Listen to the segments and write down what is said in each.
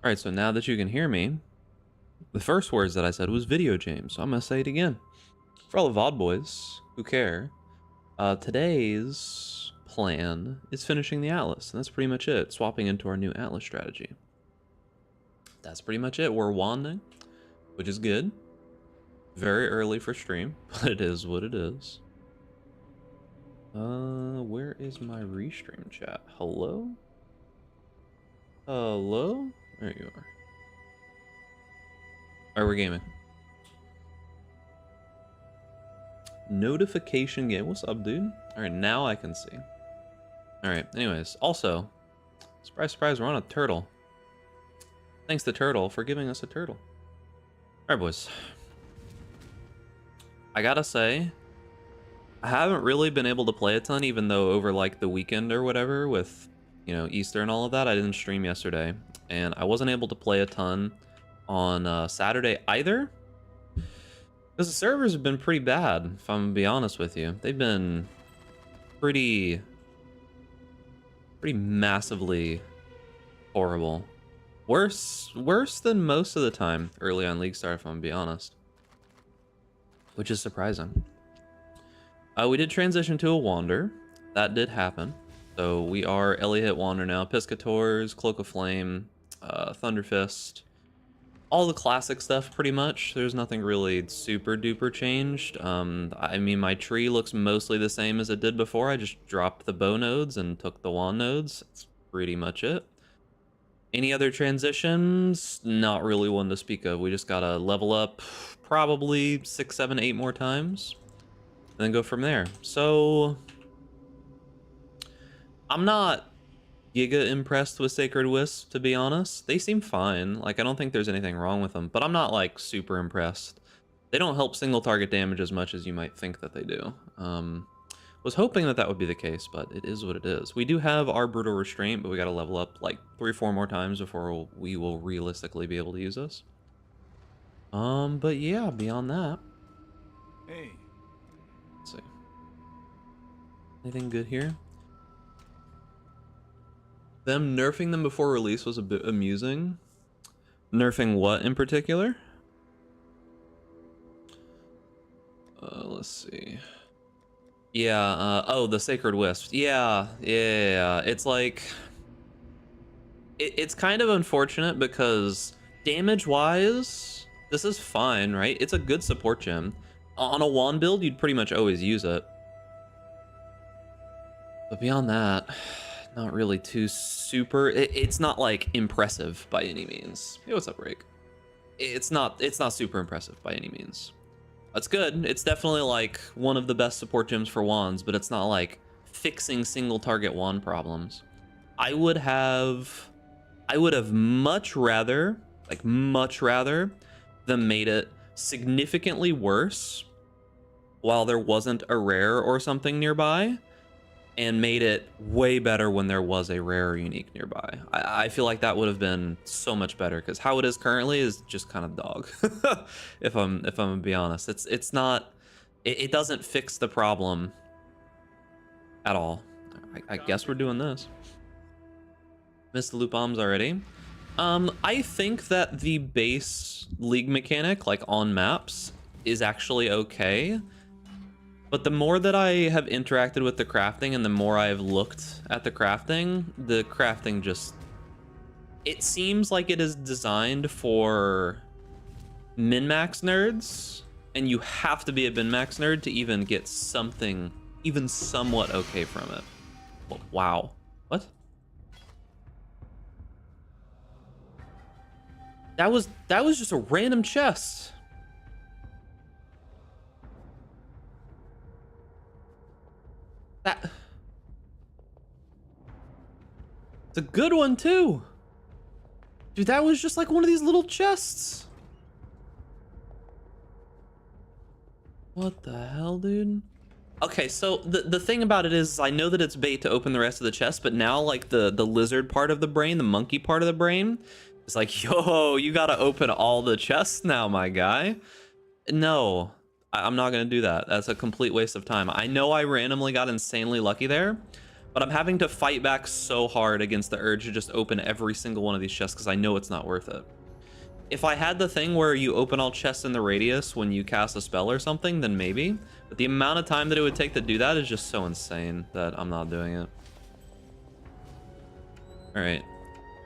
Alright, so now that you can hear me, the first words that I said was video James, so I'm gonna say it again. For all the VOD boys who care, today's plan is finishing the Atlas, and that's pretty much it. Swapping into our new Atlas strategy. That's pretty much it. We're wanding, which is good. Very early for stream, but it is what it is. Where is my restream chat? Hello? Hello? There you are. Alright, we're gaming. Notification game. What's up, dude? Alright, now I can see. Alright, anyways. Also, surprise, surprise, we're on a turtle. Thanks to Turtle for giving us a turtle. Alright, boys. I gotta say, I haven't really been able to play a ton, even though over like the weekend or whatever with, you know, Easter and all of that, I didn't stream yesterday. And I wasn't able to play a ton on Saturday either. Because the servers have been pretty bad, if I'm gonna be honest with you. They've been pretty massively horrible. Worse than most of the time early on League Star, if I'm gonna be honest. Which is surprising. We did transition to a Wander. That did happen. So we are Elliot Wander now. Piscators, Cloak of Flame, Thunderfist. All the classic stuff, pretty much. There's nothing really super duper changed. I mean, my tree looks mostly the same as it did before. I just dropped the bow nodes and took the wand nodes. That's pretty much it. Any other transitions? Not really one to speak of. We just gotta level up probably 6, 7, 8 more times. And then go from there. So I'm not giga impressed with Sacred Wisp, to be honest. They seem fine. Like, I don't think there's anything wrong with them, but I'm not like super impressed. They don't help single target damage as much as you might think that they do. Was hoping that that would be the case, but it is what it is. We do have our Brutal Restraint, but we gotta level up like 3 or 4 more times before we will realistically be able to use this. But yeah, beyond that. Hey. Let's see. Anything good here? Them nerfing them before release was a bit amusing. Nerfing what in particular? Let's see. Yeah, oh, the Sacred Wisp. Yeah. It's like... It's kind of unfortunate because damage-wise, this is fine, right? It's a good support gem. On a wand build, you'd pretty much always use it. But beyond that, not really too super... It's not, like, impressive by any means. Hey, what's up, Rake? It's not super impressive by any means. That's good. It's definitely like one of the best support gems for wands, but it's not like fixing single target wand problems. I would have much rather them made it significantly worse while there wasn't a rare or something nearby, and made it way better when there was a rare or unique nearby. I feel like that would have been so much better, because how it is currently is just kind of dog. if I'm gonna be honest, it's not, it doesn't fix the problem at all. I guess we're doing this. Missed the loot bombs already. I think that the base league mechanic, like on maps, is actually okay. But the more that I have interacted with the crafting and the more I've looked at the crafting just... It seems like it is designed for min-max nerds, and you have to be a min-max nerd to even get something, even somewhat okay from it. Oh, wow. What? That was just a random chest. It's a good one too. Dude, that was just like one of these little chests. What the hell, dude? Okay, so the thing about it is, I know that it's bait to open the rest of the chest, but now like the lizard part of the brain, the monkey part of the brain, it's like, yo, you gotta open all the chests now, my guy. No. I'm not gonna do that. That's a complete waste of time. I know I randomly got insanely lucky there, But I'm having to fight back so hard against the urge to just open every single one of these chests because I know it's not worth it. If I had the thing where you open all chests in the radius when you cast a spell or something, then maybe. But the amount of time that it would take to do that is just so insane that I'm not doing it. All right.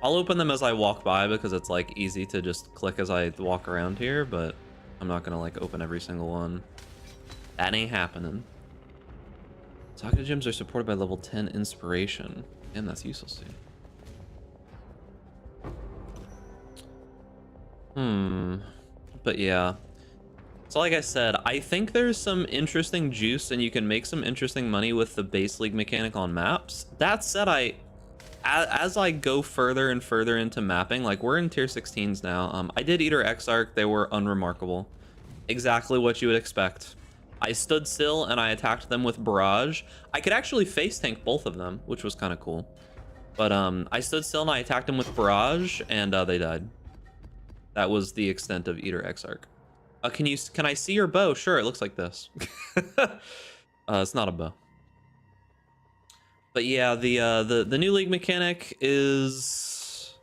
I'll open them as I walk by because it's like easy to just click as I walk around here, but I'm not gonna like open every single one. That ain't happening. Sakura gems are supported by level 10 inspiration. And that's useless, dude. But yeah. So like I said, I think there's some interesting juice and you can make some interesting money with the base league mechanic on maps. That said, as I go further and further into mapping, like we're in tier 16s now. I did Eater Exarch, they were unremarkable. Exactly what you would expect. I stood still and I attacked them with Barrage. I could actually face tank both of them, which was kind of cool. But I stood still and I attacked them with Barrage and they died. That was the extent of Eater Exarch. Can I see your bow? Sure, it looks like this. It's not a bow. But yeah, the new league mechanic is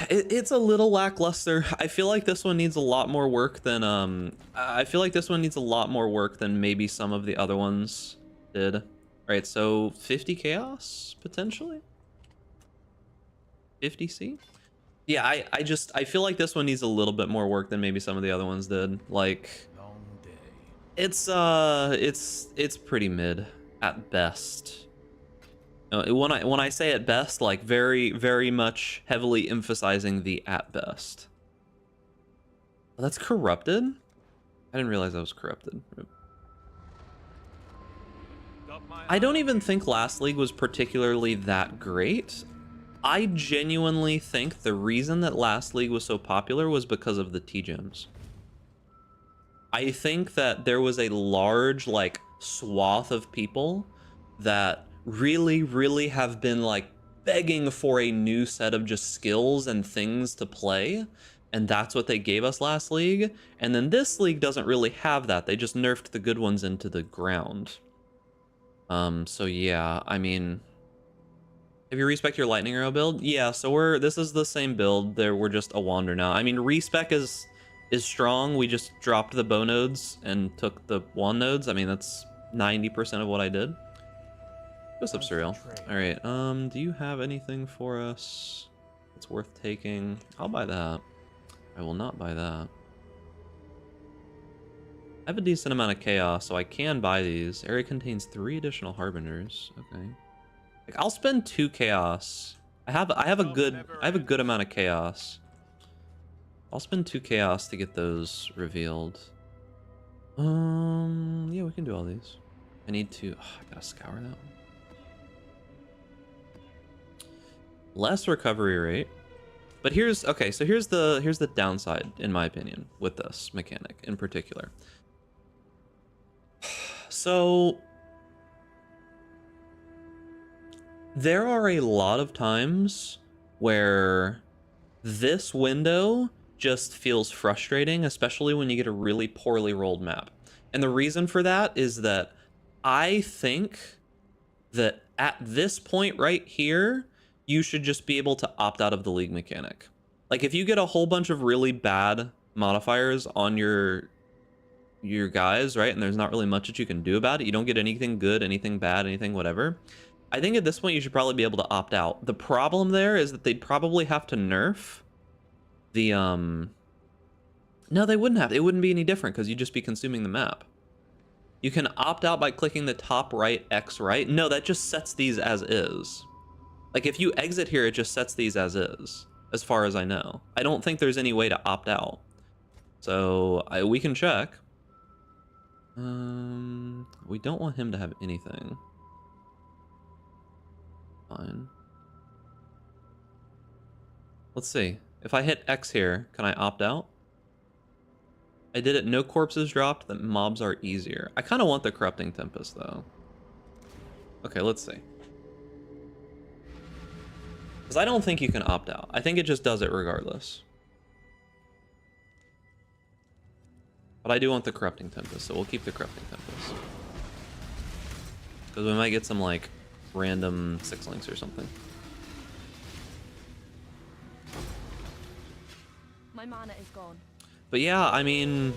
it's a little lackluster. I feel like this one needs a lot more work than maybe some of the other ones did. All right, so 50 chaos potentially. 50 C. Yeah, I feel like this one needs a little bit more work than maybe some of the other ones did. Like, it's pretty mid at best. When I say at best, like very much heavily emphasizing the at best. Oh, that's corrupted? I didn't realize that was corrupted. I don't even think last league was particularly that great. I genuinely think the reason that last league was so popular was because of the T-gems. I think that there was a large like swath of people that really have been like begging for a new set of just skills and things to play, and that's what they gave us last league. And then this league doesn't really have that. They just nerfed the good ones into the ground. So yeah, I mean, have you respec your lightning arrow build? Yeah, so this is the same build. We're just a wander now. I mean, respec is strong. We just dropped the bow nodes and took the wand nodes. I mean, that's 90% of what I did. What's up, Surreal? All right, do you have anything for us that's worth taking? I'll buy that. I will not buy that. I have a decent amount of chaos, so I can buy these. Area contains 3 additional harbingers. Okay. Like, I'll spend 2 chaos. I have a good amount of chaos. I'll spend 2 chaos to get those revealed. Yeah, we can do all these. I need to. Oh, I gotta scour that one. Less recovery rate, but here's the downside, in my opinion, with this mechanic in particular. So there are a lot of times where this window just feels frustrating, especially when you get a really poorly rolled map. And the reason for that is that I think that at this point right here, you should just be able to opt out of the league mechanic. Like, if you get a whole bunch of really bad modifiers on your guys, right, and there's not really much that you can do about it, you don't get anything good, anything bad, anything whatever, I think at this point you should probably be able to opt out. The problem there is that they'd probably have to nerf the no, they wouldn't have. It wouldn't be any different because you'd just be consuming the map. You can opt out by clicking the top right X right. No, that just sets these as is. Like, if you exit here, it just sets these as is, as far as I know. I don't think there's any way to opt out. So we can check. We don't want him to have anything. Fine. Let's see. If I hit X here, can I opt out? I did it. No corpses dropped. That mobs are easier. I kind of want the Corrupting Tempest, though. Okay, let's see. Because I don't think you can opt out. I think it just does it regardless. But I do want the Corrupting Tempest, so we'll keep the Corrupting Tempest. because we might get some like random 6-links or something. My mana is gone. But yeah, I mean,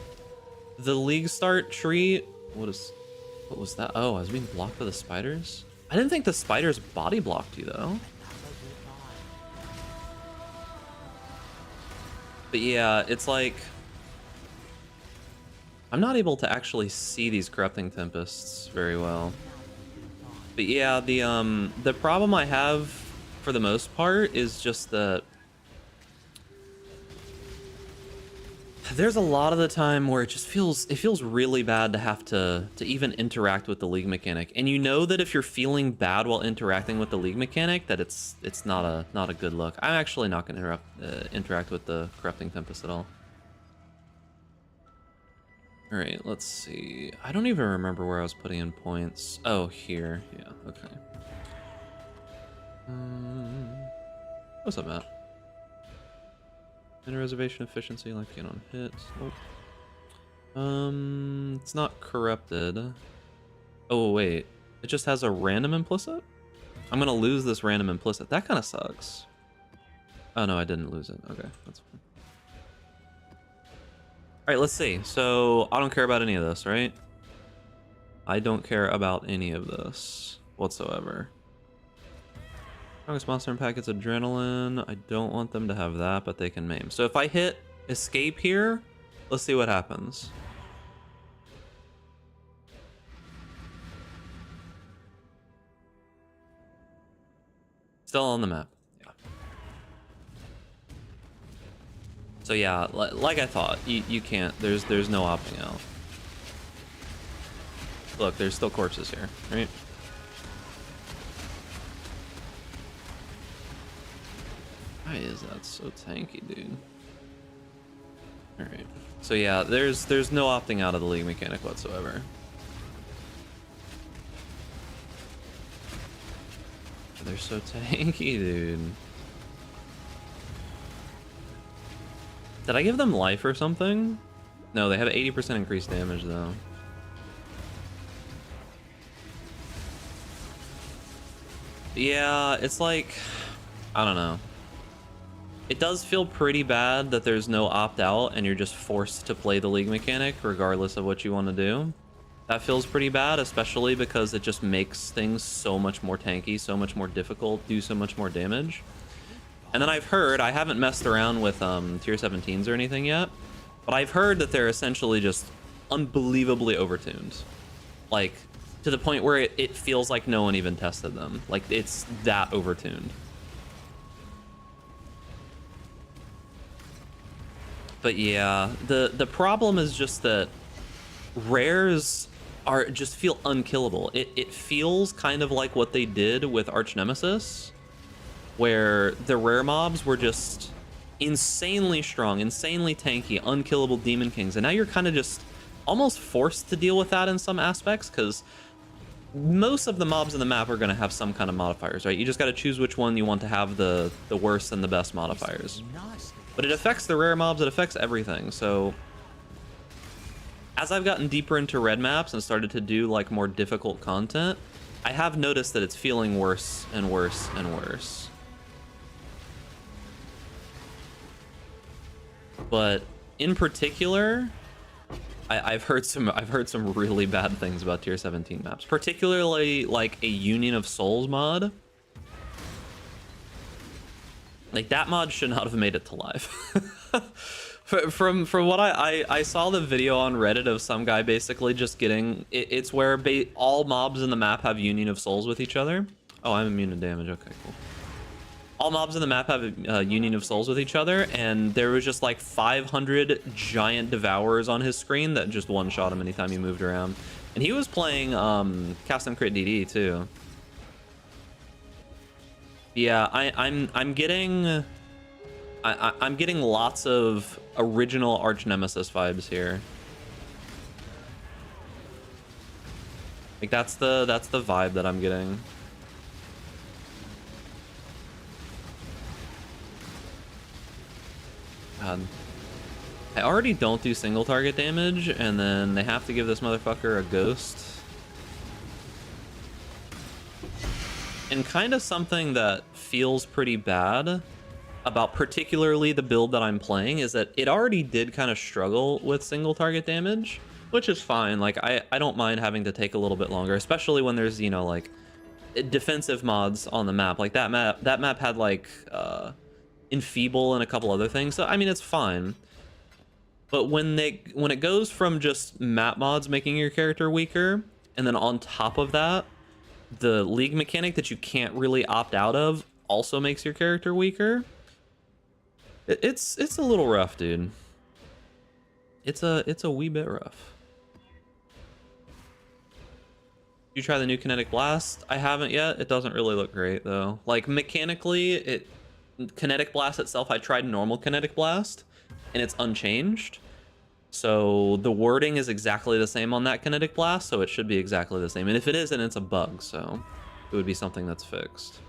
the league start tree. What was that? Oh, I was being blocked by the spiders. I didn't think the spiders body blocked you though. But yeah, it's like I'm not able to actually see these corrupting tempests very well. But yeah, the problem I have for the most part is just that there's a lot of the time where it feels really bad to have to even interact with the league mechanic, and you know that if you're feeling bad while interacting with the league mechanic, that it's not a good look. I'm actually not going to interact with the corrupting tempest at all. All right, let's see. I don't even remember where I was putting in points. Oh, here. Yeah. Okay. What's up, Matt? Inner reservation efficiency, like get on hits. Oh. It's not corrupted. Oh wait, it just has a random implicit? I'm gonna lose this random implicit. That kind of sucks. Oh no, I didn't lose it. Okay, that's fine. All right, let's see. So I don't care about any of this, right? I don't care about any of this whatsoever. Strongest monster in pack gets adrenaline. I don't want them to have that, but they can maim. So if I hit escape here, let's see what happens. Still on the map. Yeah. So yeah, like I thought, you can't. There's no opting out. Look, there's still corpses here, right? Why is that so tanky, dude? Alright. So yeah, there's no opting out of the league mechanic whatsoever. They're so tanky, dude. Did I give them life or something? No, they have 80% increased damage though. Yeah, it's like, I don't know. It does feel pretty bad that there's no opt-out and you're just forced to play the league mechanic regardless of what you want to do. That feels pretty bad, especially because it just makes things so much more tanky, so much more difficult, do so much more damage. And then I've heard, I haven't messed around with tier 17s or anything yet, but I've heard that they're essentially just unbelievably overtuned. Like, to the point where it feels like no one even tested them. Like, it's that overtuned. But yeah, the problem is just that rares just feel unkillable. It feels kind of like what they did with Arch Nemesis, where the rare mobs were just insanely strong, insanely tanky, unkillable Demon Kings, and now you're kind of just almost forced to deal with that in some aspects, because most of the mobs in the map are going to have some kind of modifiers, right? You just got to choose which one you want to have the worst and the best modifiers. But it affects the rare mobs, it affects everything. So as I've gotten deeper into red maps and started to do like more difficult content, I have noticed that it's feeling worse and worse and worse. But in particular, I've heard some really bad things about tier 17 maps, particularly like a Union of Souls mod. Like, that mod should not have made it to live. From what I saw the video on Reddit of some guy basically just getting it's where all mobs in the map have Union of Souls with each other. Oh, I'm immune to damage. Okay, cool. All mobs in the map have Union of Souls with each other, and there was just like 500 giant devourers on his screen that just one-shot him anytime he moved around. And he was playing custom crit DD too. Yeah, I'm getting lots of original Arch Nemesis vibes here. Like that's the vibe that I'm getting. God. I already don't do single target damage, and then they have to give this motherfucker a ghost. And kind of something that feels pretty bad about particularly the build that I'm playing is that it already did kind of struggle with single target damage, which is fine. Like I don't mind having to take a little bit longer, especially when there's, you know, like defensive mods on the map. Like that map had like enfeeble and a couple other things. So I mean, it's fine. But when it goes from just map mods making your character weaker, and then on top of that, the league mechanic that you can't really opt out of also makes your character weaker, it's a little rough, dude. It's a wee bit rough. You try the new Kinetic Blast? I haven't yet. It doesn't really look great though. Like mechanically, Kinetic Blast itself, I tried normal Kinetic Blast and it's unchanged. So the wording is exactly the same on that Kinetic Blast, so it should be exactly the same. And if it isn't, it's a bug, so it would be something that's fixed.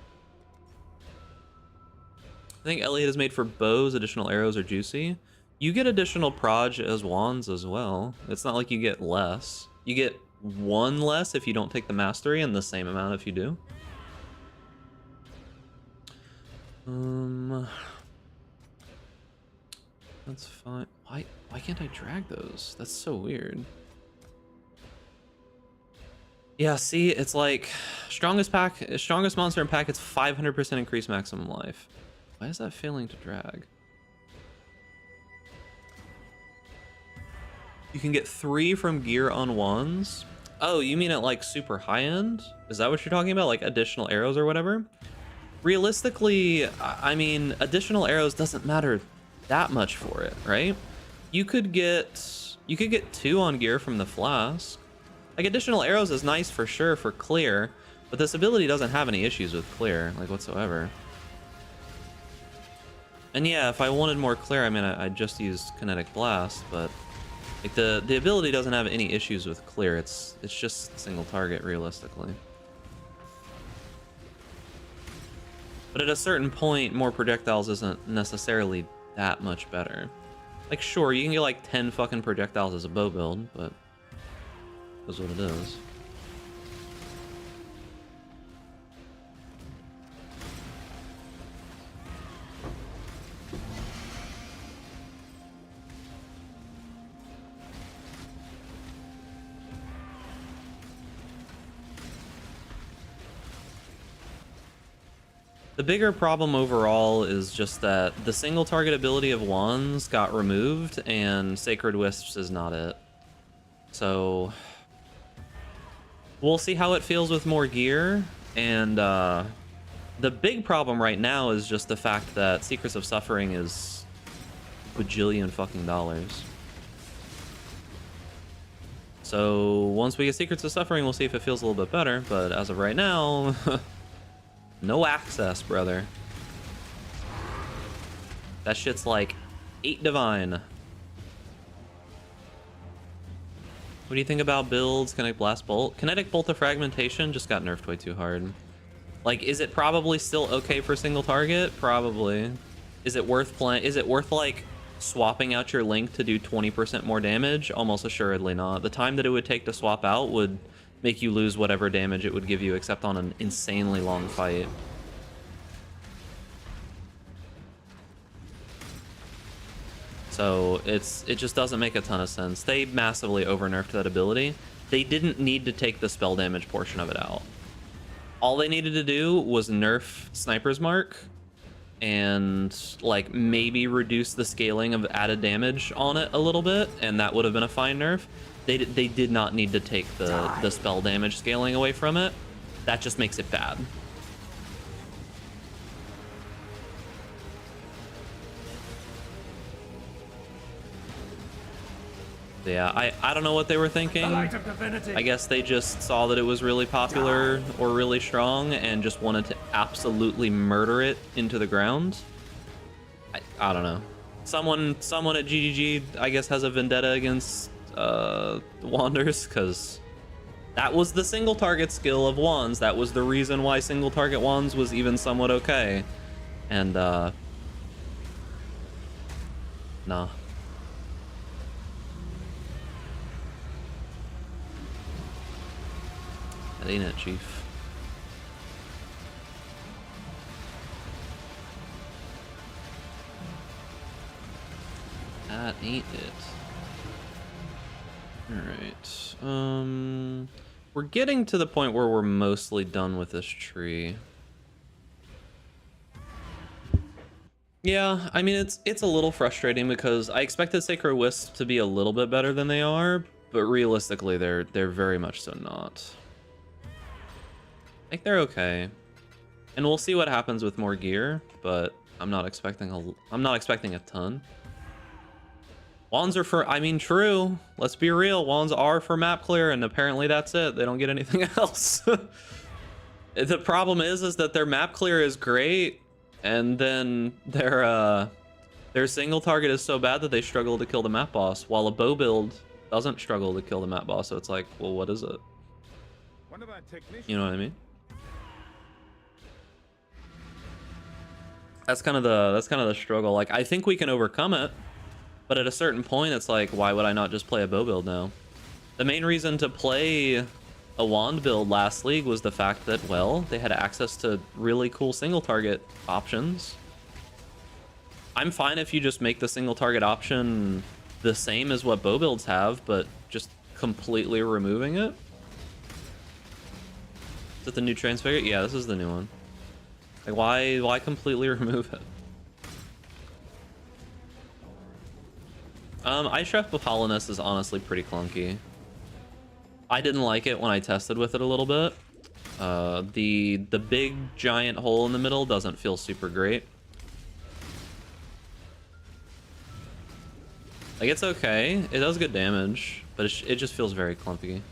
I think Elliot is made for bows. Additional arrows are juicy. You get additional proj as wands as well. It's not like you get less. You get one less if you don't take the mastery, and the same amount if you do. That's fine. Why can't I drag those? That's so weird. Yeah, see, it's like strongest monster in pack, it's 500% increased maximum life. Why is that failing to drag? You can get 3 from gear on wands. Oh, you mean at like super high end? Is that what you're talking about? Like additional arrows or whatever? Realistically, I mean, additional arrows doesn't matter that much for it, right? You could get 2 on gear from the flask. Like additional arrows is nice for sure for clear, but this ability doesn't have any issues with clear, like whatsoever. And yeah, if I wanted more clear, I mean, I'd just use Kinetic Blast, but like the ability doesn't have any issues with clear. It's just single target realistically. But at a certain point, more projectiles isn't necessarily that much better. Like sure, you can get like 10 fucking projectiles as a bow build, but that's what it is. The bigger problem overall is just that the single target ability of wands got removed and Sacred Wisps is not it. So we'll see how it feels with more gear. And the big problem right now is just the fact that Secrets of Suffering is bajillion fucking dollars. So once we get Secrets of Suffering, we'll see if it feels a little bit better. But as of right now, no access, brother. That shit's like 8 divine. What do you think about builds? Kinetic Blast Bolt? Kinetic Bolt of Fragmentation just got nerfed way too hard. Like, is it probably still okay for single target? Probably. Is it worth playing? Is it worth like swapping out your link to do 20% more damage? Almost assuredly not. The time that it would take to swap out would make you lose whatever damage it would give you, except on an insanely long fight. So it just doesn't make a ton of sense. They massively over-nerfed that ability. They didn't need to take the spell damage portion of it out. All they needed to do was nerf Sniper's Mark and like maybe reduce the scaling of added damage on it a little bit, and that would have been a fine nerf. They did not need to take the spell damage scaling away from it. That just makes it bad. Yeah, I don't know what they were thinking. I guess they just saw that it was really popular or really strong and just wanted to absolutely murder it into the ground. I don't know. Someone at GGG, I guess, has a vendetta against Wanders, because that was the single target skill of wands. That was the reason why single target wands was even somewhat okay. And nah. That ain't it, Chief. That ain't it. Alright. We're getting to the point where we're mostly done with this tree. Yeah, I mean, it's a little frustrating because I expected Sacred Wisp to be a little bit better than they are, but realistically, they're very much so not. I think they're okay, and we'll see what happens with more gear, but I'm not expecting a ton. Wands are for, I mean, true. Let's be real. Wands are for map clear, and apparently that's it. They don't get anything else. The problem is that their map clear is great, and then their single target is so bad that they struggle to kill the map boss, while a bow build doesn't struggle to kill the map boss. So it's like, well, what is it? You know what I mean? That's kind of the struggle. Like, I think we can overcome it, but at a certain point, it's like, why would I not just play a bow build now? The main reason to play a wand build last league was the fact that, well, they had access to really cool single target options. I'm fine if you just make the single target option the same as what bow builds have, but just completely removing it. Is it the new transfigure? Yeah, this is the new one. Like, why completely remove it? Ice Chef Apollonus is honestly pretty clunky. I didn't like it when I tested with it a little bit. The big giant hole in the middle doesn't feel super great. Like, it's okay. It does good damage, but it just feels very clumpy.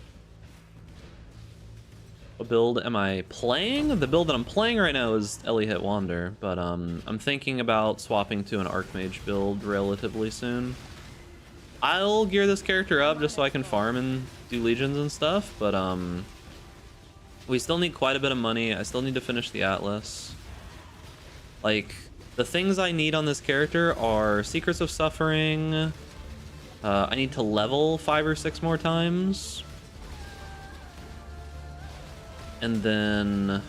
What build am I playing? The build that I'm playing right now is Ellie Hit Wander, but I'm thinking about swapping to an Archmage build relatively soon. I'll gear this character up just so I can farm and do legions and stuff, but we still need quite a bit of money. I still need to finish the Atlas. Like, the things I need on this character are Secrets of Suffering. I need to level 5 or 6 more times. And then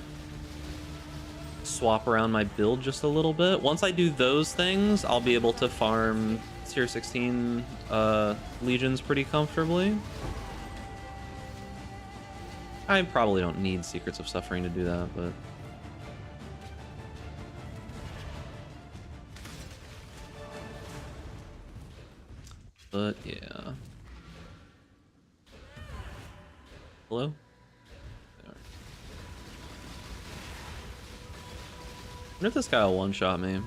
swap around my build just a little bit. Once I do those things, I'll be able to farm tier 16 legions pretty comfortably. I probably don't need Secrets of Suffering to do that, but yeah. Hello? There. I wonder if this guy will one-shot me.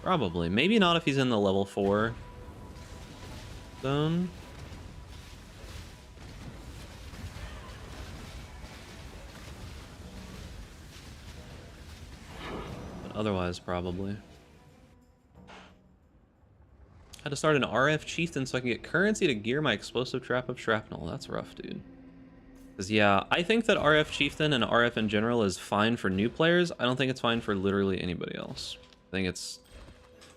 Probably. Maybe not if he's in the level 4 zone. But otherwise, probably. Had to start an RF Chieftain so I can get currency to gear my explosive trap of shrapnel. That's rough, dude. Because, yeah, I think that RF Chieftain and RF in general is fine for new players. I don't think it's fine for literally anybody else. I think it's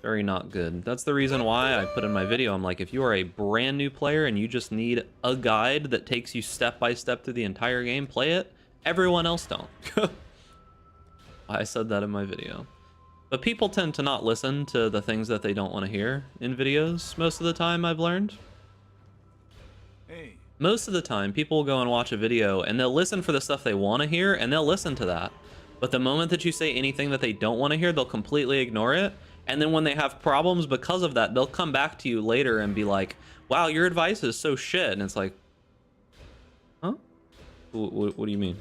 very not good. That's the reason why I put in my video, I'm like, if you are a brand new player and you just need a guide that takes you step by step through the entire game, play it. Everyone else don't. I said that in my video. But people tend to not listen to the things that they don't want to hear in videos most of the time, I've learned. Hey. Most of the time, people will go and watch a video and they'll listen for the stuff they want to hear and they'll listen to that. But the moment that you say anything that they don't want to hear, they'll completely ignore it. And then when they have problems because of that, they'll come back to you later and be like, wow, your advice is so shit. And it's like, huh? What do you mean?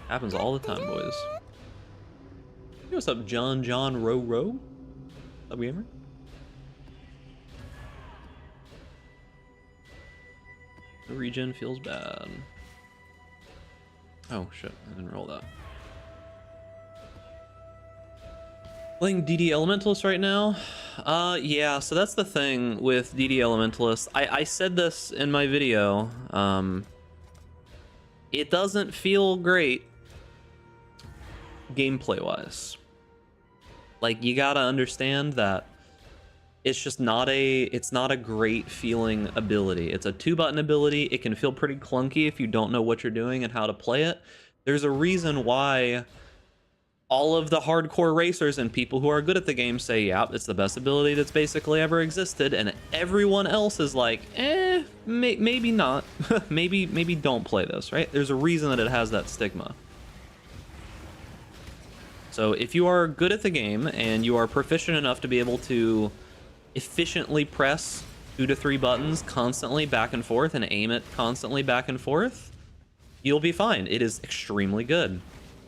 Happens all the time, boys. Hey, what's up, John Row? What's up, gamer? The regen feels bad. Oh shit, I didn't roll that. Playing DD Elementalist right now? Yeah, so that's the thing with DD Elementalist. I said this in my video. It doesn't feel great gameplay-wise. Like, you gotta understand that it's just not a great feeling ability. It's a 2-button ability. It can feel pretty clunky if you don't know what you're doing and how to play it. There's a reason why all of the hardcore racers and people who are good at the game say, yeah, it's the best ability that's basically ever existed, and everyone else is like, maybe not. maybe don't play this, right? There's a reason that it has that stigma. So if you are good at the game and you are proficient enough to be able to efficiently press 2 to 3 buttons constantly back and forth and aim it constantly back and forth, you'll be fine. It is extremely good.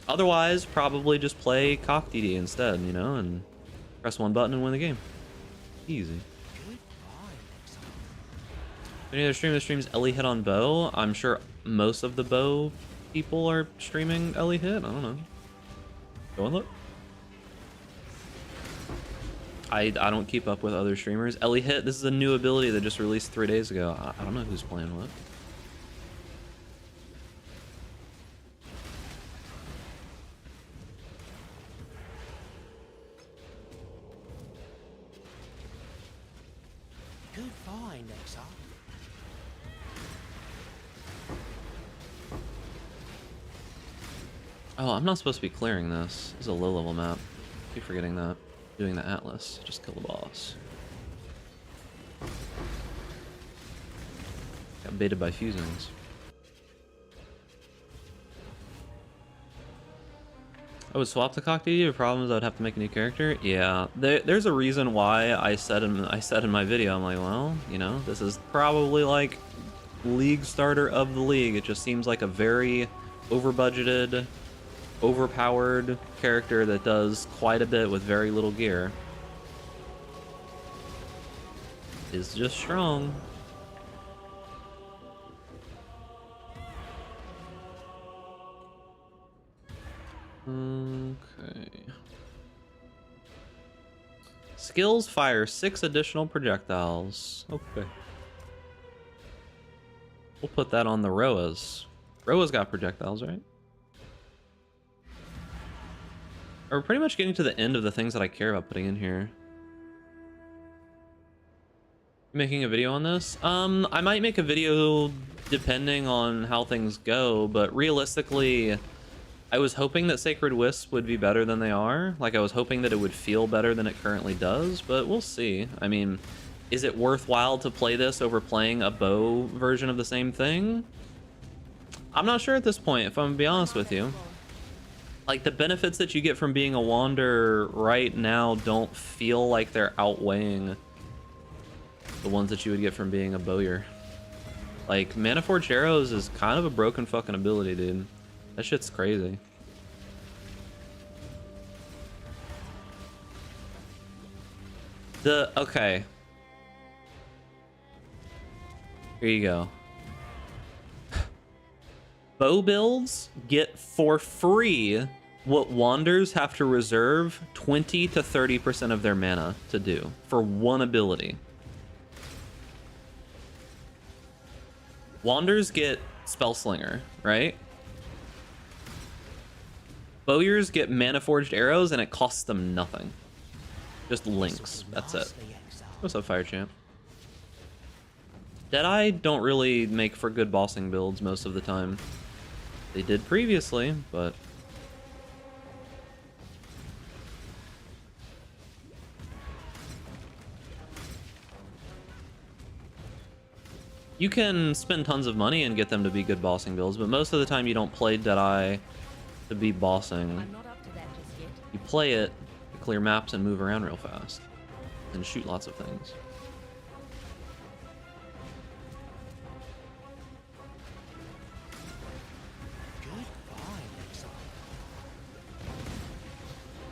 Otherwise, probably just play Cock DD instead, you know, and press 1 button and win the game. Easy. Any other streamer streams Ellie Hit on Bow? I'm sure most of the Bow people are streaming Ellie Hit. I don't know. Go and look. I don't keep up with other streamers. Ellie Hit, this is a new ability that just released 3 days ago. I don't know who's playing what. Good find, Exile. Oh, I'm not supposed to be clearing this. This is a low-level map. I keep forgetting that. Doing the Atlas. Just kill the boss. Got baited by fusings. I would swap the Cock DD. The problem is I'd have to make a new character. Yeah, there's a reason why I said in my video, I'm like, well, you know, this is probably like league starter of the league. It just seems like a very over-budgeted, overpowered character that does quite a bit with very little gear. Is just strong. Okay. Skills fire 6 additional projectiles. Okay. We'll put that on the Roas. Roas got projectiles, right? We're pretty much getting to the end of the things that I care about putting in here. Making a video on this? I might make a video depending on how things go, but realistically, I was hoping that Sacred Wisps would be better than they are. Like, I was hoping that it would feel better than it currently does, but we'll see. I mean, is it worthwhile to play this over playing a bow version of the same thing? I'm not sure at this point, if I'm gonna be honest with you. Like, the benefits that you get from being a Wander right now don't feel like they're outweighing the ones that you would get from being a bowyer. Like, Maniforged Arrows is kind of a broken fucking ability, dude. That shit's crazy. Okay. Here you go. Bow builds get for free what Wanders have to reserve 20 to 30% of their mana to do for one ability. Wanders get Spellslinger, right? Bowyers get Maniforged Arrows and it costs them nothing. Just links. That's it. What's up, Fire Champ? Deadeye don't really make for good bossing builds most of the time. They did previously, but... You can spend tons of money and get them to be good bossing builds, but most of the time you don't play Deadeye to be bossing. I'm not up to that just yet. You play it to clear maps and move around real fast. And shoot lots of things.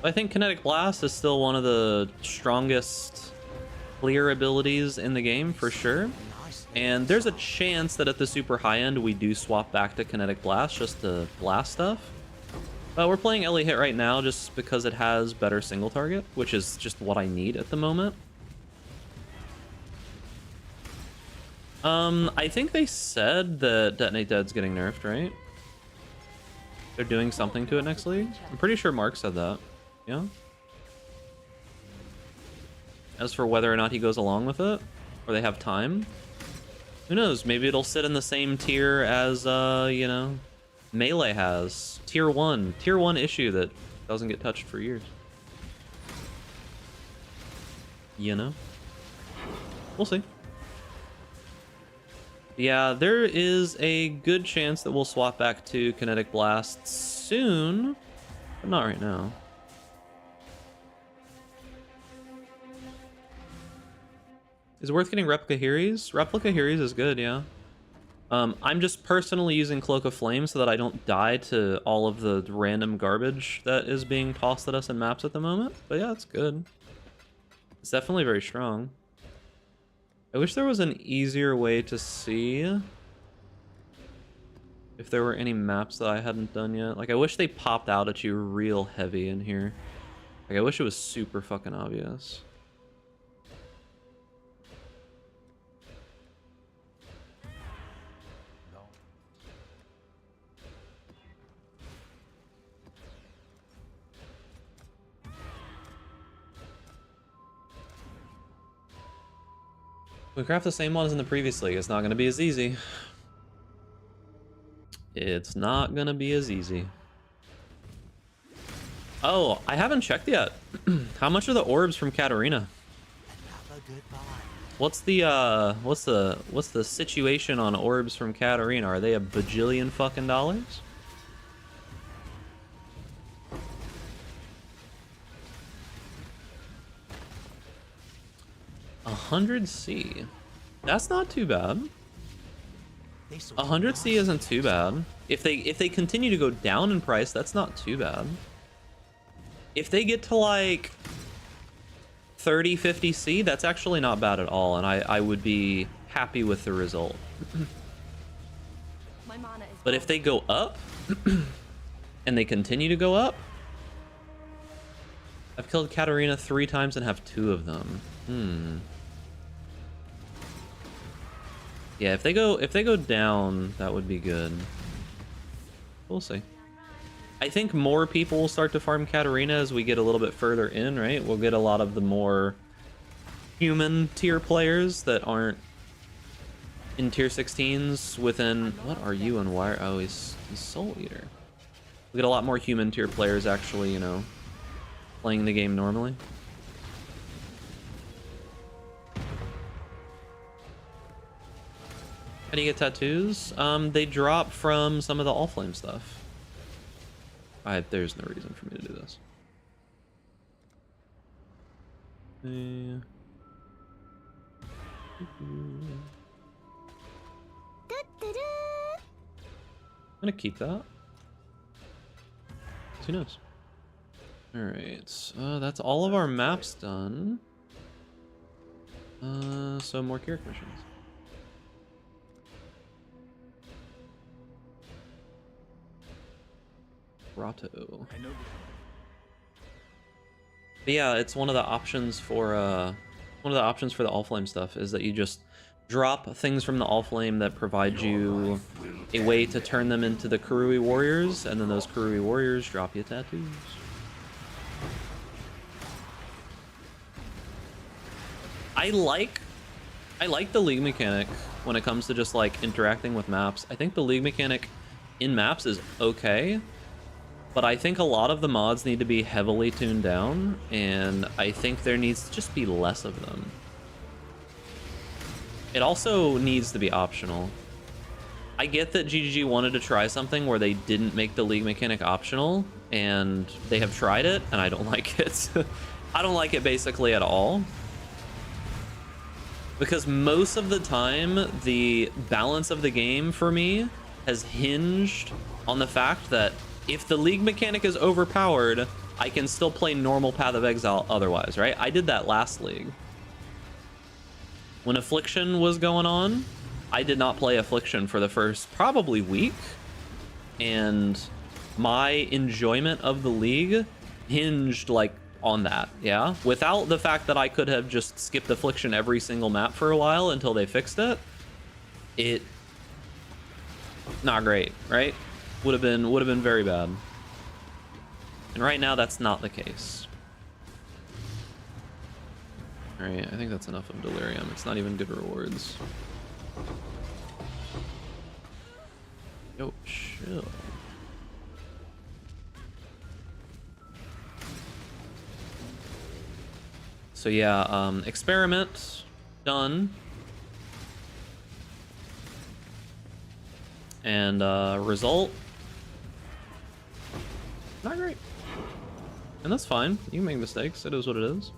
I think Kinetic Blast is still one of the strongest clear abilities in the game, for sure. And there's a chance that at the super high end we do swap back to Kinetic Blast just to blast stuff. But we're playing Ellie Hit right now just because it has better single target, which is just what I need at the moment. I think they said that Detonate Dead's getting nerfed, right? They're doing something to it next league? I'm pretty sure Mark said that. Yeah? As for whether or not he goes along with it, or they have time, who knows? Maybe it'll sit in the same tier as, you know, Melee has. Tier 1 issue that Doesn't get touched for years. You know? We'll see. Yeah, there is a good chance that we'll swap back to Kinetic Blast soon, but not right now. Is it worth getting Replica Heries? Replica Heries is good, yeah. I'm just personally using Cloak of Flame so that I don't die to all of the random garbage that is being tossed at us in maps at the moment. But yeah, it's good. It's definitely very strong. I wish there was an easier way to see if there were any maps that I hadn't done yet. Like, I wish they popped out at you real heavy in here. Like, I wish it was super fucking obvious. We craft the same ones in the previous league. It's not going to be as easy. It's not going to be as easy. Oh, I haven't checked yet. How much are the orbs from Katarina? What's the situation on orbs from Katarina? Are they a bajillion fucking dollars? $100C. That's not too bad. 100C isn't too bad. If they continue to go down in price, that's not too bad. If they get to like 30, 50C, that's actually not bad at all, and I would be happy with the result. My mana is But if they go up and they continue to go up, I've killed Katarina 3 times and have 2 of them. Yeah, if they go down, that would be good. We'll see. I think more people will start to farm Katarina as we get a little bit further in, right? We'll get a lot of the more human tier players that aren't in tier 16s within... What are you and why? Oh, he's Soul Eater. We'll get a lot more human tier players actually, you know, playing the game normally. How do you get tattoos? They drop from some of the All Flame stuff. There's no reason for me to do this. I'm gonna keep that. Who knows? Alright, that's all of our maps done. So more character missions. Grotto. But yeah, it's one of the options for the All Flame stuff is that you just drop things from the All Flame that provide you a way to turn them into the Kurui warriors, and then those Kurui warriors drop you tattoos. I like the league mechanic when it comes to just like interacting with maps. I think the league mechanic in maps is okay. But I think a lot of the mods need to be heavily tuned down, and I think there needs to just be less of them. It also needs to be optional. I get that GGG wanted to try something where they didn't make the league mechanic optional, and they have tried it, and I don't like it. I don't like it basically at all. Because most of the time, the balance of the game for me has hinged on the fact that if the league mechanic is overpowered, I can still play normal Path of Exile otherwise, right? I did that last league. When Affliction was going on, I did not play Affliction for the first probably week. And my enjoyment of the league hinged like on that, yeah? Without the fact that I could have just skipped Affliction every single map for a while until they fixed it, not great, right? Would have been very bad. And right now that's not the case. Alright, I think that's enough of Delirium. It's not even good rewards. Yo, chill. So yeah, experiment done. And result, not great. And that's fine. You can make mistakes. It is what it is.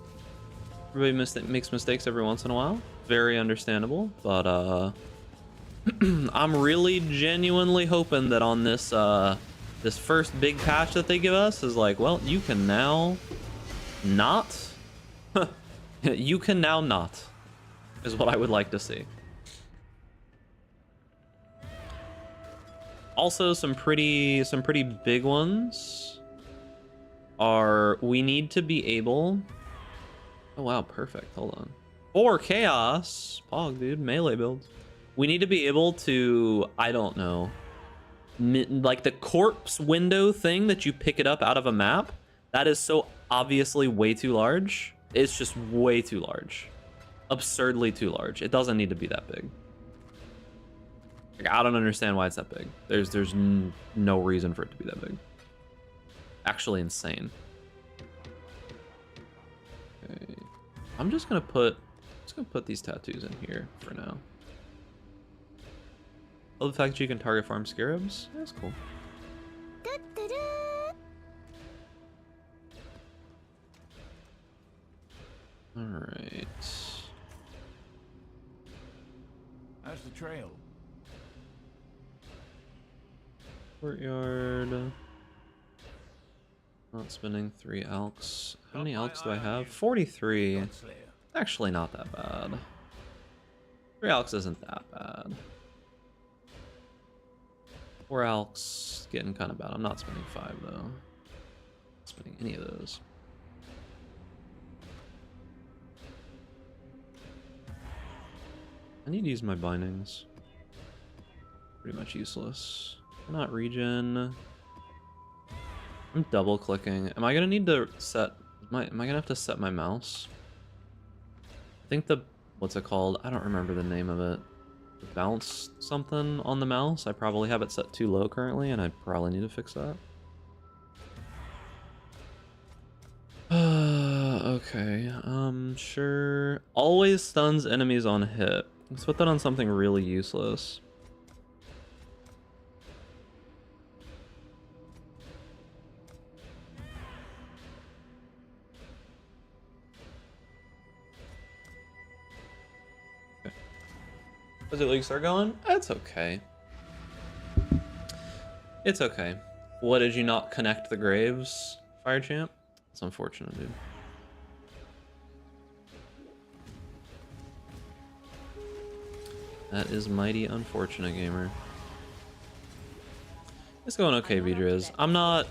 Everybody makes mistakes every once in a while. Very understandable. But I'm really genuinely hoping that on this this first big patch that they give us is like, well, you can now not. You can now not, is what I would like to see. Also, some pretty big ones are, we need to be able. Oh wow, perfect. Hold on. 4 chaos. Pog, dude, melee builds. We need to be able to, I don't know, like the corpse window thing that you pick it up out of a map. That is so obviously way too large. It's just way too large. Absurdly too large. It doesn't need to be that big. Like, I don't understand why it's that big. There's no reason for it to be that big. Actually insane. Okay. I'm just gonna put these tattoos in here for now. Oh, the fact that you can target farm scarabs? That's cool. Alright. How's the trail? Courtyard. Not spending 3 alks. How many alks do I have? 43. Actually not that bad. 3 alks isn't that bad. 4 alks getting kind of bad. I'm not spending 5 though. Not spending any of those. I need to use my bindings. Pretty much useless. Not regen. I'm double clicking. Am I gonna need to set am I gonna have to set my mouse? I think the, what's it called? I don't remember the name of it. The bounce something on the mouse. I probably have it set too low currently, and I probably need to fix that. Okay. Sure. Always stuns enemies on hit. Let's put that on something really useless. Does it like start going? It's okay. It's okay. What, did you not connect the graves, Fire Champ? It's unfortunate, dude. That is mighty unfortunate, gamer. It's going okay, Vidriz. I'm not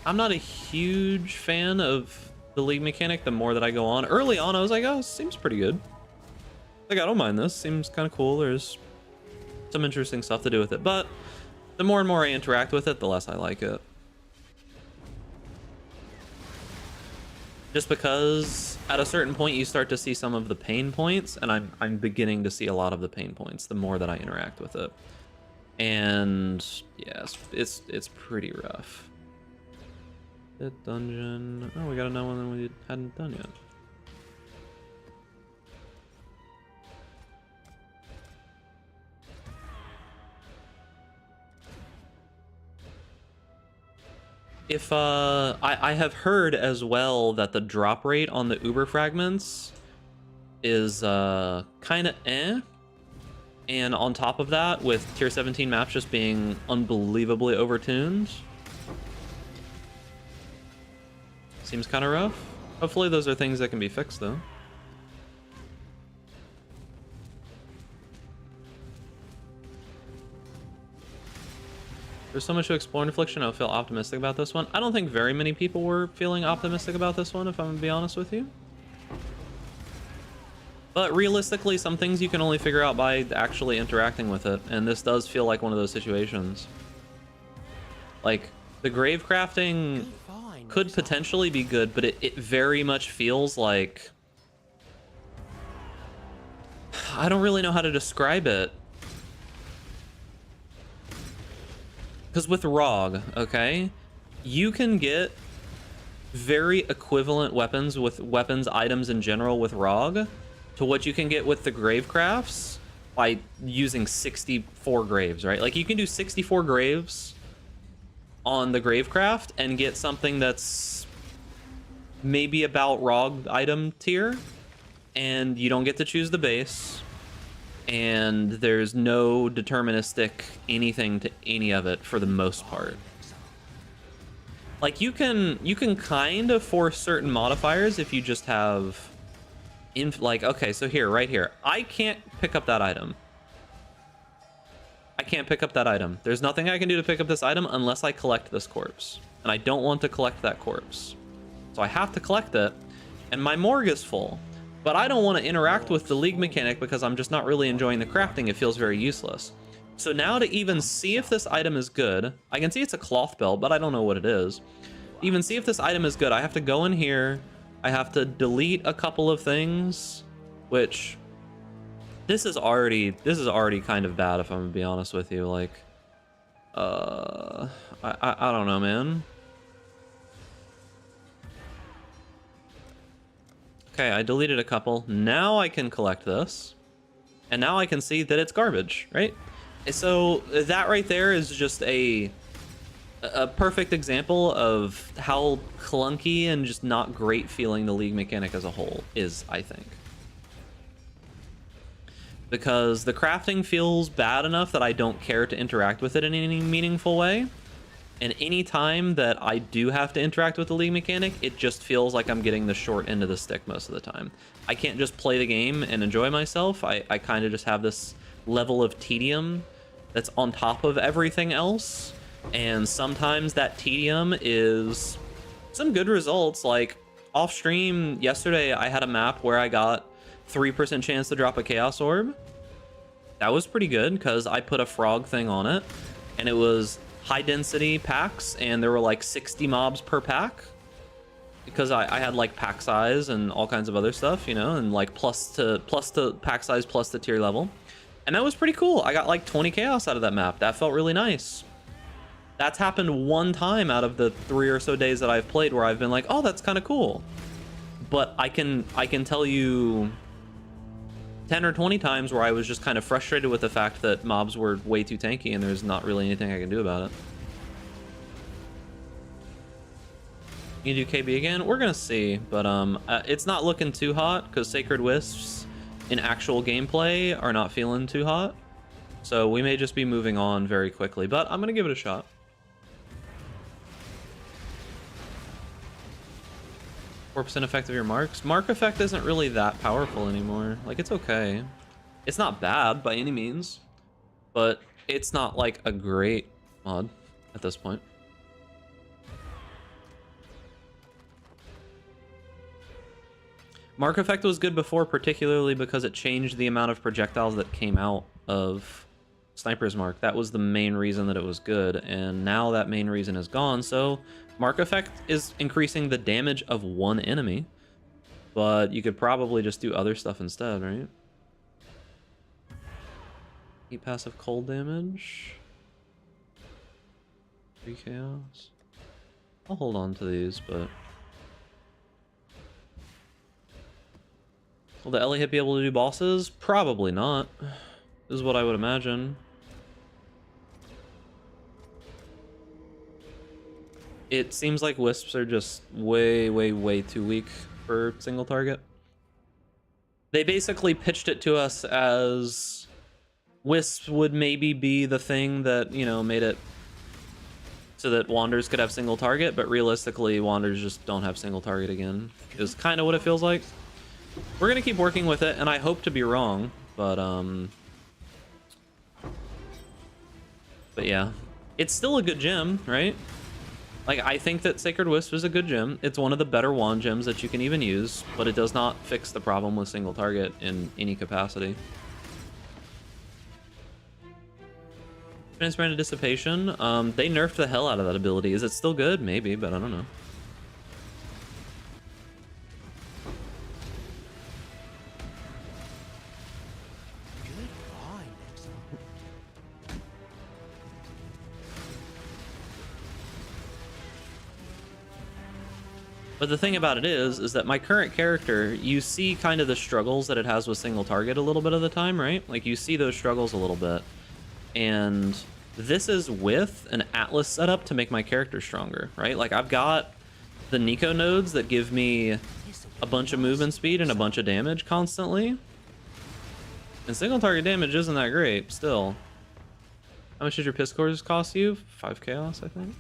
a huge fan of the league mechanic the more that I go on. Early on, I was like, oh, seems pretty good. Like, I don't mind this. Seems kind of cool. There's some interesting stuff to do with it. But the more and more I interact with it, the less I like it. Just because at a certain point you start to see some of the pain points, and I'm beginning to see a lot of the pain points the more that I interact with it. And yes, it's pretty rough. Hit dungeon. Oh, we got another one that we hadn't done yet. If I have heard as well that the drop rate on the Uber fragments is kind of eh, and on top of that, with tier 17 maps just being unbelievably overtuned, seems kind of rough. Hopefully those are things that can be fixed though. There's so much to explore in Affliction. I feel optimistic about this one. I don't think very many people were feeling optimistic about this one, if I'm gonna be honest with you. But realistically, some things you can only figure out by actually interacting with it, and this does feel like one of those situations. Like, the grave crafting could potentially be good, but it very much feels like... I don't really know how to describe it. Because with ROG, okay, you can get very equivalent weapons with weapons items in general with Rog to what you can get with the Gravecrafts by using 64 graves, right? Like you can do 64 graves on the Gravecraft and get something that's maybe about Rog item tier, and you don't get to choose the base, and there's no deterministic anything to any of it for the most part. Like you can kind of force certain modifiers if you just have like, okay, so here, right here, I can't pick up that item. I can't pick up that item. There's nothing I can do to pick up this item unless I collect this corpse, and I don't want to collect that corpse, so I have to collect it, and my morgue is full. But I don't want to interact with the league mechanic because I'm just not really enjoying the crafting. It feels very useless. So now to even see if this item is good, I can see it's a cloth belt, but I don't know what it is. Even see if this item is good, I have to go in here. I have to delete a couple of things, which this is already kind of bad, if I'm gonna be honest with you. Like, I don't know, man. Okay, I deleted a couple. Now I can collect this, and now I can see that it's garbage, right? So that right there is just a perfect example of how clunky and just not great feeling the league mechanic as a whole is, I think. Because the crafting feels bad enough that I don't care to interact with it in any meaningful way. And any time that I do have to interact with the league mechanic, it just feels like I'm getting the short end of the stick most of the time. I can't just play the game and enjoy myself. I kind of just have this level of tedium that's on top of everything else. And sometimes that tedium is some good results. Like off stream yesterday, I had a map where I got 3% chance to drop a Chaos Orb. That was pretty good because I put a frog thing on it, and it was high density packs, and there were like 60 mobs per pack because I had like pack size and all kinds of other stuff, you know, and like plus to pack size plus the tier level, and that was pretty cool. I got like 20 chaos out of that map. That felt really nice. That's happened one time out of the 3 or so days that I've played where I've been like, oh, that's kind of cool. But I can tell you 10 or 20 times where I was just kind of frustrated with the fact that mobs were way too tanky and there's not really anything I can do about it. You do KB again? We're gonna see, but it's not looking too hot because Sacred Wisps in actual gameplay are not feeling too hot. So we may just be moving on very quickly, but I'm gonna give it a shot. % effect of your marks. Mark effect isn't really that powerful anymore. Like, it's okay. It's not bad by any means, but it's not like a great mod at this point. Mark effect was good before, particularly because it changed the amount of projectiles that came out of Sniper's Mark. That was the main reason that it was good, and now that main reason is gone, so Mark effect is increasing the damage of one enemy, but you could probably just do other stuff instead, right? 8 passive cold damage. 3 chaos. I'll hold on to these, but will the Ellie hit be able to do bosses? Probably not, is what I would imagine. It seems like Wisps are just way, way, way too weak for single target. They basically pitched it to us as Wisps would maybe be the thing that, you know, made it so that Wanderers could have single target, but realistically, Wanderers just don't have single target again, is kind of what it feels like. We're gonna keep working with it, and I hope to be wrong, but yeah. It's still a good gem, right? Like, I think that Sacred Wisp is a good gem. It's one of the better wand gems that you can even use, but it does not fix the problem with single target in any capacity. Transparent Dissipation. They nerfed the hell out of that ability. Is it still good? Maybe, but I don't know. But the thing about it is that my current character, you see kind of the struggles that it has with single target a little bit of the time, right? Like you see those struggles a little bit. And this is with an Atlas setup to make my character stronger, right? Like I've got the Nico nodes that give me a bunch of movement speed and a bunch of damage constantly. And single target damage isn't that great still. How much did your piss cores cost you? 5 chaos, I think.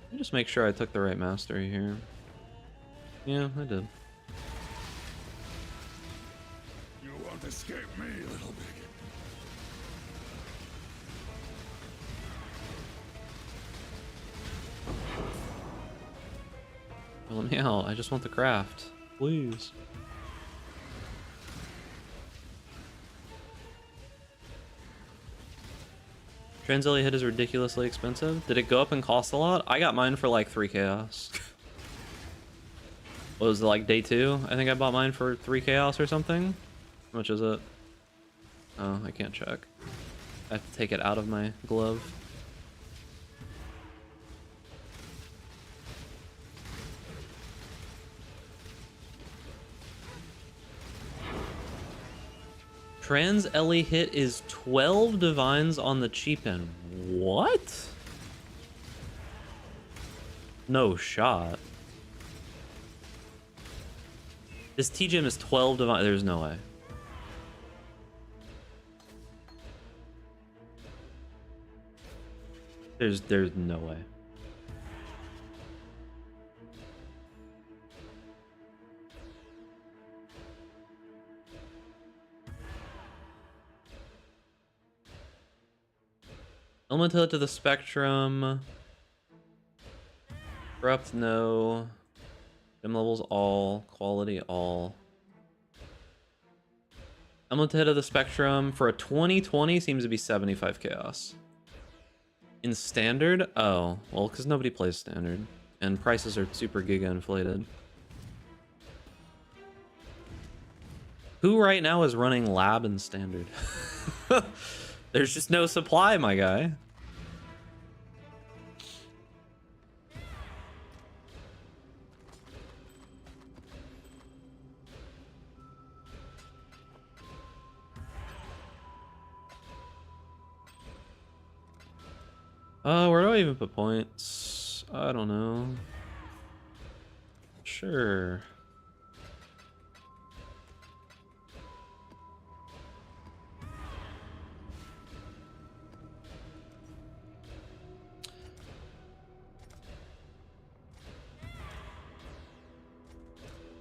Let me just make sure I took the right mastery here. Yeah, I did. You won't escape me, little pig. Let me out. I just want the craft. Please. Transilli hit is ridiculously expensive. Did it go up and cost a lot? I got mine for like 3 chaos. What was it, like day 2? I think I bought mine for 3 chaos or something. How much is it? Oh, I can't check. I have to take it out of my glove. Trans Ellie hit is 12 divines on the cheap end. What? No shot. This T-Gem is 12 divine. There's no way. There's no way. Elemental to the spectrum. Corrupt, no. Gem levels, all. Quality, all. Elemental to the spectrum for a 2020 seems to be 75 chaos. In standard? Oh, well, because nobody plays standard. And prices are super giga inflated. Who right now is running lab and standard? There's just no supply, my guy. Where do I even put points? I don't know. Sure.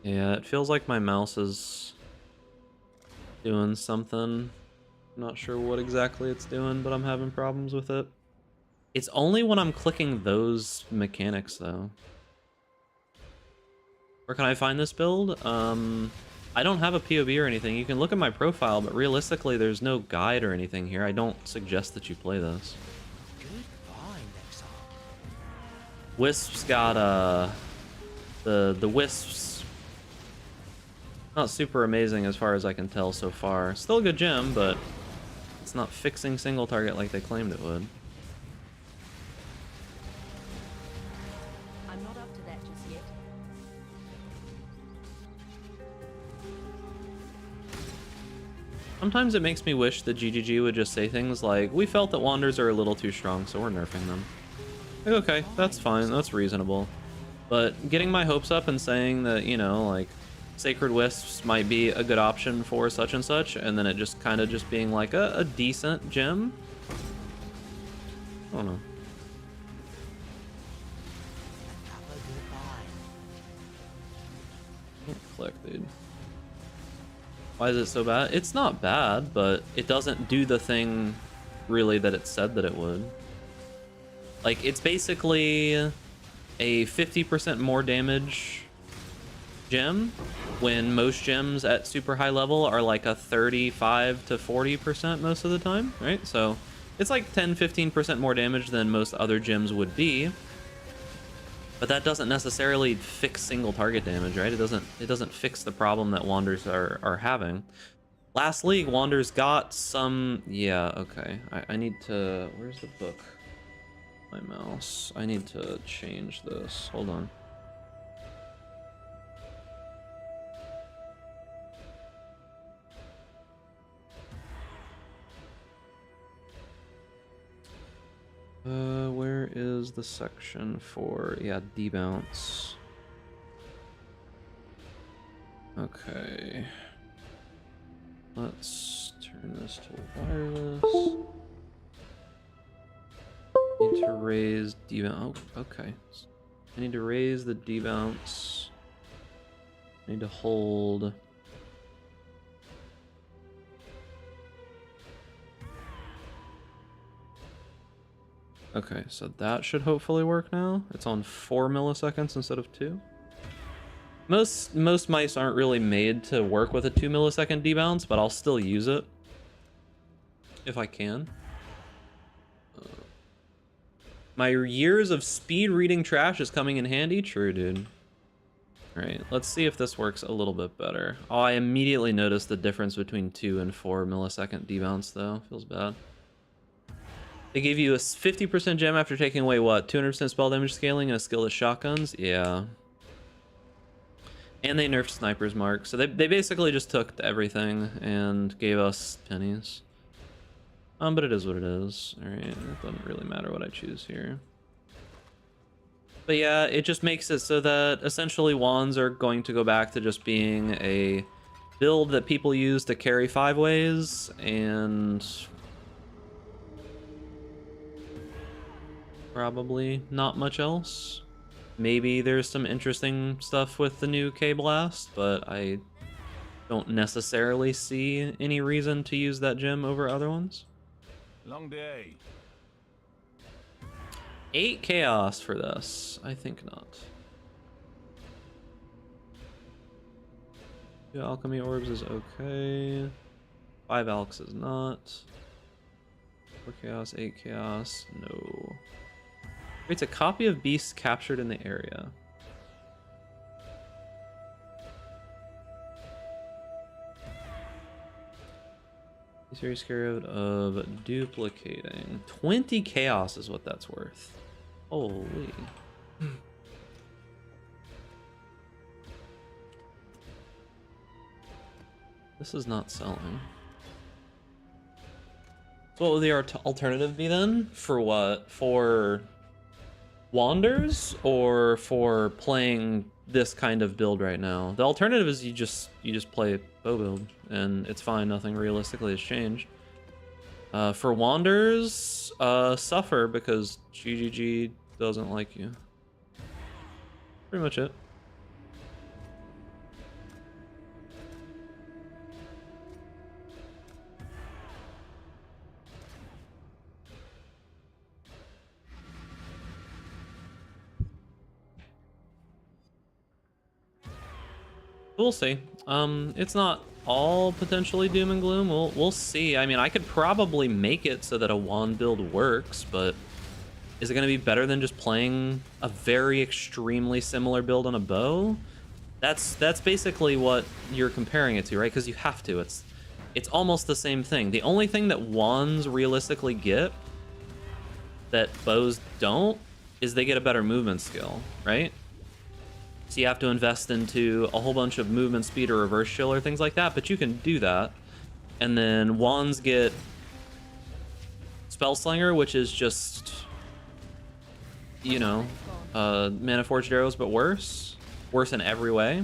Yeah, it feels like my mouse is doing something. Not sure what exactly it's doing, but I'm having problems with it. It's only when I'm clicking those mechanics, though. Where can I find this build? I don't have a POV or anything. You can look at my profile, but realistically, there's no guide or anything here. I don't suggest that you play this. Wisps got, the Wisps, not super amazing as far as I can tell so far. Still a good gem, but it's not fixing single target like they claimed it would. I'm not up to that just yet. Sometimes it makes me wish that GGG would just say things like, we felt that Wanders are a little too strong, so we're nerfing them. Like, okay, that's fine, that's reasonable. But getting my hopes up and saying that, you know, like, Sacred Wisps might be a good option for such and such, and then it just kind of just being like a decent gem. I don't know. Can't click, dude. Why is it so bad? It's not bad, but it doesn't do the thing really that it said that it would. Like, it's basically a 50% more damage gem when most gems at super high level are like a 35 to 40% most of the time, right? So it's like 10-15% more damage than most other gems would be. But that doesn't necessarily fix single target damage, right? It doesn't fix the problem that Wanderers are having. Last league, Wander's got some... Yeah, okay. I need to... Where's the book? My mouse. I need to change this. Hold on. Where is the section for... Yeah, debounce. Okay. Let's turn this to wireless. Need to raise debounce. Oh, okay. I need to raise the debounce. I need to hold. Okay, so that should hopefully work now. It's on 4 milliseconds instead of 2. Most mice aren't really made to work with a 2 millisecond debounce, but I'll still use it if I can. My years of speed reading trash is coming in handy. True, dude. All right, let's see if this works a little bit better. Oh, I immediately noticed the difference between 2 and 4 millisecond debounce, though. Feels bad. They gave you a 50% gem after taking away, what, 200% spell damage scaling and a skill with shotguns? Yeah. And they nerfed Sniper's Mark. So they basically just took everything and gave us pennies. But it is what it is. Alright, it doesn't really matter what I choose here. But yeah, it just makes it so that essentially wands are going to go back to just being a build that people use to carry 5-ways, and probably not much else. Maybe there's some interesting stuff with the new K-Blast, but I don't necessarily see any reason to use that gem over other ones. Long day. 8 chaos for this? I think not. 2 alchemy orbs is okay. 5 alchs is not. 4 chaos, 8 chaos, no. Creates a copy of beasts captured in the area. He's very scared of duplicating. 20 chaos is what that's worth. Holy. This is not selling. So what would the alternative be then? For what? For Wanders or for playing this kind of build right now? The alternative is you just play bow build and it's fine. Nothing realistically has changed. For Wanders, suffer because GGG doesn't like you. Pretty much it. We'll see. It's not all potentially doom and gloom. We'll see. I mean, I could probably make it so that a wand build works, but is it going to be better than just playing a very extremely similar build on a bow? That's basically what you're comparing it to, right? Because you have to. It's almost the same thing. The only thing that wands realistically get that bows don't is they get a better movement skill, right? So you have to invest into a whole bunch of movement speed or reverse chill or things like that, but you can do that. And then wands get Spellslinger, which is just, you know, Mana Forged Arrows, but worse. Worse in every way.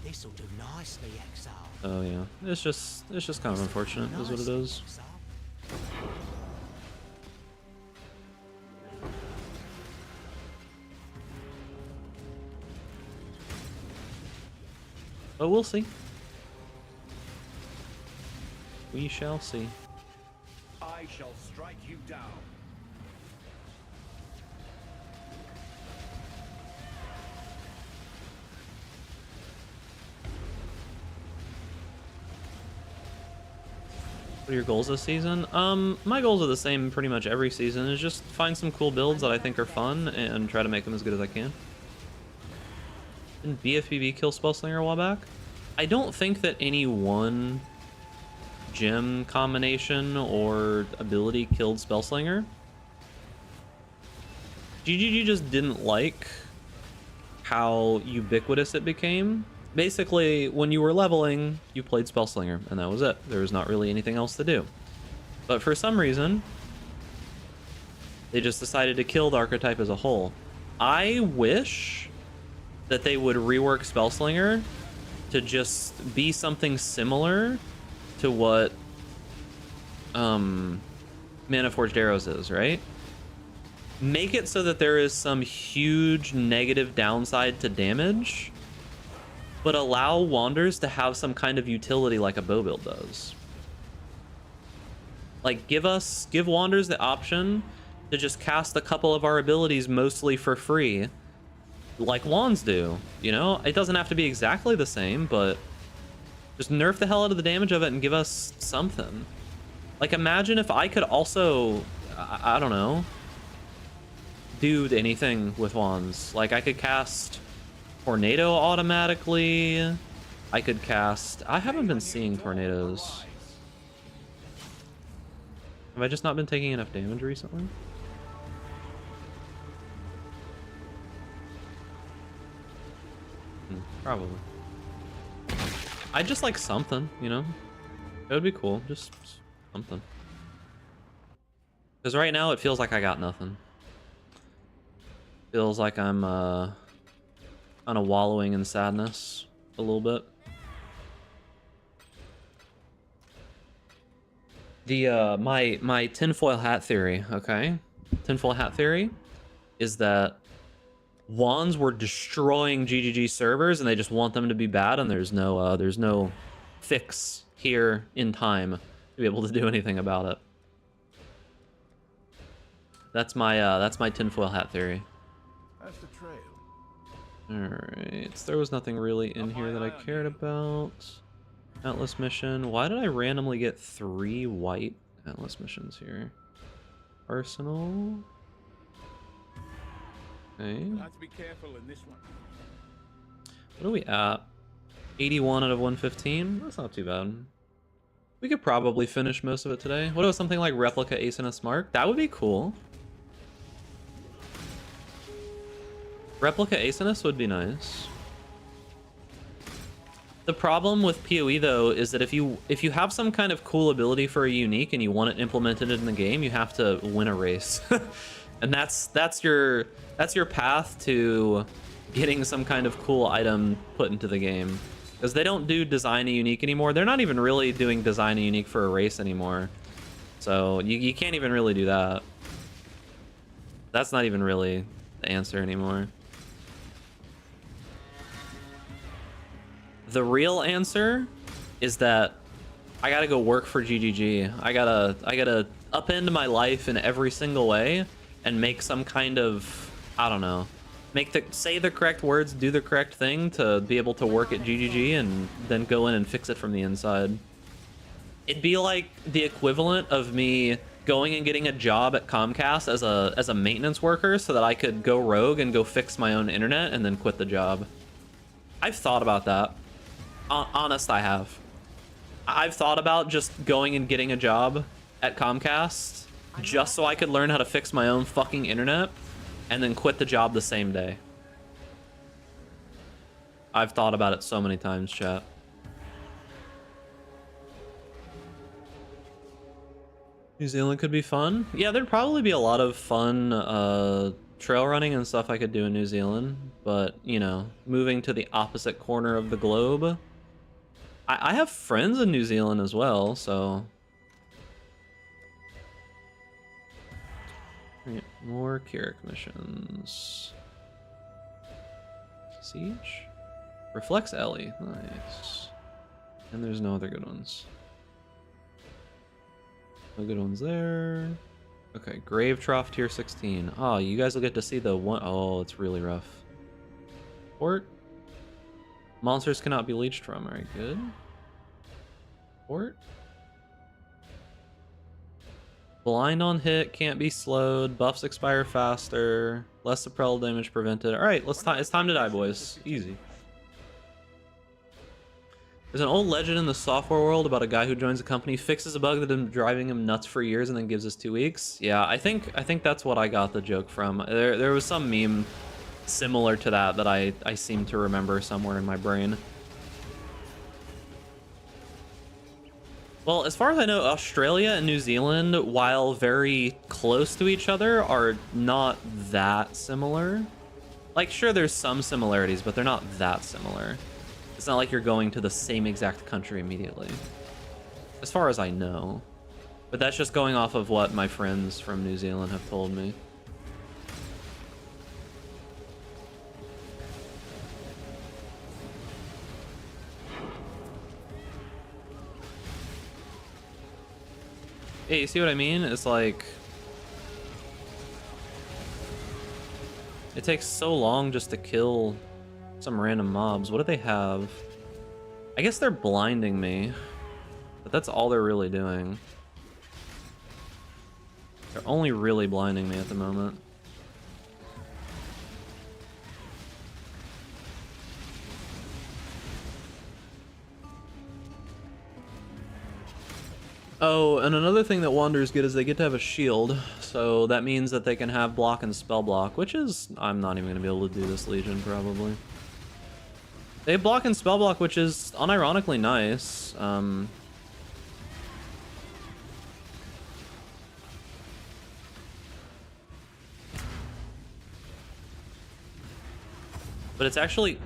This'll do nicely, Exile. Oh yeah, it's just kind of unfortunate, is what it is. But we'll see. We shall see. I shall strike you down. What are your goals this season? My goals are the same pretty much every season. Is just find some cool builds that I think are fun and try to make them as good as I can. Didn't BFBB kill Spellslinger a while back? I don't think that any one gem combination or ability killed Spellslinger. GGG just didn't like how ubiquitous it became. Basically, when you were leveling, you played Spellslinger, and that was it. There was not really anything else to do. But for some reason, they just decided to kill the archetype as a whole. I wish that they would rework Spellslinger to just be something similar to what Mana Forged Arrows is, right? Make it so that there is some huge negative downside to damage, but allow Wanders to have some kind of utility like a bow build does. Like, give Wanders the option to just cast a couple of our abilities mostly for free, like wands do, you know? It doesn't have to be exactly the same, but just nerf the hell out of the damage of it and give us something. Like, imagine if I could also, I don't know, do anything with wands. Like, I could cast Tornado automatically. I could cast... I haven't been seeing tornadoes. Have I just not been taking enough damage recently? Probably. I'd just like something, you know? It would be cool. Just something. Because right now it feels like I got nothing. Feels like I'm kind of wallowing in sadness a little bit. The my tinfoil hat theory, okay? Tinfoil hat theory is that wands were destroying GGG servers and they just want them to be bad, and there's no fix here in time to be able to do anything about it. That's my tinfoil hat theory. That's the trail. Alright, so there was nothing really in here that I cared about. Atlas mission. Why did I randomly get 3 white Atlas missions here? Arsenal. Okay. Have to be careful in this one. What are we at? 81 out of 115? That's not too bad. We could probably finish most of it today. What about something like Replica Asinus Mark? That would be cool. Replica Asinus would be nice. The problem with PoE though is that if you have some kind of cool ability for a unique and you want it implemented in the game, you have to win a race. And that's your path to getting some kind of cool item put into the game. Because they don't do design a unique anymore. They're not even really doing design a unique for a race anymore. So you can't even really do that. That's not even really the answer anymore. The real answer is that I gotta go work for GGG. I gotta upend my life in every single way and make some kind of, I don't know, say the correct words, do the correct thing to be able to work at GGG and then go in and fix it from the inside. It'd be like the equivalent of me going and getting a job at Comcast as a maintenance worker so that I could go rogue and go fix my own internet and then quit the job. I've thought about that. Honest, I have. I've thought about just going and getting a job at Comcast just so I could learn how to fix my own fucking internet and then quit the job the same day. I've thought about it so many times, chat. New Zealand could be fun. Yeah, there'd probably be a lot of fun trail running and stuff I could do in New Zealand, but, you know, moving to the opposite corner of the globe. I have friends in New Zealand as well, so... Right, more Kirik missions. Siege? Reflex Ellie, nice. And there's no other good ones. No good ones there. Okay, Grave Trough tier 16. Oh, you guys will get to see the one. Oh, it's really rough. Port. Monsters cannot be leeched from. Alright, good. Port. Blind on hit, can't be slowed. Buffs expire faster. Less suppel damage prevented. Alright, it's time to die, boys. Easy. There's an old legend in the software world about a guy who joins a company, fixes a bug that has been driving him nuts for years, and then gives us 2 weeks. Yeah, I think that's what I got the joke from. There was some meme similar to that I seem to remember somewhere in my brain. Well, as far as I know, Australia and New Zealand, while very close to each other, are not that similar. Like, sure, there's some similarities, but they're not that similar. It's not like you're going to the same exact country immediately, as far as I know. But that's just going off of what my friends from New Zealand have told me. Hey, you see what I mean? It's like, it takes so long just to kill some random mobs. What do they have? I guess they're blinding me, but that's all they're really doing. They're only really blinding me at the moment. Oh, and another thing that Wanderers get is they get to have a shield, so that means that they can have block and spell block, which is, I'm not even going to be able to do this Legion, probably. They have block and spell block, which is unironically nice. But it's actually...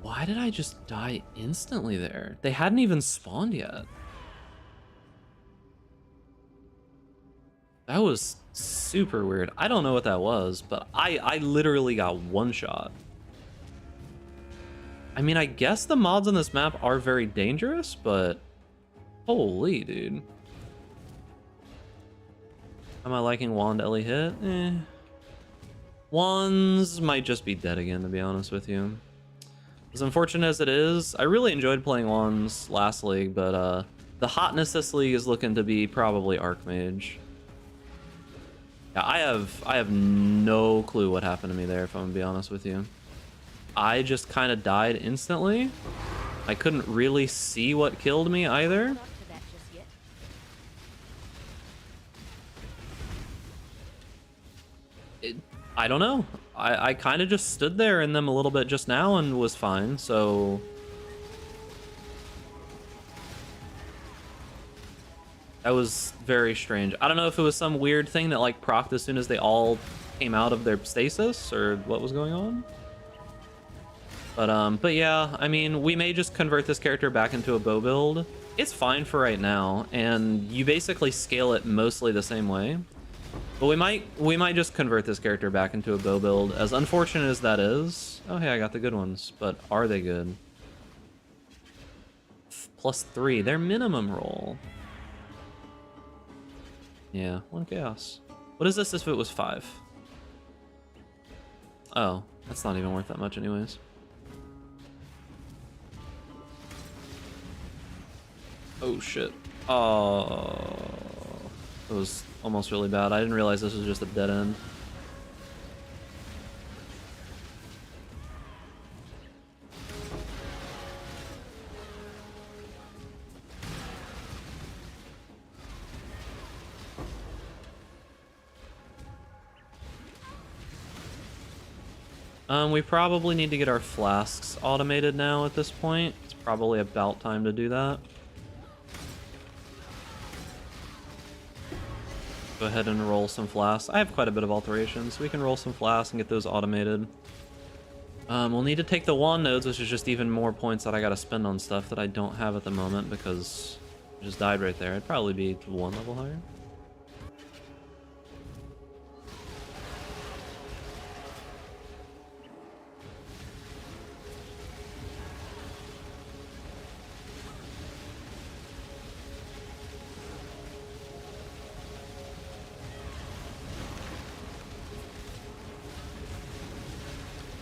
Why did I just die instantly there? They hadn't even spawned yet. That was super weird. I don't know what that was, but I literally got one shot. I mean, I guess the mods on this map are very dangerous, but holy dude. Am I liking Wand Ellie hit? Eh. Wands might just be dead again, to be honest with you. As unfortunate as it is, I really enjoyed playing Wands last league, but the hotness this league is looking to be probably Archmage. Yeah, I have no clue what happened to me there, if I'm gonna be honest with you. I just kind of died instantly. I couldn't really see what killed me either. Not to that just yet. I don't know. I kind of just stood there in them a little bit just now and was fine, so... That was very strange. I don't know if it was some weird thing that like procced as soon as they all came out of their stasis or what was going on. But yeah, I mean, we may just convert this character back into a bow build. It's fine for right now, and you basically scale it mostly the same way. But we might just convert this character back into a bow build, as unfortunate as that is. Oh hey, I got the good ones, but are they good? +3, their minimum roll. Yeah, 1 chaos. What is this if it was 5? Oh, that's not even worth that much anyways. Oh shit. Oh, it was almost really bad. I didn't realize this was just a dead end. We probably need to get our flasks automated now at this point. It's probably about time to do that. Go ahead and roll some flasks. I have quite a bit of alterations, so we can roll some flasks and get those automated. We'll need to take the wand nodes, which is just even more points that I gotta spend on stuff that I don't have at the moment because I just died right there. I'd probably be 1 level higher.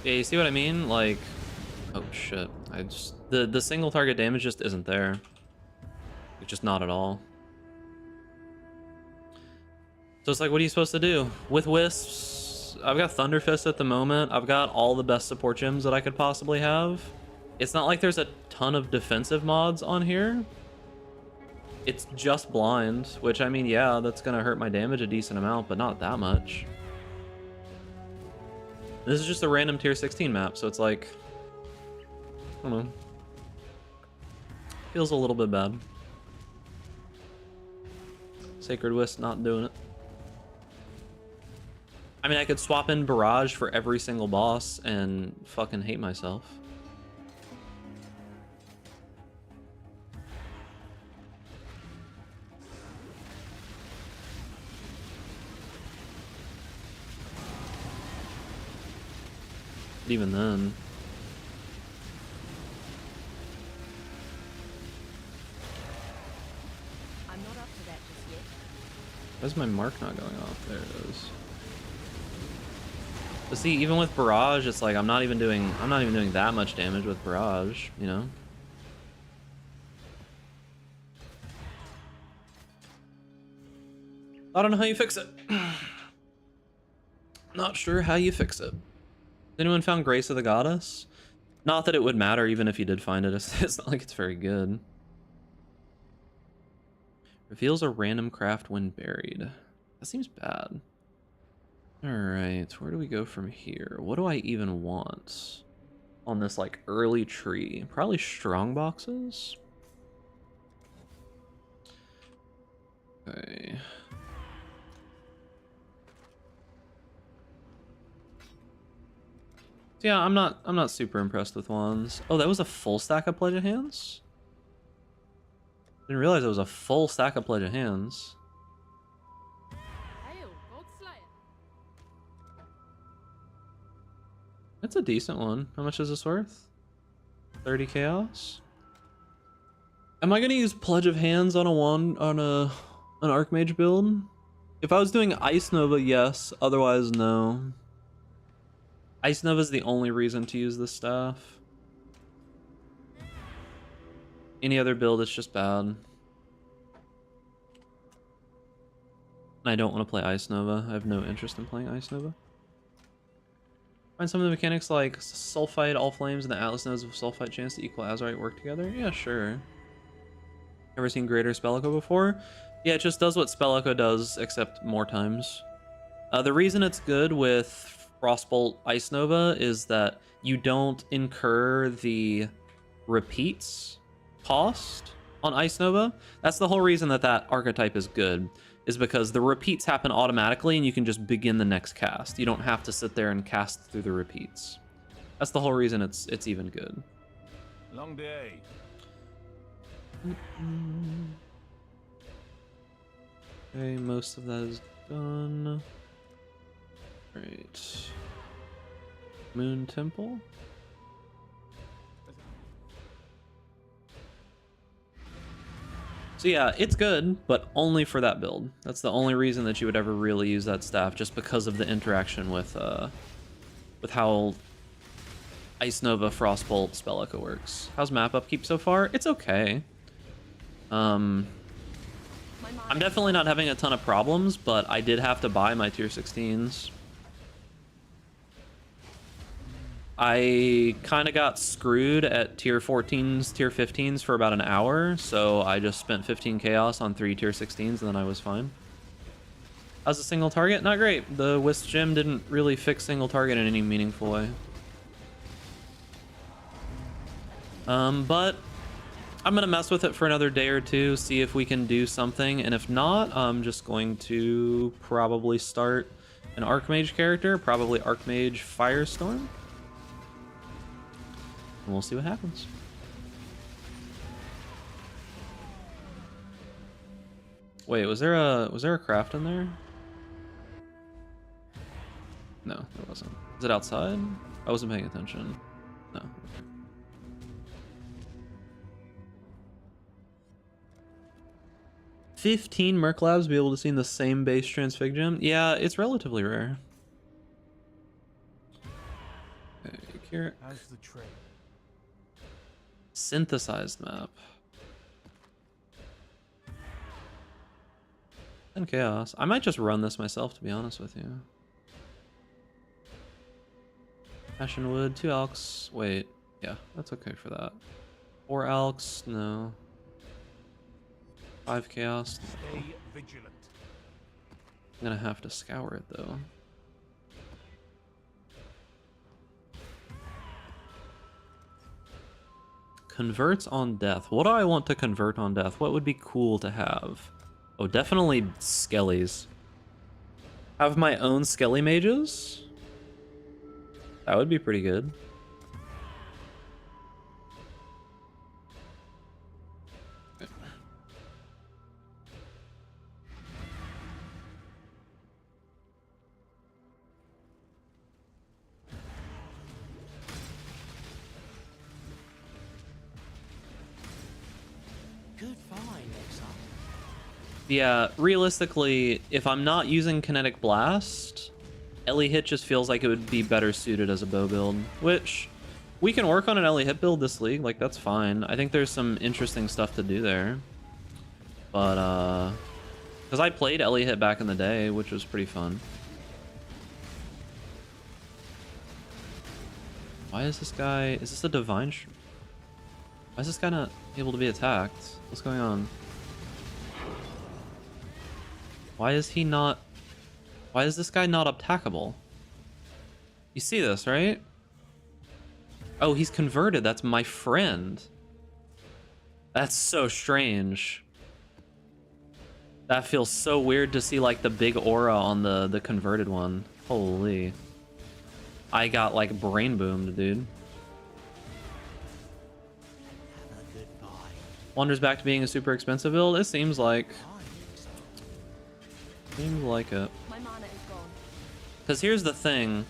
Yeah, you see what I mean? Like, oh shit. I just, the single target damage just isn't there. It's just not at all. So it's like, what are you supposed to do? With Wisps, I've got Thunderfist at the moment. I've got all the best support gems that I could possibly have. It's not like there's a ton of defensive mods on here. It's just blind, which, I mean, yeah, that's gonna hurt my damage a decent amount, but not that much. This is just a random tier 16 map, so it's like, I don't know. Feels a little bit bad. Sacred Wisp not doing it. I mean, I could swap in Barrage for every single boss and fucking hate myself. But even then... I'm not up to that just yet. Why's my mark not going off? There it is. But see, even with Barrage, it's like I'm not even doing that much damage with Barrage, you know? I don't know how you fix it. Not sure how you fix it. Anyone found Grace of the Goddess? Not that it would matter even if you did find it. It's not like it's very good. Reveals a random craft when buried. That seems bad. Alright, where do we go from here? What do I even want on this, like, early tree? Probably strong boxes? Okay. So yeah, I'm not super impressed with wands. Oh, that was a full stack of Pledge of Hands? Didn't realize it was a full stack of Pledge of Hands. Hail, Godslayer. That's a decent one. How much is this worth? 30 chaos? Am I gonna use Pledge of Hands on a wand on an Archmage build? If I was doing Ice Nova, yes. Otherwise, no. Ice Nova is the only reason to use this staff. Any other build, it's just bad. And I don't want to play Ice Nova. I have no interest in playing Ice Nova. Find some of the mechanics like Sulfite, All Flames, and the Atlas nodes of Sulfite chance to equal Azurite work together? Yeah, sure. Ever seen Greater Spell Echo before? Yeah, it just does what Spell Echo does, except more times. The reason it's good with Frostbolt Ice Nova is that you don't incur the repeats cost on Ice Nova. That's the whole reason that that archetype is good, is because the repeats happen automatically and you can just begin the next cast. You don't have to sit there and cast through the repeats. That's the whole reason it's even good. Long day. Okay, most of that is done. Right. Moon Temple. So yeah, it's good, but only for that build. That's the only reason that you would ever really use that staff, just because of the interaction with how Ice Nova Frostbolt Spell Echo works. How's map upkeep so far? It's okay. I'm definitely not having a ton of problems, but I did have to buy my tier 16s. I kind of got screwed at tier 14s, tier 15s for about an hour, so I just spent 15 chaos on 3 tier 16s and then I was fine. How's a single target? Not great. The Wisp Gem didn't really fix single target in any meaningful way. But I'm gonna mess with it for another day or two, see if we can do something, and if not, I'm just going to probably start an Archmage character, probably Archmage Firestorm. And we'll see what happens. Wait, was there a craft in there? No, there wasn't. Is it outside? I wasn't paying attention. No. Okay. "15 Merc Labs be able to see in the same base Transfig Gem?" Yeah, it's relatively rare. Okay, Kirik. How's the trade? Synthesized map. And chaos. I might just run this myself, to be honest with you. Ashenwood, 2 Elks. Wait, Yeah, that's okay for that. 4 Alks, no. 5 Chaos. No. Stay vigilant. I'm gonna have to scour it though. Converts on death. What do I want to convert on death? What would be cool to have? Oh, definitely Skellies. Have my own Skelly mages? That would be pretty good. Good find, Exile. Yeah, realistically, if I'm not using Kinetic Blast, Ellie Hit just feels like it would be better suited as a bow build, which we can work on an Ellie Hit build this league, like that's fine. I think there's some interesting stuff to do there. But, because I played Ellie Hit back in the day, which was pretty fun. Why is this guy, is this a Divine Why is this guy not able to be attacked? What's going on? Why is he not... Why is this guy not attackable? You see this, right? Oh, he's converted. That's my friend. That's so strange. That feels so weird to see, like, the big aura on the converted one. Holy. I got, like, brain boomed, dude. Have a good buy. Wanders back to being a super expensive build? It seems like. Fine, Exile. Seems like it. My mana is gone. Because here's the thing.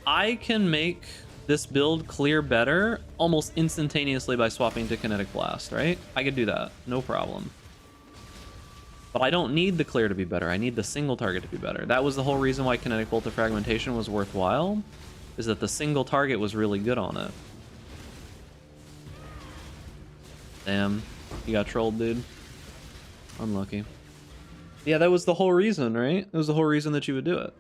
I can make this build clear better almost instantaneously by swapping to Kinetic Blast, right? I could do that. No problem. But I don't need the clear to be better. I need the single target to be better. That was the whole reason why Kinetic Bolt of Fragmentation was worthwhile, is that the single target was really good on it. Damn. You got trolled, dude. Unlucky. Yeah, that was the whole reason, right? That was the whole reason that you would do it.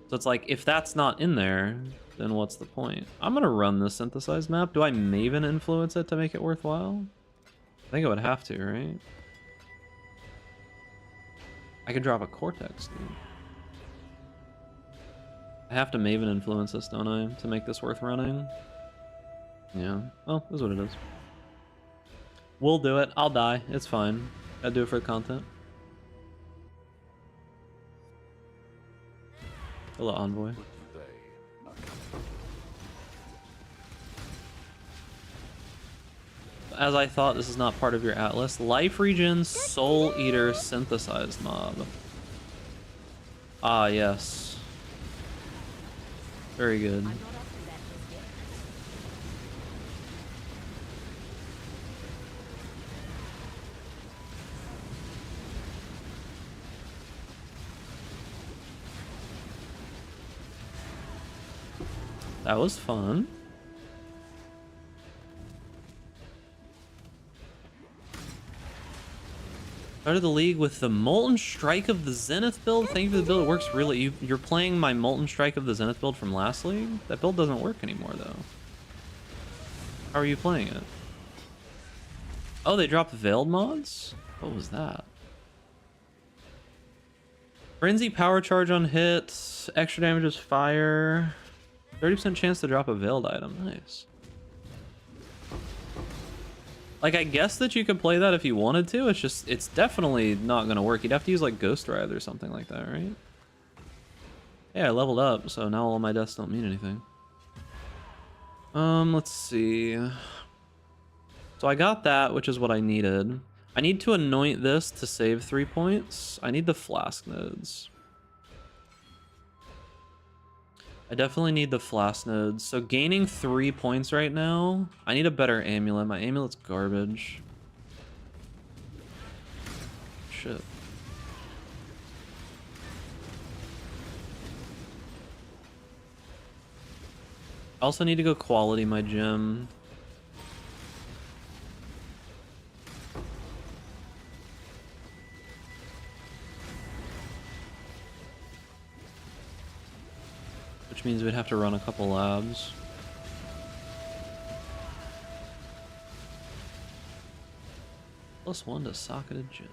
So it's like, if that's not in there, then what's the point? I'm gonna run this synthesized map. Do I Maven influence it to make it worthwhile? I think I would have to, right? I could drop a Cortex, dude. I have to Maven influence this, don't I, to make this worth running? Yeah. Well, this is what it is. We'll do it. I'll die. It's fine. Gotta do it for the content. Hello, Envoy. As I thought, this is not part of your atlas. Life Region Soul Eater synthesized mob. Ah, yes. Very good. I'm not up to that just yet. That was fun. Started the league with the Molten Strike of the Zenith build. Thank you for the build. It works really. You're playing my Molten Strike of the Zenith build from last league? That build doesn't work anymore, though. How are you playing it? Oh, they dropped Veiled mods? What was that? Frenzy Power Charge on hit. Extra damage is fire. 30% chance to drop a Veiled item. Nice. Like, I guess that you could play that if you wanted to. It's just, it's definitely not going to work. You'd have to use, like, Ghost Wrath or something like that, right? Yeah, I leveled up, so now all my deaths don't mean anything. Let's see. So I got that, which is what I needed. I need to anoint this to save 3 points. I need the flask nodes. I definitely need the flask nodes. So gaining 3 points right now. I need a better amulet. My amulet's garbage. Shit. I also need to go quality my gym. Which which means we'd have to run a couple labs. +1 to socketed gem.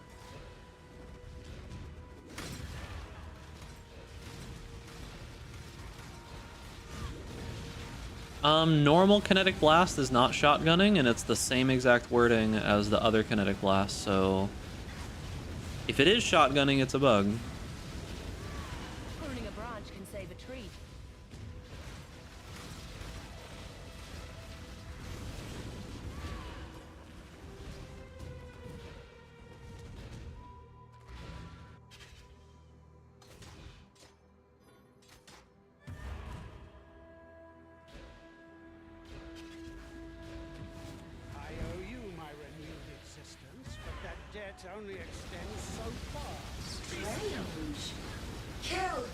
Normal kinetic blast is not shotgunning, and it's the same exact wording as the other kinetic blast, so if it is shotgunning, it's a bug. Pruning a branch can save a tree. I owe you my renewed existence, but that debt only extends so far. Strange. Kill.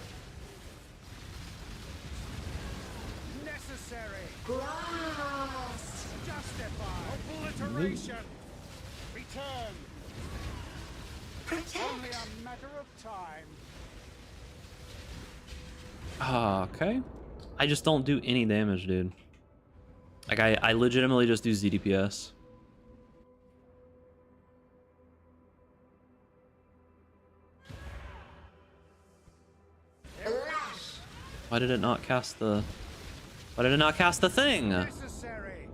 Necessary. Grass. Justify. Obliteration. Return. Only Protect. a matter of time. Okay. I just don't do any damage, dude. Like, I legitimately just do ZDPS. Lash. Why did it not cast the... Why did it not cast the thing? Necessary.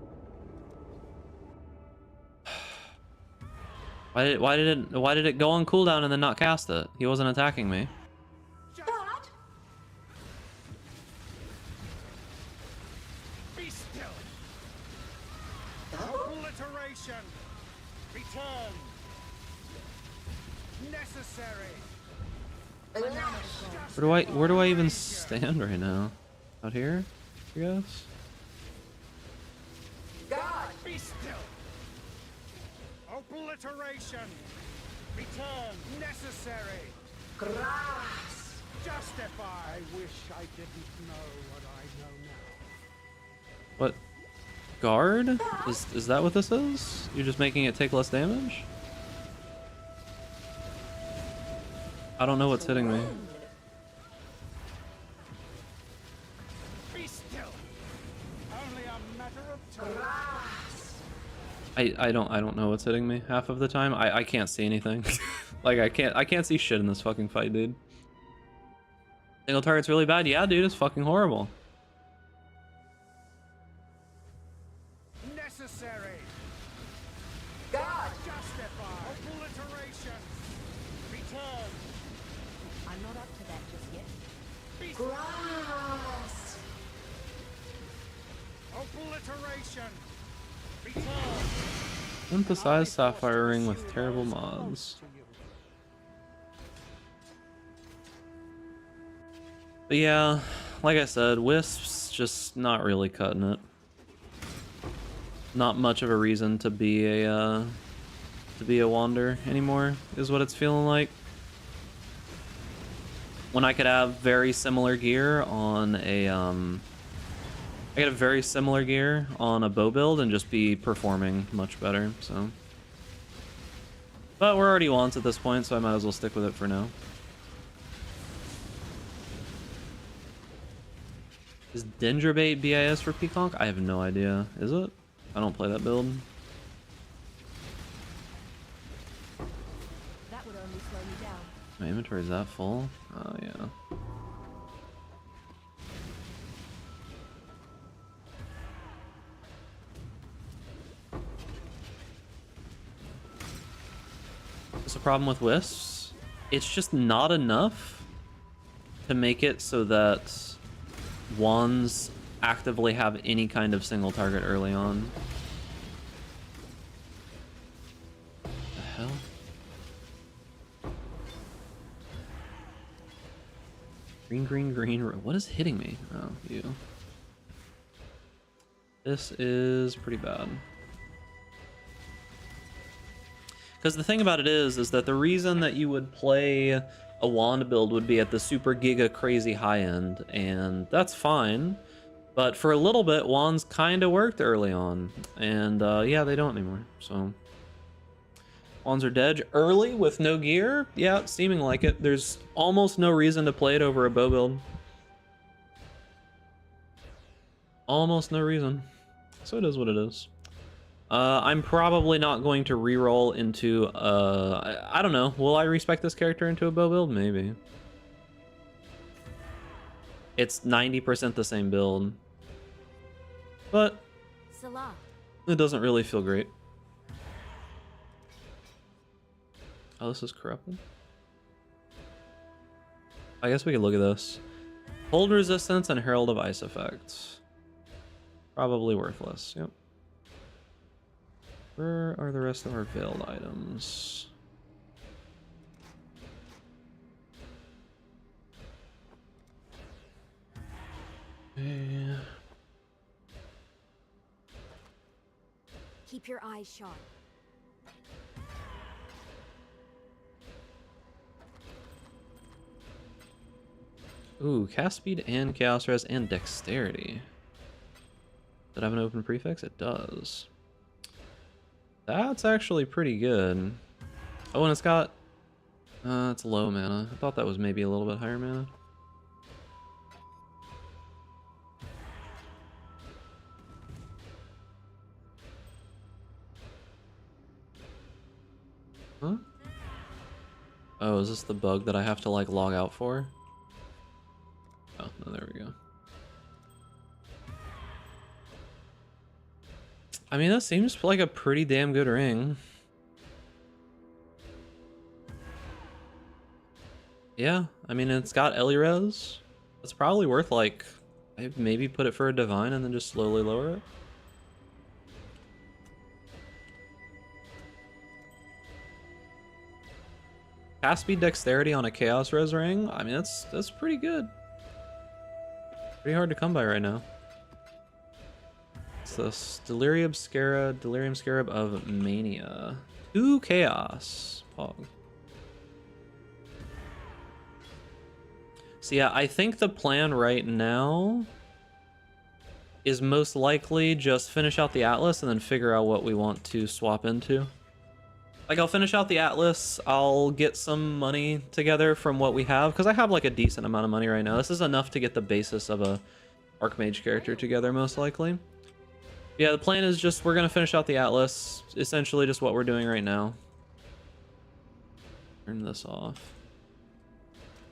Why did it go on cooldown and then not cast it? He wasn't attacking me. Just God. be still. Oh. Obliteration. Return. Necessary. Lash. Where do I even stand right now? Out here? I guess? God. Be still. Obliteration. Return. Necessary. Grass. Justify. I wish I didn't know what I know now. What? Guard? Is that what this is? You're just making it take less damage? I don't know what's hitting me. Be still. Only a matter of time. Grass. I don't know what's hitting me half of the time. I can't see anything. Like I can't see shit in this fucking fight, dude. Single target's really bad. Yeah, dude, it's fucking horrible. Necessary. God. Justify. Obliteration. Return. I'm not up to that just yet. Be still. Grass. Obliteration. Return. Synthesize Sapphire Ring with terrible mods. But yeah, like I said, Wisp's just not really cutting it. Not much of a reason to be a Wander anymore, is what it's feeling like. When I could have very similar gear on a I could have very similar gear on a bow build and just be performing much better, so. But we're already wands at this point, so I might as well stick with it for now. Is Dendrobait BIS for Peacock? I have no idea. Is it? I don't play that build. That would only slow me down. My inventory is that full? Oh yeah. What's the problem with Wisps? It's just not enough to make it so that wands actively have any kind of single target early on. The hell? Green, green, green. What is hitting me? Oh, you. This is pretty bad. Because the thing about it is that the reason that you would play a wand build would be at the super giga crazy high end, and that's fine. But for a little bit, wands kind of worked early on, and yeah, they don't anymore. So wands are dead early with no gear. Yeah, it's seeming like it. There's almost no reason to play it over a bow build. almost no reason. So it is what it is. I'm probably not going to reroll into, I don't know. Will I respec this character into a bow build? Maybe. It's 90% the same build. But Salah. it doesn't really feel great. Oh, this is corrupted. I guess we could look at this. Hold resistance and Herald of Ice effects. Probably worthless, yep. Where are the rest of our veiled items? Okay. Keep your eyes sharp. Ooh, cast speed and chaos res and dexterity. Does it have an open prefix? It does. That's actually pretty good. Oh, and it's got... it's low mana. I thought that was maybe a little bit higher mana. Huh? Oh, is this the bug that I have to, like, log out for? Oh, no, there we go. I mean, that seems like a pretty damn good ring. Yeah, I mean, it's got Elirez. It's probably worth, like, I'd maybe put it for a divine and then just slowly lower it. Cast speed dexterity on a chaos res ring. I mean, that's pretty good. Pretty hard to come by right now. It's the Delirium Scarab of Mania. 2 chaos. Pog. So yeah, I think the plan right now is most likely just finish out the Atlas and then figure out what we want to swap into. Like, I'll finish out the Atlas, I'll get some money together from what we have, because I have like a decent amount of money right now. This is enough to get the basis of a Archmage character together, most likely. Yeah, the plan is just we're going to finish out the Atlas, essentially just what we're doing right now. Turn this off.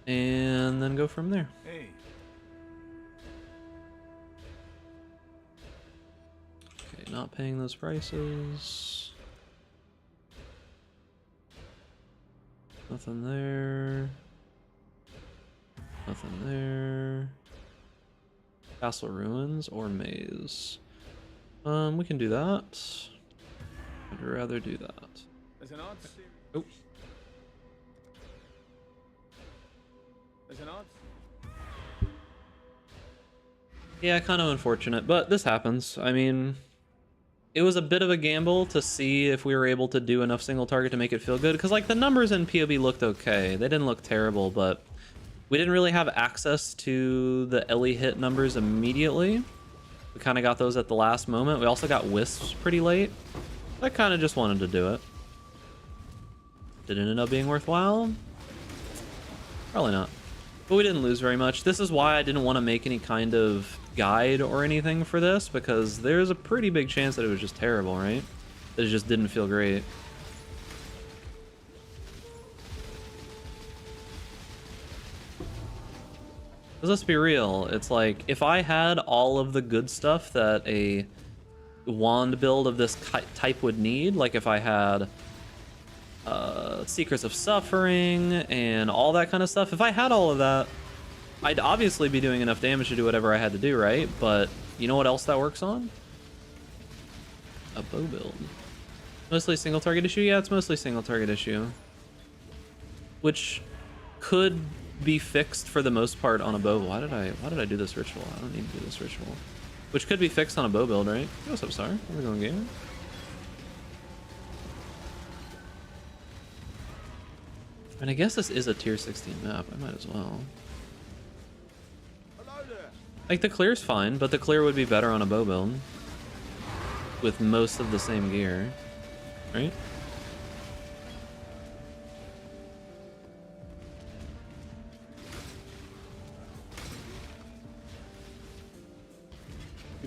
And then go from there. Hey, Okay, not paying those prices. Nothing there. Nothing there. Castle Ruins or Maze. We can do that. I'd rather do that. there's an odds. Oh. There's an odds. Yeah, kind of unfortunate, but this happens. I mean, it was a bit of a gamble to see if we were able to do enough single target to make it feel good, because like the numbers in POB looked okay. They didn't look terrible, but we didn't really have access to the Ellie hit numbers immediately. We kind of got those at the last moment. We also got Wisps pretty late. I kind of just wanted to do it. Did it end up being worthwhile? Probably not. But we didn't lose very much. This is why I didn't want to make any kind of guide or anything for this, because there's a pretty big chance that it was just terrible, right? That it just didn't feel great. Because let's be real, it's like, if I had all of the good stuff that a wand build of this type would need, like if I had Secrets of Suffering and all that kind of stuff, if I had all of that, I'd obviously be doing enough damage to do whatever I had to do, right? But you know what else that works on? A bow build. Mostly single target issue? Yeah, it's mostly single target issue. Which could be fixed for the most part on a bow. Why did I do this ritual? I don't need to do this ritual. Which could be fixed on a bow build, right? Hey, what's up, Star? How's it going, gamer? And I guess this is a tier 16 map. I might as well. Hello there. Like, the clear's fine, but the clear would be better on a bow build. With most of the same gear. Right?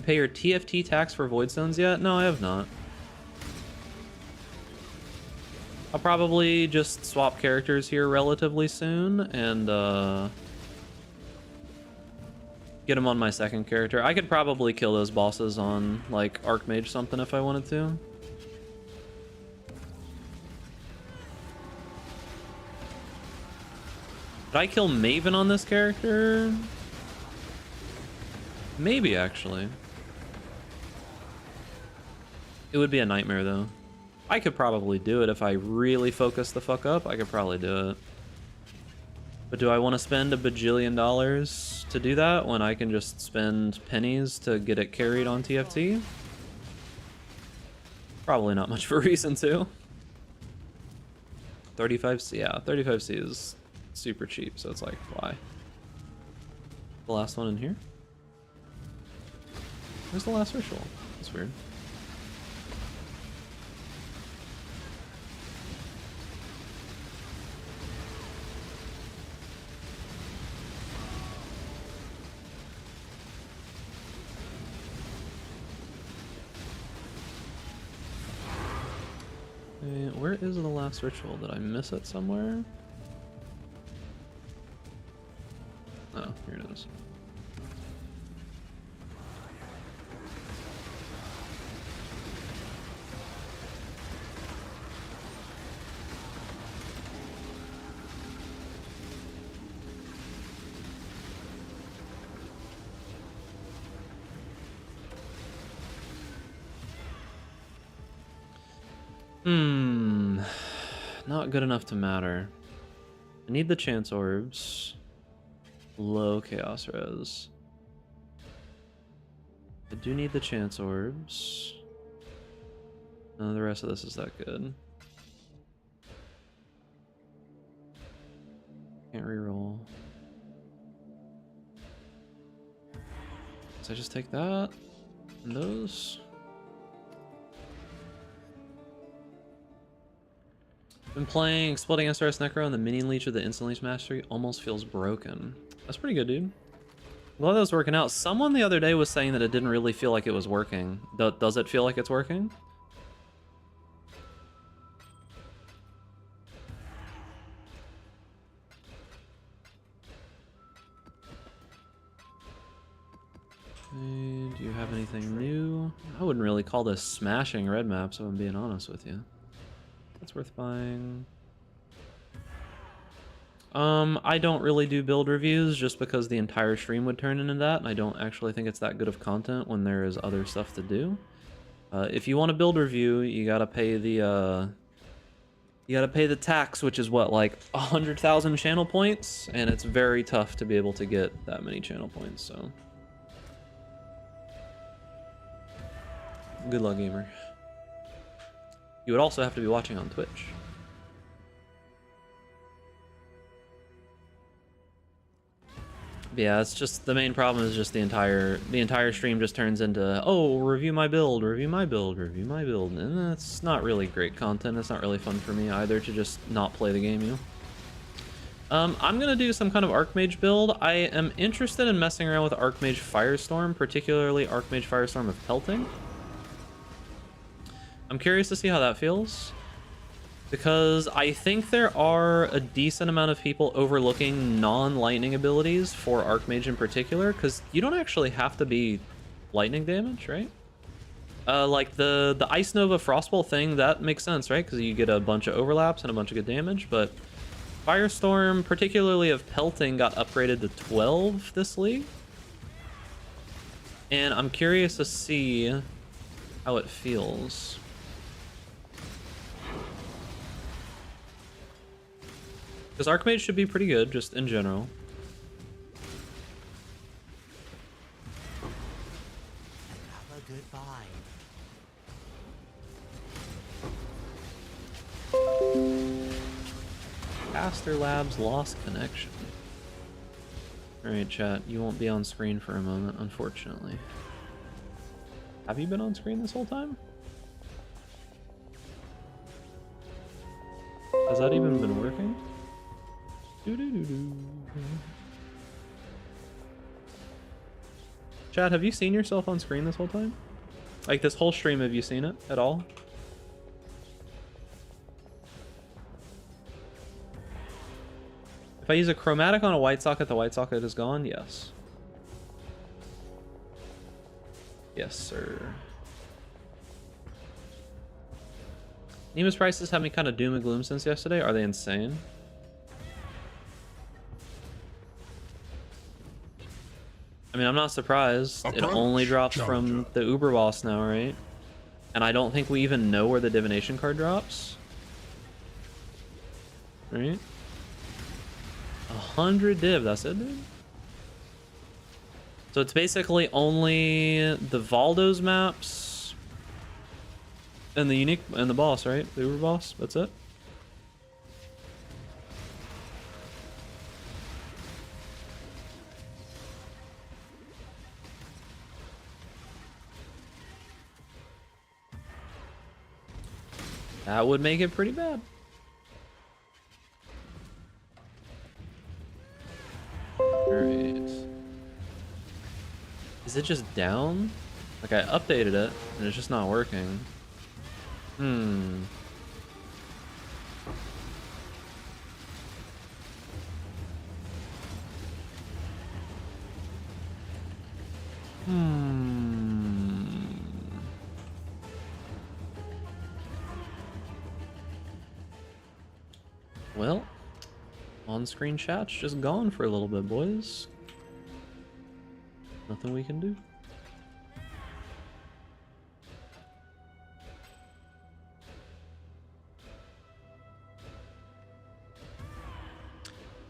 pay your TFT tax for Void Stones yet? No, I have not. I'll probably just swap characters here relatively soon and get them on my second character. I could probably kill those bosses on like Archmage something if I wanted to. Did I kill Maven on this character? Maybe, actually. It would be a nightmare, though. I could probably do it if I really focus the fuck up. I could probably do it. But do I want to spend $1 bajillion to do that when I can just spend pennies to get it carried on TFT? Probably not much of a reason to. 35C, yeah, 35C is super cheap, so it's like, why? The last one in here? Where's the last ritual? That's weird. Where is the last ritual? Did I miss it somewhere? Oh, here it is. Not good enough to matter. I need the chance orbs. Low chaos res. I do need the chance orbs. None of the rest of this is that good. Can't reroll. So I just take that and those. Been playing Exploding SRS Necro and the Minion Leech with the Instant Leech Mastery almost feels broken. That's pretty good, dude. Glad that was working out. Someone the other day was saying that it didn't really feel like it was working. Does it feel like it's working? Okay, do you have anything new? I wouldn't really call this smashing red maps, if I'm being honest with you. That's worth buying. I don't really do build reviews just because the entire stream would turn into that, and I don't actually think it's that good of content when there is other stuff to do. If you want a build review, you gotta pay the tax, which is what, like 100,000 channel points, and it's very tough to be able to get that many channel points. So, good luck, gamer. You would also have to be watching on Twitch. But yeah, it's just the main problem is just the entire stream just turns into, oh, review my build, review my build, review my build, and that's not really great content. It's not really fun for me either to just not play the game, you know. I'm gonna do some kind of Archmage build. I am interested in messing around with Archmage Firestorm, particularly Archmage Firestorm of Pelting. I'm curious to see how that feels, because I think there are a decent amount of people overlooking non-lightning abilities for Archmage in particular, because you don't actually have to be lightning damage, right? Like the Ice Nova Frostbolt thing, that makes sense, right? Because you get a bunch of overlaps and a bunch of good damage, but Firestorm, particularly of Pelting, got upgraded to 12 this league. And I'm curious to see how it feels. Because Archmage should be pretty good, just in general. Another goodbye. Caster Labs lost connection. Alright, chat, you won't be on screen for a moment, unfortunately. Have you been on screen this whole time? Has that even been working? Caster Chad, have you seen yourself on screen this whole time? Like this whole stream, have you seen it at all? If I use a chromatic on a white socket, the white socket is gone? Yes. Yes, sir. Nemus prices have me kind of doom and gloom since yesterday. Are they insane? I mean, I'm not surprised. It only drops from the Uber boss now, right? And I don't think we even know where the divination card drops. Right? 100 div, that's it, dude? So it's basically only the Valdo's maps and the unique and the boss, right? The Uber boss, that's it. That would make it pretty bad. Alright. Is it just down? Like I updated it and it's just not working. Hmm. Well, on-screen chat's just gone for a little bit, boys. Nothing we can do.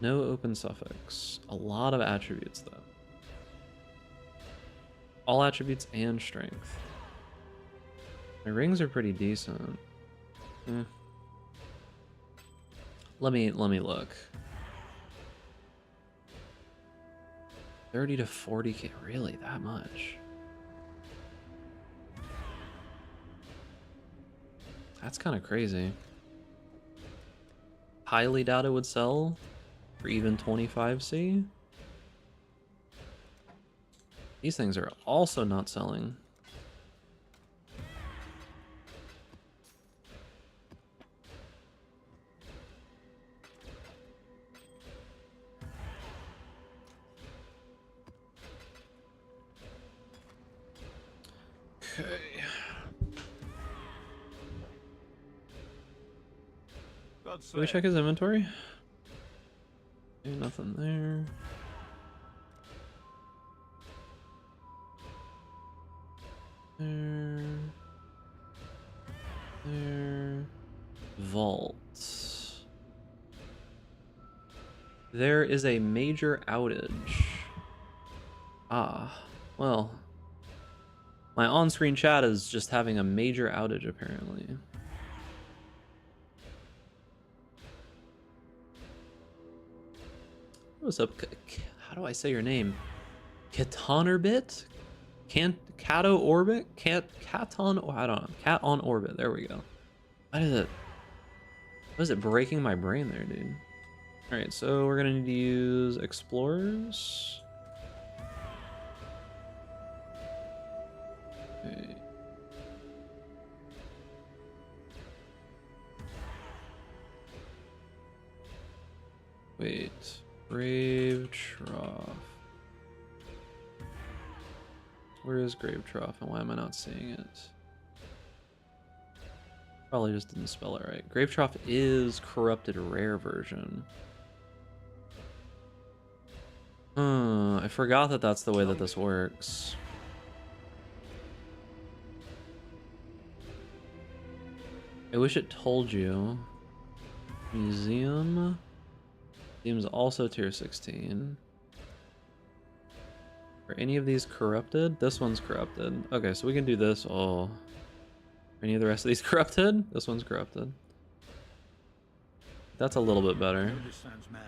No open suffix. A lot of attributes, though. All attributes and strength. My rings are pretty decent. Let me look. 30 to 40k, really that much? That's kind of crazy. Highly doubt it would sell for even 25c. These things are also not selling. Okay. Can we check his inventory? Okay, nothing there. There. Vault. There is a major outage. Ah, well. My on-screen chat is just having a major outage, apparently. What's up? How do I say your name? Katonorbit? Cato Orbit? Caton? I don't know. Cat on Orbit. There we go. What is it breaking my brain there, dude? Alright, so we're gonna need to use Explorers. Okay. Wait. Grave Trough. Where is Grave Trough and why am I not seeing it? Probably just didn't spell it right. Grave Trough is corrupted rare version. I forgot that that's the way that this works. I wish it told you. Museum. Museum's also tier 16. Are any of these corrupted? This one's corrupted. Okay, so we can do this. Oh. Are any of the rest of these corrupted? This one's corrupted. That's a little bit better. This sounds mad.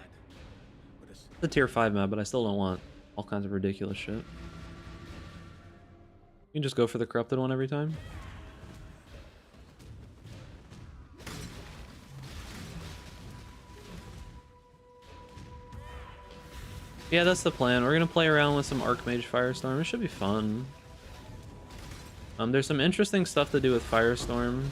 But it's It's a tier 5 map, but I still don't want all kinds of ridiculous shit. You can just go for the corrupted one every time. Yeah, that's the plan. We're gonna play around with some Archmage Firestorm. It should be fun. There's some interesting stuff to do with Firestorm.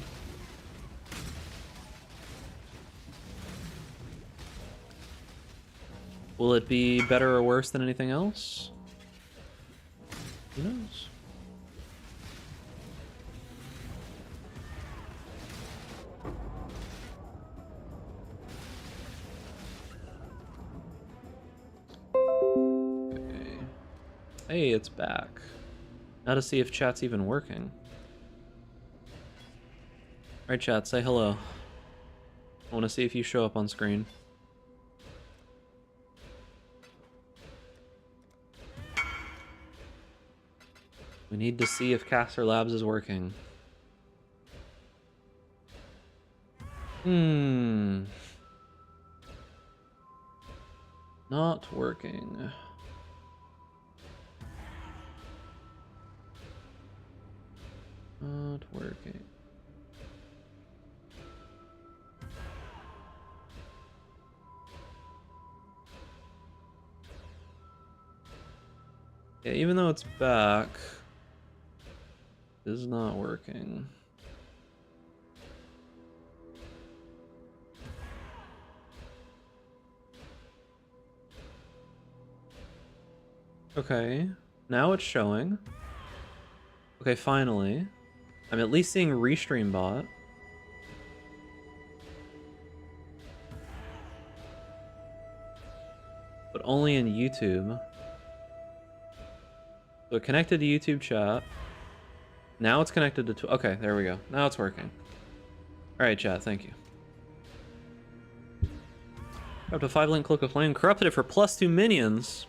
Will it be better or worse than anything else? Who knows? Okay. Hey, it's back. Now to see if chat's even working. Alright, chat, say hello. I want to see if you show up on screen. We need to see if Caster Labs is working. Not working. Not working. Yeah, even though it's back, it is not working. Okay, now it's showing. Okay, finally. I'm at least seeing Restream Bot. But only in YouTube. So it connected to YouTube chat. Now it's connected to... Okay, there we go. Now it's working. Alright, chat, thank you. Up to 5 link Cloak of Flame. Corrupted it for +2 minions.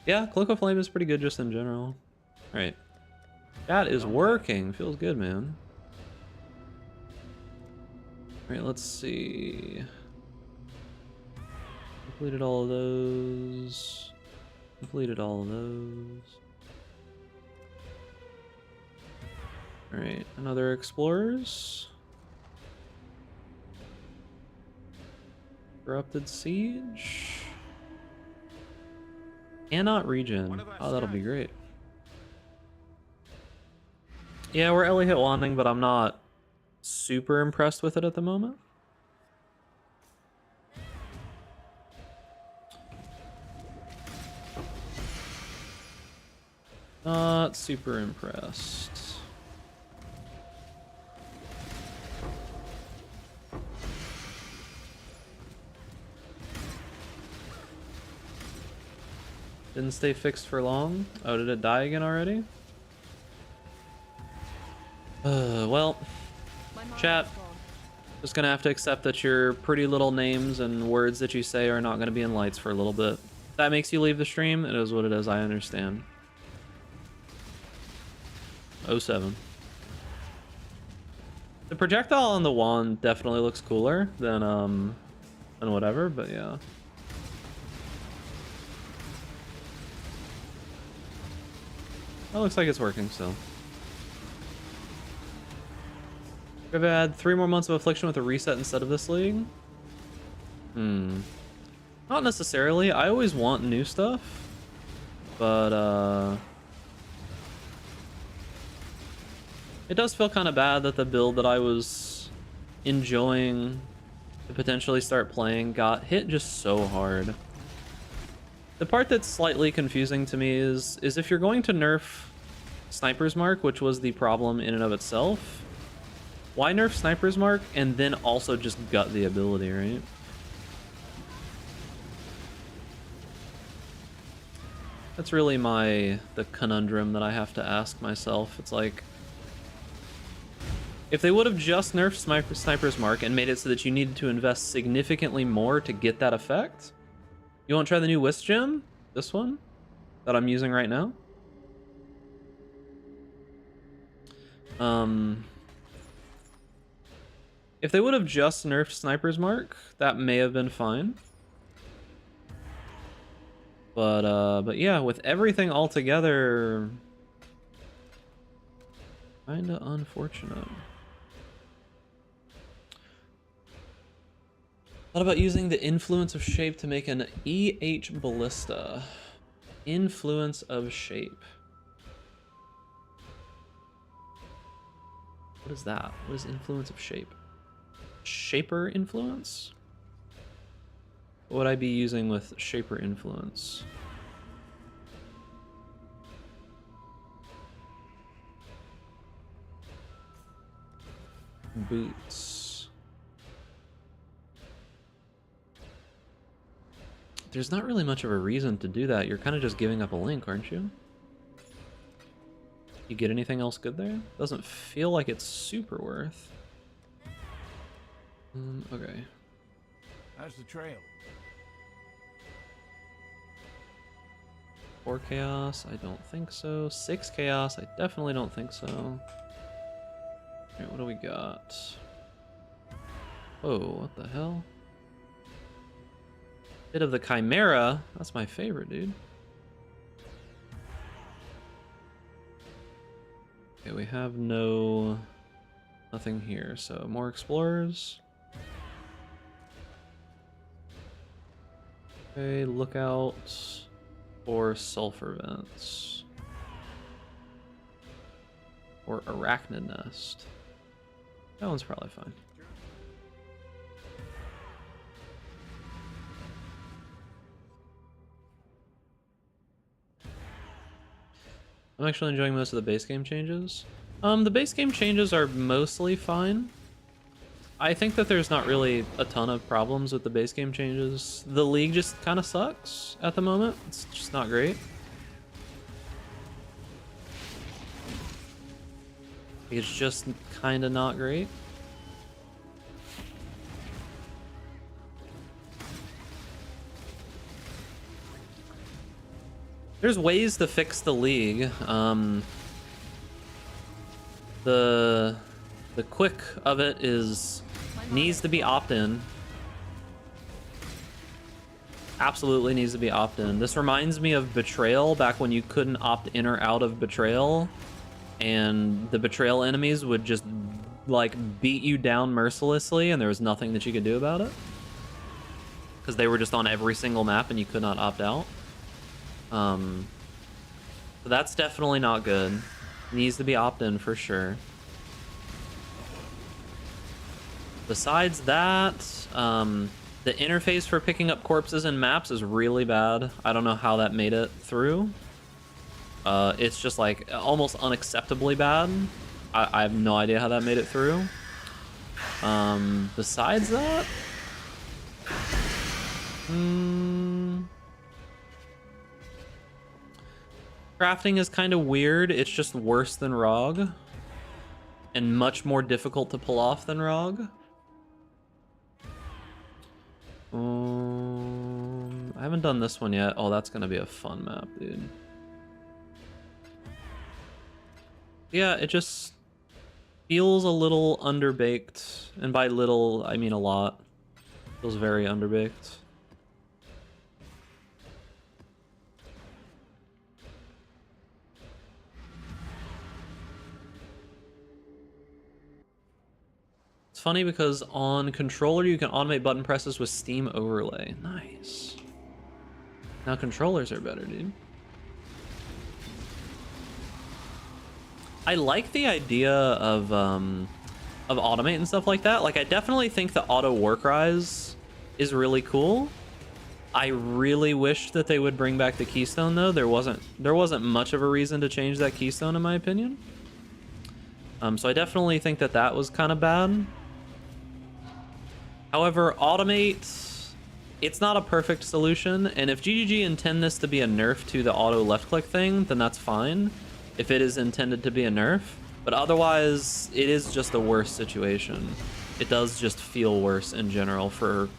Yeah, Cloak of Flame is pretty good just in general. Alright. That is working. Feels good, man. Alright, let's see. Completed all of those. Completed all of those. Alright, another Explorers. Corrupted Siege. Cannot regen. Oh, that'll be great. Yeah, we're Ellie hit wanding, but I'm not super impressed with it at the moment. Not super impressed. Didn't stay fixed for long. Oh, did it die again already? Well, chat, just gonna have to accept that your pretty little names and words that you say are not gonna be in lights for a little bit. If that makes you leave the stream, it is what it is, I understand. 07. The projectile on the wand definitely looks cooler than whatever, but yeah. That looks like it's working still. I've had 3 more months of Affliction with a reset instead of this league. Not necessarily. I always want new stuff, but it does feel kind of bad that the build that I was enjoying to potentially start playing got hit just so hard. The part that's slightly confusing to me is if you're going to nerf Sniper's Mark, which was the problem in and of itself, why nerf Sniper's Mark and then also just gut the ability, right? That's really the conundrum that I have to ask myself. It's like, if they would have just nerfed Sniper's Mark and made it so that you needed to invest significantly more to get that effect, you want to try the new Wisp Gem? This one? That I'm using right now? If they would have just nerfed Sniper's Mark, that may have been fine. But yeah, with everything all together, kinda unfortunate. What about using the influence of shape to make an EH ballista? Influence of shape. What is that? What is influence of shape? Shaper influence? What would I be using with shaper influence? Boots. There's not really much of a reason to do that. You're kind of just giving up a link, aren't you? You get anything else good there? Doesn't feel like it's super worth. Okay. How's the trail? 4 chaos? I don't think so. 6 chaos? I definitely don't think so. Alright, what do we got? Whoa, what the hell? Bit of the Chimera. That's my favorite, dude. Okay, we have nothing here, so more explorers. Okay, look out for sulfur vents. Or arachnid nest. That one's probably fine. I'm actually enjoying most of the base game changes. The base game changes are mostly fine. I think that there's not really a ton of problems with the base game changes. The league just kind of sucks at the moment. It's just not great. It's just kind of not great. There's ways to fix the league. The quick of it is needs to be opt-in. Absolutely needs to be opt-in. This reminds me of Betrayal, back when you couldn't opt in or out of Betrayal, and the Betrayal enemies would just like beat you down mercilessly, and there was nothing that you could do about it because they were just on every single map and you could not opt out. So that's definitely not good. Needs to be opt-in for sure. Besides that, the interface for picking up corpses and maps is really bad. I don't know how that made it through. It's just like almost unacceptably bad. I have no idea how that made it through. Besides that, crafting is kind of weird. It's just worse than ROG and much more difficult to pull off than ROG. I haven't done this one yet. Oh, that's gonna be a fun map, dude. Yeah, it just feels a little underbaked, and by little I mean a lot. Feels very underbaked. It's funny because on controller you can automate button presses with Steam overlay. Nice. Now controllers are better, dude. I like the idea of automate and stuff like that. Like, I definitely think the auto work rise is really cool. I really wish that they would bring back the keystone though. There wasn't much of a reason to change that keystone in my opinion. So I definitely think that that was kind of bad. However, automate, it's not a perfect solution, and if GGG intend this to be a nerf to the auto left click thing, then that's fine. If it is intended to be a nerf, but otherwise it is just a worse situation. It does just feel worse in general for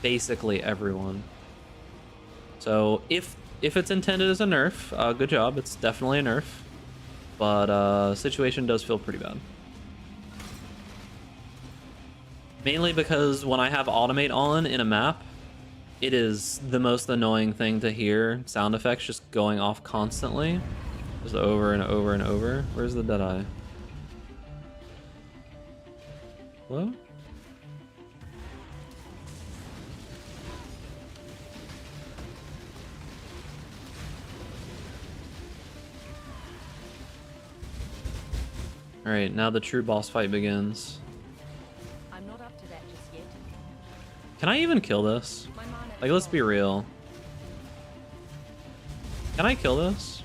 basically everyone. So if it's intended as a nerf, good job, it's definitely a nerf, but situation does feel pretty bad. Mainly because when I have automate on in a map, it is the most annoying thing to hear sound effects just going off constantly. Just over and over and over. Where's the Deadeye? Hello? Alright, now the true boss fight begins. I'm not up to that just yet. Can I even kill this? My mana Like, is let's be gone. real. Can I kill this?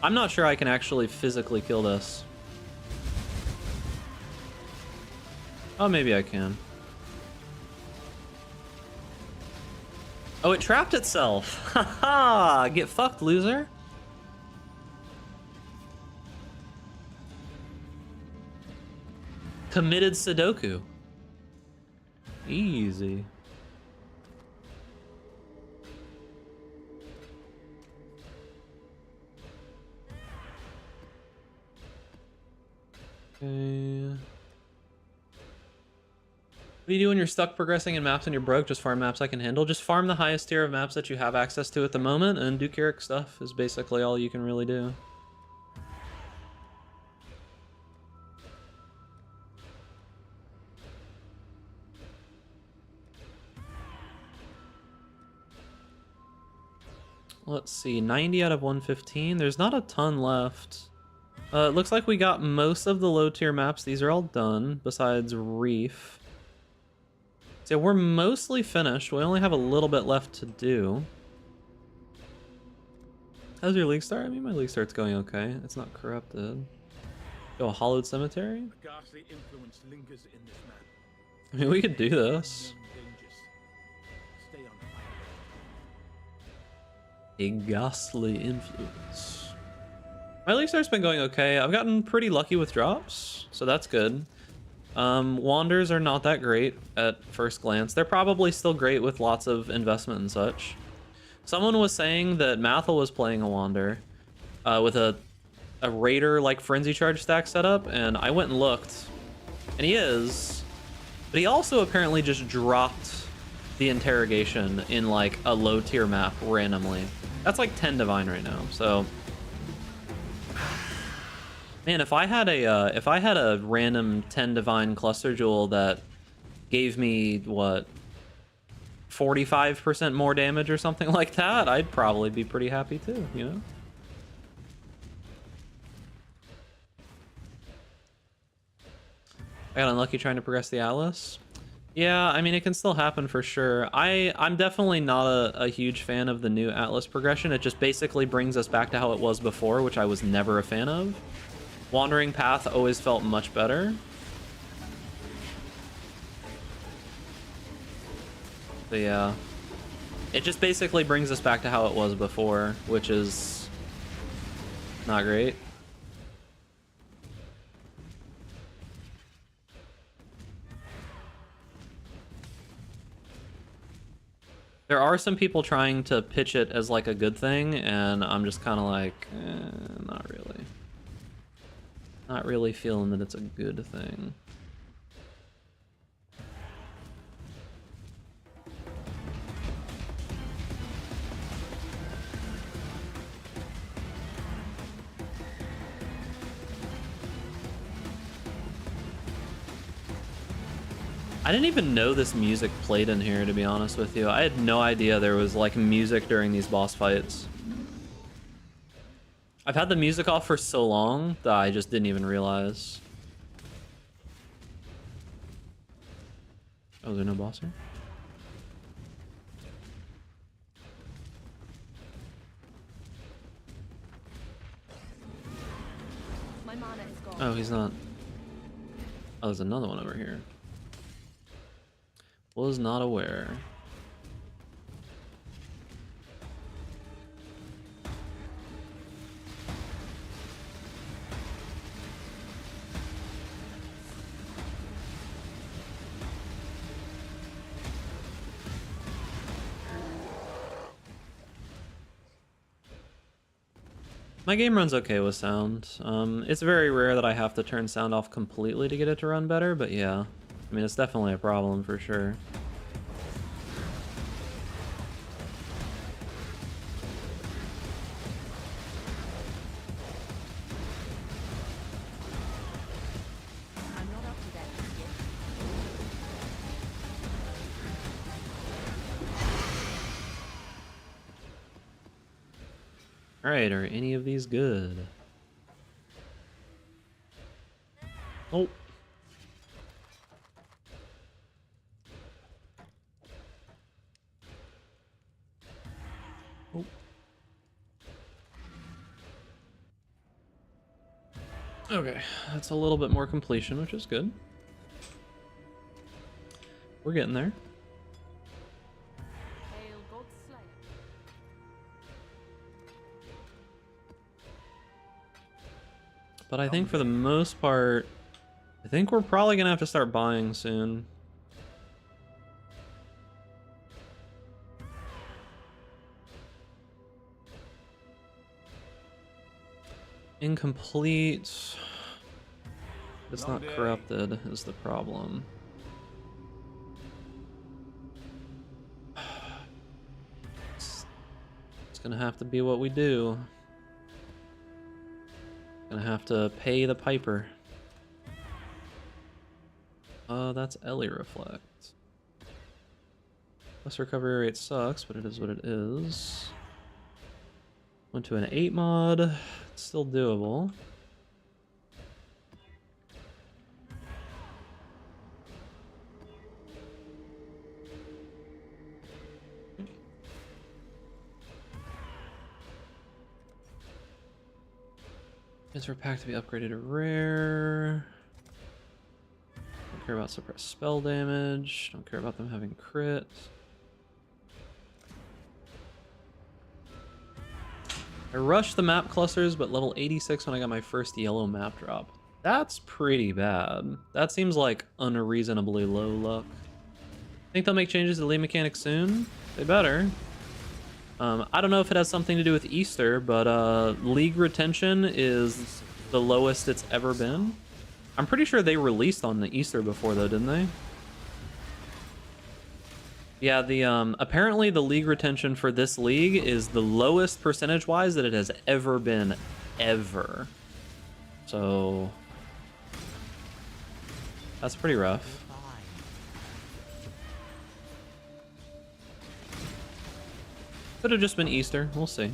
I'm not sure I can actually physically kill this. Oh, maybe I can. Oh, it trapped itself. Haha! Get fucked, loser. Committed Sudoku. Easy. Okay. What do you do when you're stuck progressing in maps and you're broke? Just farm maps I can handle. Just farm the highest tier of maps that you have access to at the moment, and do Carrick stuff is basically all you can really do. Let's see, 90 out of 115. There's not a ton left. It looks like we got most of the low tier maps. These are all done, besides Reef. So we're mostly finished. We only have a little bit left to do. How's your league start? I mean, my league start's going okay. It's not corrupted. Go, Hollowed Cemetery? A ghastly influence lingers in this man. I mean, we could do this. Unknown dangers. Stay on fire. A ghastly influence. My league start's been going okay. I've gotten pretty lucky with drops, so that's good. Wanders are not that great at first glance. They're probably still great with lots of investment and such. Someone was saying that Mathel was playing a Wander with a Raider like Frenzy Charge stack setup, and I went and looked, and he is, but he also apparently just dropped the interrogation in like a low tier map randomly. That's like 10 divine right now, so man, if I had a random 10 divine cluster jewel that gave me what 45% more damage or something like that, I'd probably be pretty happy too, you know? I got unlucky trying to progress the Atlas. Yeah, I mean, it can still happen for sure. I'm definitely not a huge fan of the new Atlas progression. It just basically brings us back to how it was before, which I was never a fan of. Wandering Path always felt much better. But yeah, it just basically brings us back to how it was before, which is not great. There are some people trying to pitch it as like a good thing, and I'm just kind of like, not really. Not really feeling that it's a good thing. I didn't even know this music played in here, to be honest with you. I had no idea there was like music during these boss fights. I've had the music off for so long that I just didn't even realize. Oh, is there no boss here? My mana is gone. Oh, he's not. Oh, there's another one over here. Was not aware. My game runs okay with sound. It's very rare that I have to turn sound off completely to get it to run better, but yeah. I mean, it's definitely a problem for sure. I'm not up to that just yet. Alright, are any of these good? Oh. Oh. Okay, that's a little bit more completion, which is good. We're getting there. Hail God's Slayer. But I think for the most part, I think we're probably gonna have to start buying soon. Incomplete. It's not corrupted is the problem. It's gonna have to be what we do. Gonna have to pay the piper. That's Ellie Reflect. Plus recovery rate sucks, but it is what it is. Went to an 8 mod. It's still doable. Transfer pack to be upgraded to rare. Don't care about suppressed spell damage. Don't care about them having crit. I rushed the map clusters, but level 86 when I got my first yellow map drop. That's pretty bad. That seems like unreasonably low luck. Think they'll make changes to the league mechanics soon? They better. I don't know if it has something to do with Easter, but league retention is the lowest it's ever been. I'm pretty sure they released on the Easter before though, didn't they? Yeah, the apparently the league retention for this league is the lowest percentage-wise that it has ever been, ever. So that's pretty rough. Could have just been Easter. We'll see.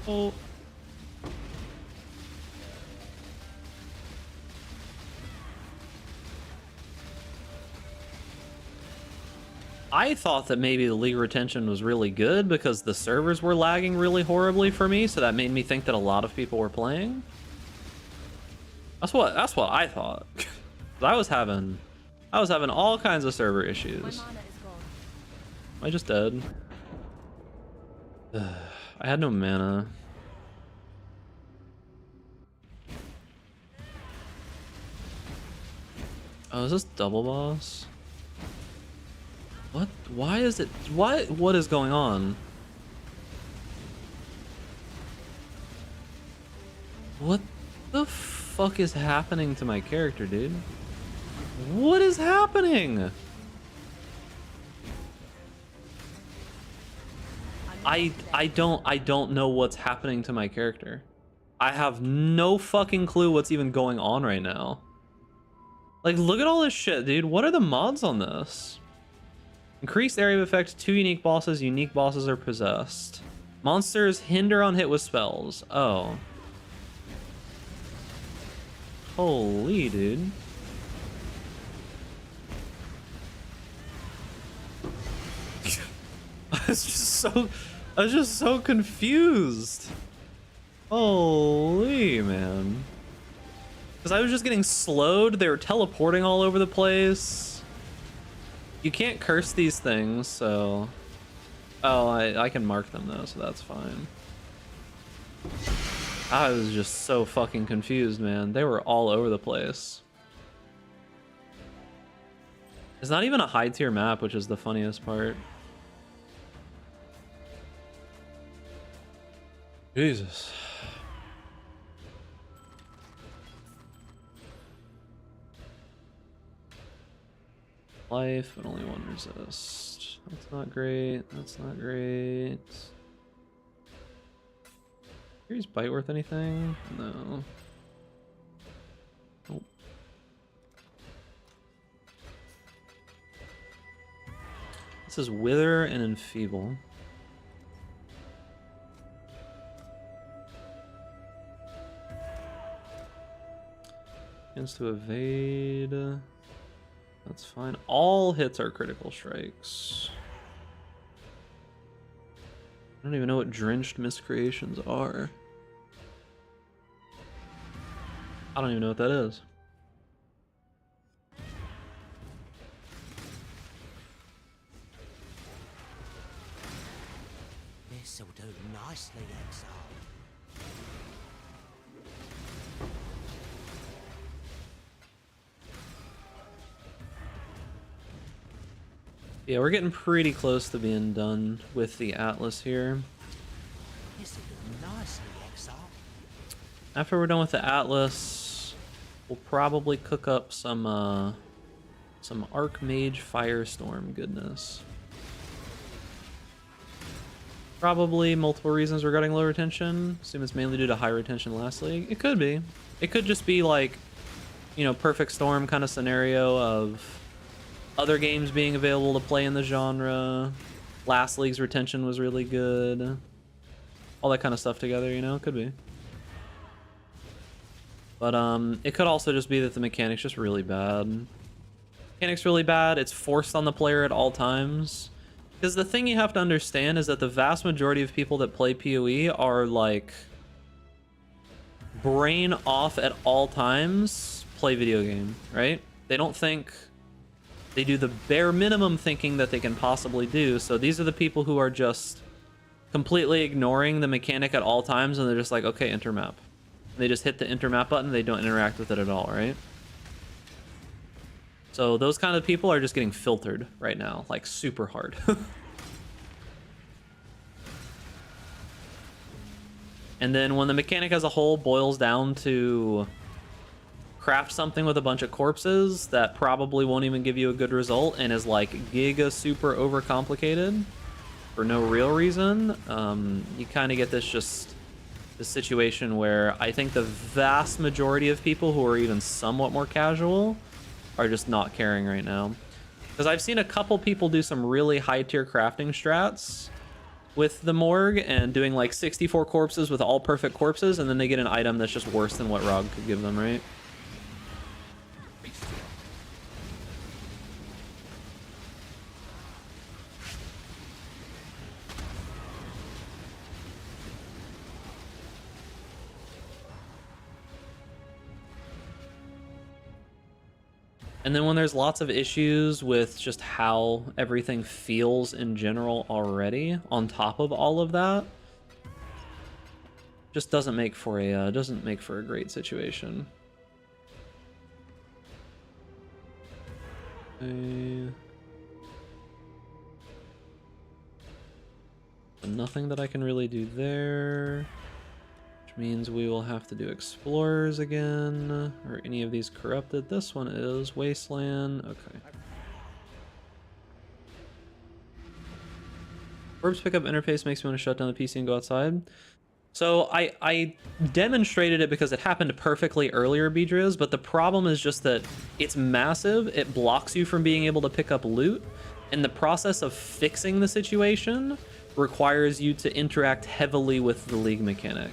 Oh. I thought that maybe the league retention was really good because the servers were lagging really horribly for me, so that made me think that a lot of people were playing. That's what I thought. I was having all kinds of server issues. My mana is gone. Am I just dead? I had no mana. Oh, is this double boss? What? Why is it? What is going on? What the fuck is happening to my character, dude? What is happening? I don't know what's happening to my character. I have no fucking clue what's even going on right now. Like, look at all this shit, dude. What are the mods on this? Increased area of effect, 2 unique bosses are possessed. Monsters hinder on hit with spells. Oh. Holy, dude. I was just so confused. Holy, man. Because I was just getting slowed. They were teleporting all over the place. You can't curse these things, so... Oh, I can mark them though, so that's fine. I was just so fucking confused, man. They were all over the place. It's not even a high tier map, which is the funniest part. Jesus. Life, but only 1 resist. That's not great. That's not great. Fury's bite worth anything? No. This is Wither and Enfeeble. Chance to evade. That's fine. All hits are critical strikes. I don't even know what drenched miscreations are. I don't even know what that is. This'll do nicely, Exile. Yeah, we're getting pretty close to being done with the Atlas here. This'll do nicely, Exile. After we're done with the Atlas, we'll probably cook up some Archmage Firestorm goodness. Probably multiple reasons regarding low retention. Assume it's mainly due to high retention last league. It could be. It could just be like, you know, perfect storm kind of scenario of other games being available to play in the genre. Last league's retention was really good. All that kind of stuff together, you know, could be. But it could also just be that the mechanic's just really bad. Mechanic's really bad. It's forced on the player at all times. Because the thing you have to understand is that the vast majority of people that play PoE are like brain off at all times, play video game, right? They don't think, they do the bare minimum thinking that they can possibly do. So these are the people who are just completely ignoring the mechanic at all times, and they're just like, okay, enter map. They just hit the enter map button, they don't interact with it at all, right? So those kind of people are just getting filtered right now, like super hard. And then when the mechanic as a whole boils down to craft something with a bunch of corpses that probably won't even give you a good result and is like giga super overcomplicated for no real reason, you kind of get this situation where I think the vast majority of people who are even somewhat more casual are just not caring right now. Because I've seen a couple people do some really high tier crafting strats with the Morgue and doing like 64 corpses with all perfect corpses, and then they get an item that's just worse than what Rog could give them, right? And then when there's lots of issues with just how everything feels in general already, on top of all of that, just doesn't make for a great situation. Nothing that I can really do there. Which means we will have to do explorers again, or any of these corrupted. This one is wasteland. Okay. Orbs pickup interface makes me want to shut down the PC and go outside. So I demonstrated it because it happened perfectly earlier, Beedriz, but the problem is just that it's massive. It blocks you from being able to pick up loot, and the process of fixing the situation requires you to interact heavily with the league mechanic.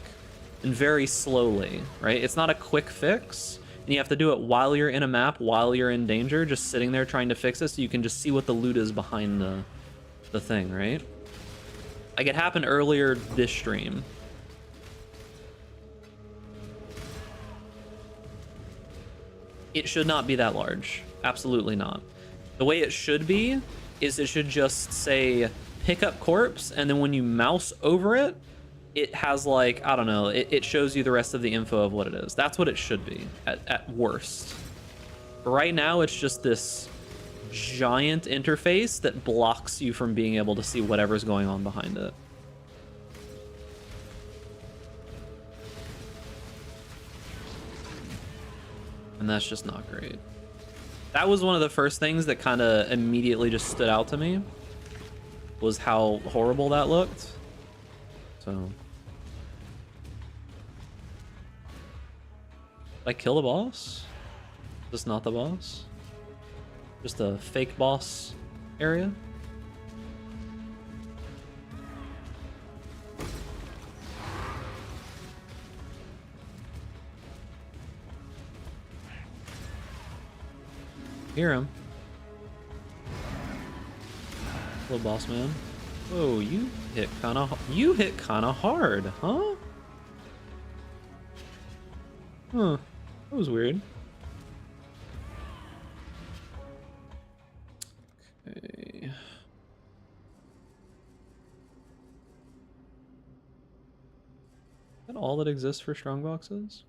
And very slowly, right? It's not a quick fix, and you have to do it while you're in a map, while you're in danger, just sitting there trying to fix it so you can just see what the loot is behind the thing, right? Like, it happened earlier this stream. It should not be that large. Absolutely not. The way it should be is it should just say pick up corpse, and then when you mouse over it, it has like, I don't know, it shows you the rest of the info of what it is. That's what it should be at worst. But right now it's just this giant interface that blocks you from being able to see whatever's going on behind it. And that's just not great. That was one of the first things that kind of immediately just stood out to me, was how horrible that looked. So, did I kill the boss? Is this not the boss? Just a fake boss area? Hear him. Hello, boss man. Whoa, you hit kind of hard, huh? Huh. That was weird. Okay. Is that all that exists for strongboxes?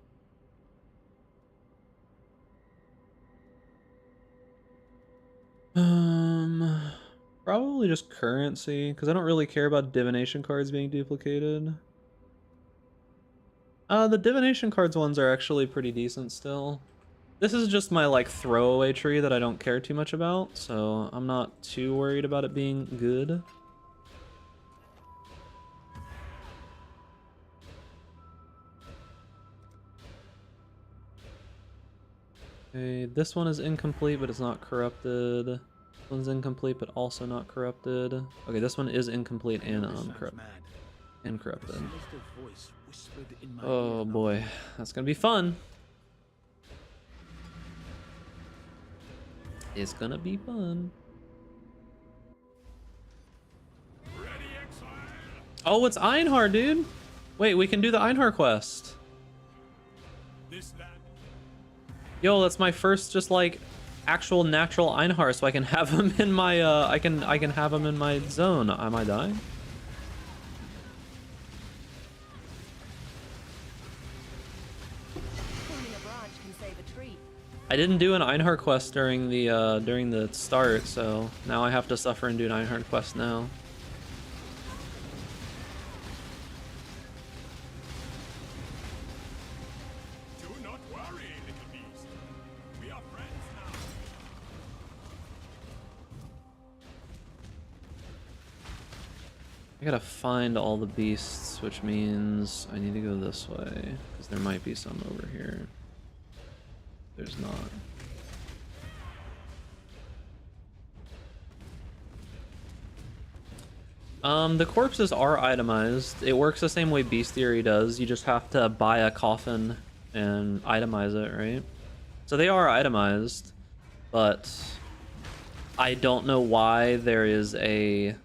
Probably just currency, because I don't really care about divination cards being duplicated. The divination cards ones are actually pretty decent still. This is just my like throwaway tree that I don't care too much about, so I'm not too worried about it being good. Okay, this one is incomplete, but it's not corrupted. This one's incomplete, but also not corrupted. Okay, this one is incomplete and This sounds uncorrupted. mad. And A corrupted. sinister voice whispered in my Oh ear not boy, that's gonna be fun. It's gonna be fun. Oh, it's Einhar, dude. Wait, we can do the Einhar quest. Yo, that's my first just like actual natural Einhar, so I can have him in my I can have him in my zone. Am I dying? Pulling a branch can save a tree. I didn't do an Einhar quest during the start, so now I have to suffer and do an Einhar quest now. Do not worry, little beast. We are friends now. I gotta find all the beasts, which means I need to go this way, because there might be some over here. There's not. The corpses are itemized. It works the same way Beast Theory does. You just have to buy a coffin and itemize it, right? So they are itemized, but I don't know why there is a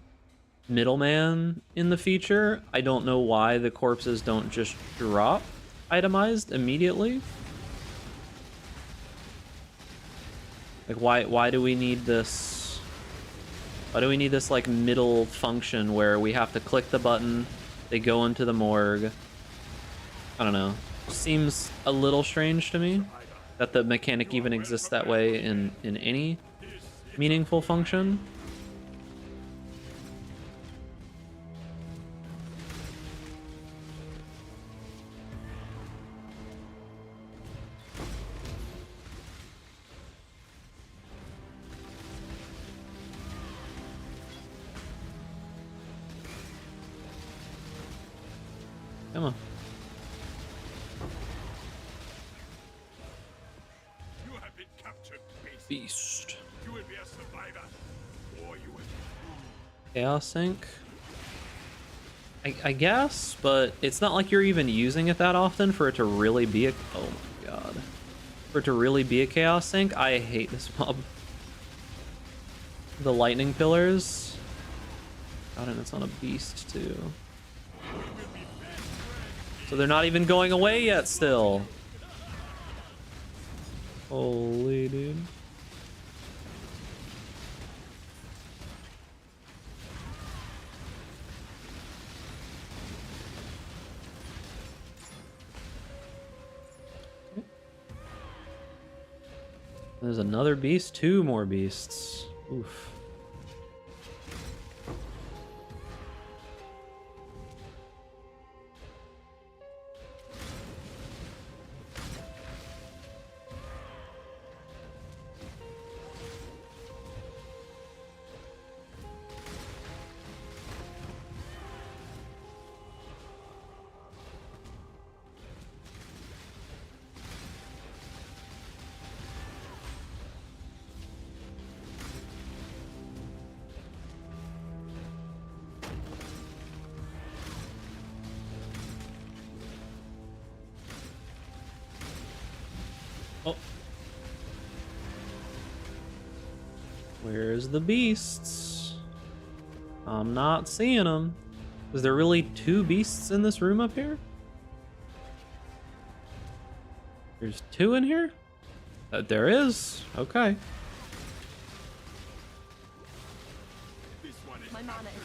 middleman in the feature. I don't know why the corpses don't just drop itemized immediately. Like why do we need this? Why do we need this like middle function where we have to click the button, they go into the morgue? I don't know. Seems a little strange to me that the mechanic even exists that way in any meaningful function. Come on. You have been captured, beast. Beast. You will be a survivor, or you will. Chaos Sync? I guess, but it's not like you're even using it that often for it to really be a... Oh my god. For it to really be a Chaos Sync? I hate this mob. The lightning pillars. God, and it's on a beast too. So they're not even going away yet still. Holy dude. There's another beast, 2 more beasts. Oof. Where's the beasts? I'm not seeing them. Is there really 2 beasts in this room up here? There's 2 in here? There is. Okay. This one is My mana is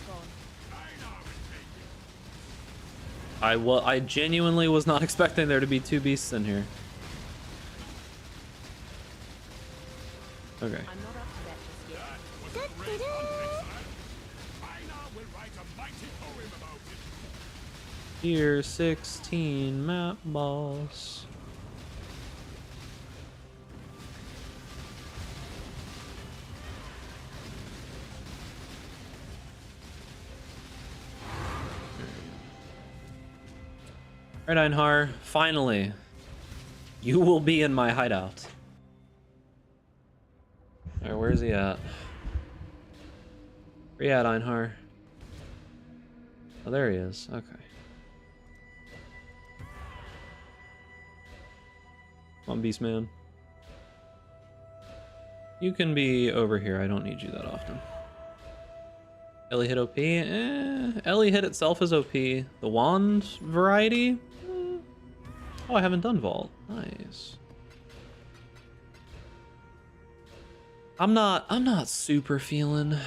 gone. I genuinely was not expecting there to be 2 beasts in here. Okay. I'm not up to that just yet. Einar will write a mighty poem about it. Tier 16 map boss. Alright, Einhar, finally, you will be in my hideout. Alright, where's he at? Where you at, Einhar? Oh, there he is. Okay. Come on, Beastman. You can be over here. I don't need you that often. Ellie hit OP? Ellie hit itself is OP. The wand variety? Oh, I haven't done Vault. Nice. I'm not super feeling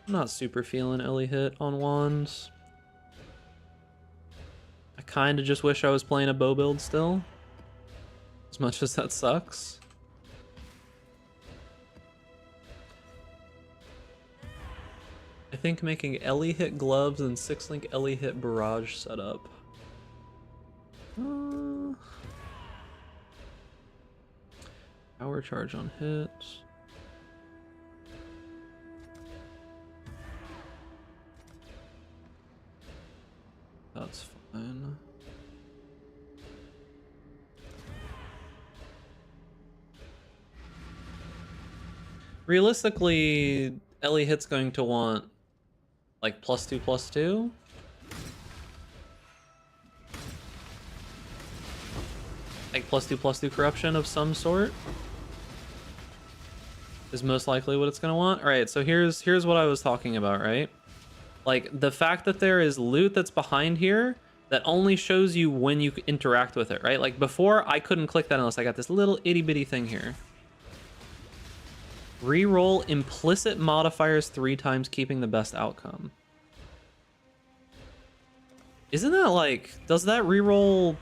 Ellie hit on wands. I kind of just wish I was playing a bow build still. As much as that sucks. I think making Ellie hit gloves and 6-link Ellie hit barrage setup. Power charge on hit. That's fine. Realistically, Ellie hit's going to want like +2/+2. Like +2/+2 corruption of some sort is most likely what it's gonna want. All right, so here's what I was talking about, right? Like the fact that there is loot that's behind here that only shows you when you interact with it, right? Like before, I couldn't click that unless I got this little itty bitty thing here. Reroll implicit modifiers 3 times, keeping the best outcome. Isn't that like, does that reroll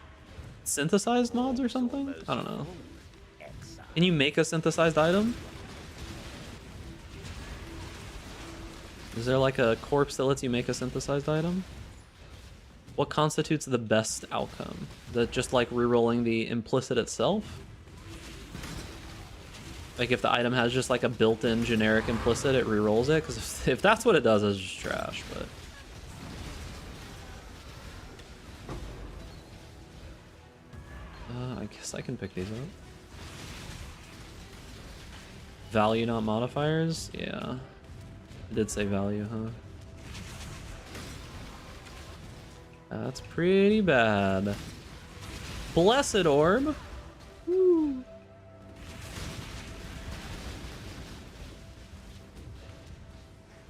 synthesized mods or something? I don't know. Can you make a synthesized item? Is there like a corpse that lets you make a synthesized item? What constitutes the best outcome? That just like rerolling the implicit itself? Like if the item has just like a built-in generic implicit, it rerolls it? Because if that's what it does, it's just trash, but... I guess I can pick these up. Value, not modifiers? Yeah. I did say value, huh? That's pretty bad. Blessed Orb. Woo.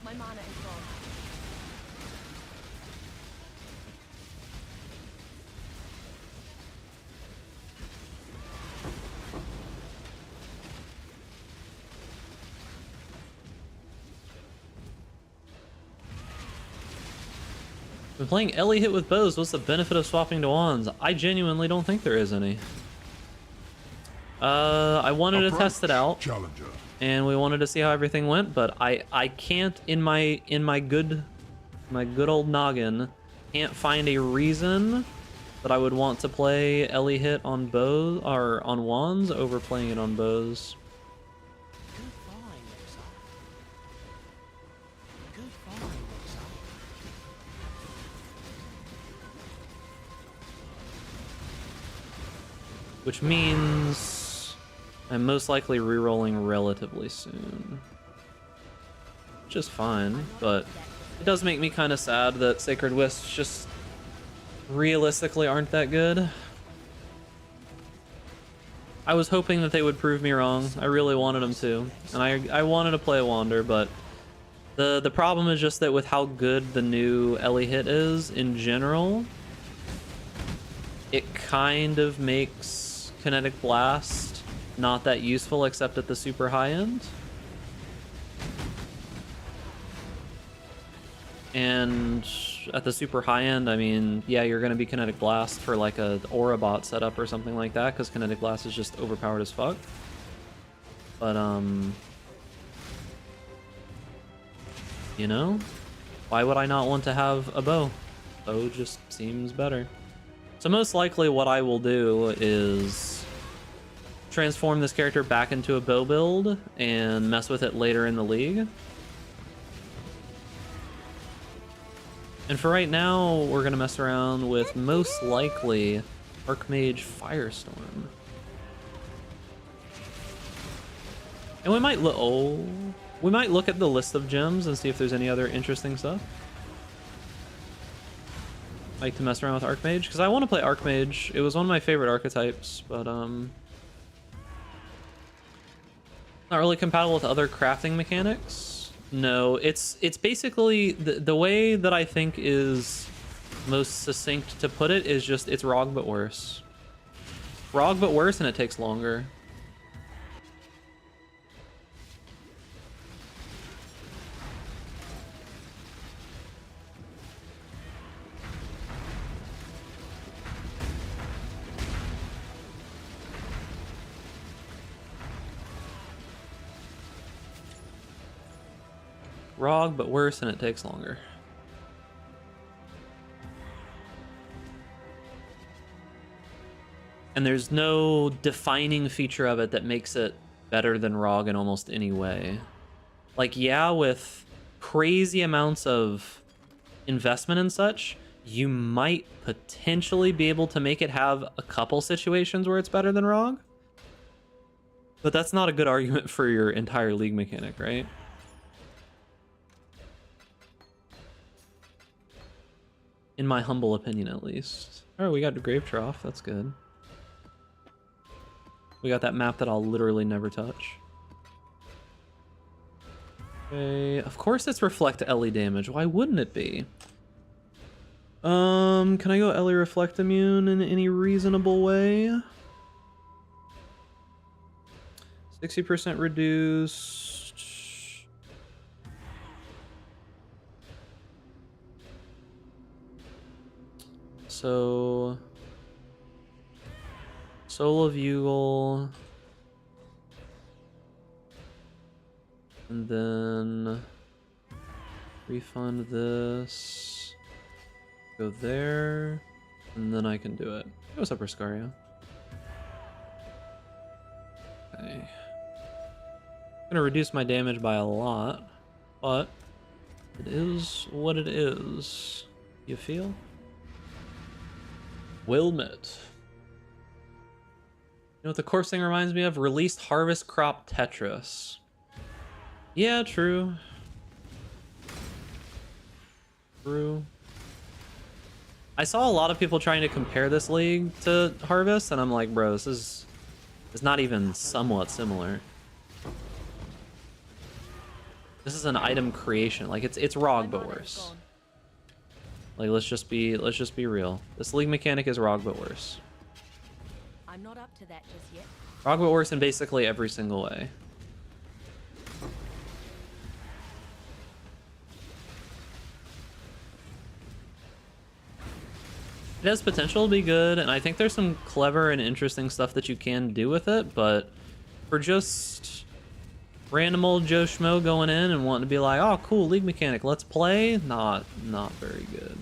My mana is gone. When playing Ellie hit with bows, what's the benefit of swapping to wands? I genuinely don't think there is any. I wanted to test it out, Challenger. and we wanted to see how everything went, but I can't in my good old noggin can't find a reason that I would want to play Ellie hit on bows or on wands over playing it on bows. Good find, Exile. Good find, Exile. Which means I'm most likely rerolling relatively soon. Which is fine, but it does make me kind of sad that Sacred Wisps just realistically aren't that good. I was hoping that they would prove me wrong. I really wanted them to. And I wanted to play a Wander, but the problem is just that with how good the new Ellie hit is in general, it kind of makes Kinetic Blast not that useful except at the super high end. And at the super high end, I mean, yeah, you're going to be Kinetic Blast for like a Aura bot setup or something like that, because Kinetic Blast is just overpowered as fuck. But, you know, why would I not want to have a bow? Bow just seems better. So most likely what I will do is transform this character back into a bow build and mess with it later in the league. And for right now, we're going to mess around with most likely Archmage Firestorm. And we might look at the list of gems and see if there's any other interesting stuff. Like to mess around with Archmage, because I want to play Archmage. It was one of my favorite archetypes, but not really compatible with other crafting mechanics. No, it's basically the way that I think is most succinct to put it is just it's ROG but worse. ROG but worse, and it takes longer. ROG but worse, and it takes longer. And there's no defining feature of it that makes it better than ROG in almost any way. Like, yeah, with crazy amounts of investment and such, you might potentially be able to make it have a couple situations where it's better than ROG. But that's not a good argument for your entire league mechanic, right? In my humble opinion, at least. Oh, we got the Grave Trough. That's good. We got that map that I'll literally never touch. Okay, of course it's Reflect Ellie damage. Why wouldn't it be? Can I go Ellie Reflect Immune in any reasonable way? 60% reduced. So, Soul of Yugal, and then refund this, go there, and then I can do it. What's up, Riscaria? Okay. I'm gonna reduce my damage by a lot, but it is what it is. You feel? Wilmot. You know what the course thing reminds me of? Released Harvest Crop Tetris. Yeah, true. True. I saw a lot of people trying to compare this league to Harvest, and I'm like, bro, this is not even somewhat similar. This is an item creation. Like it's ROG but worse. Like let's just be real. This league mechanic is ROG but worse. I'm not up to that just yet. ROG but worse in basically every single way. It has potential to be good, and I think there's some clever and interesting stuff that you can do with it, but for just random old Joe Schmo going in and wanting to be like, oh cool, league mechanic, let's play, not very good.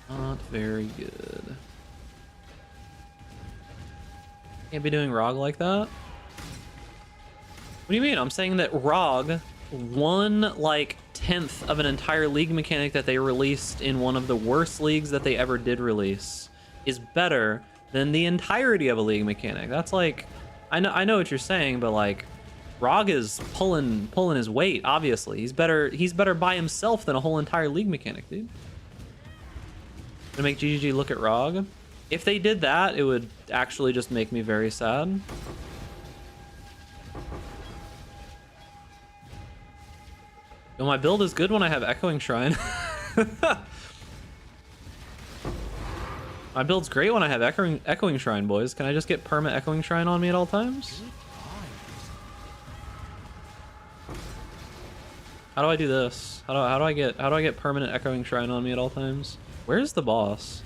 Not very good. Can't be doing ROG like that. What do you mean? I'm saying that ROG, one like 10th of an entire league mechanic that they released in one of the worst leagues that they ever did release, is better than the entirety of a league mechanic. That's like, I know what you're saying, but like, ROG is pulling his weight. Obviously, he's better by himself than a whole entire league mechanic, dude. To make GGG look at ROG. If they did that, it would actually just make me very sad. Yo, my build is good when I have Echoing Shrine. My build's great when I have Echoing Shrine, boys. Can I just get perma Echoing Shrine on me at all times? How do I do this? How do I get permanent Echoing Shrine on me at all times? Where's the boss?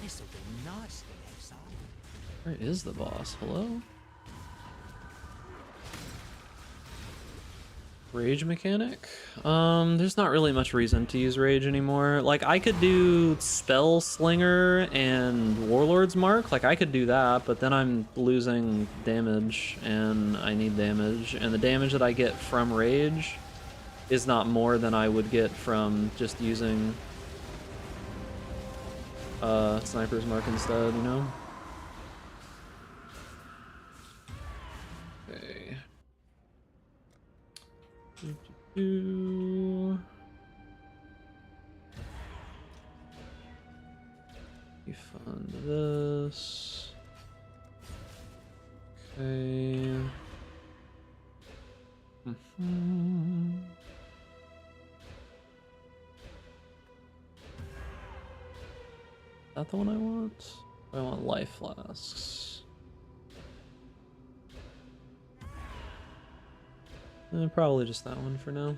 This'll be nice in exile. Where is the boss? Hello? Rage mechanic? There's not really much reason to use rage anymore. Like, I could do Spell Slinger and Warlord's Mark. Like, I could do that, but then I'm losing damage, and I need damage. And the damage that I get from rage is not more than I would get from just using Sniper's Mark instead, you know? Okay. You fund this. Okay. Is that the one I want? I want life flasks. Probably just that one for now.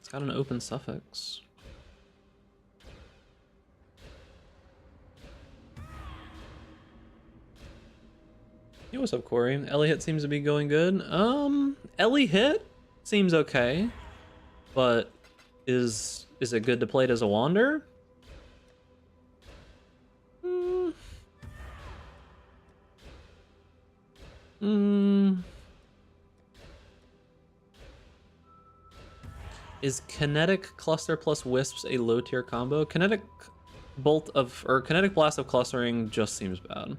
It's got an open suffix. Hey, what's up, Corey? Ellie hit seems to be going good. Ellie hit seems okay. But is it good to play it as a Wander? Is Kinetic Cluster plus Wisps a low tier combo? Kinetic Blast of Clustering just seems bad.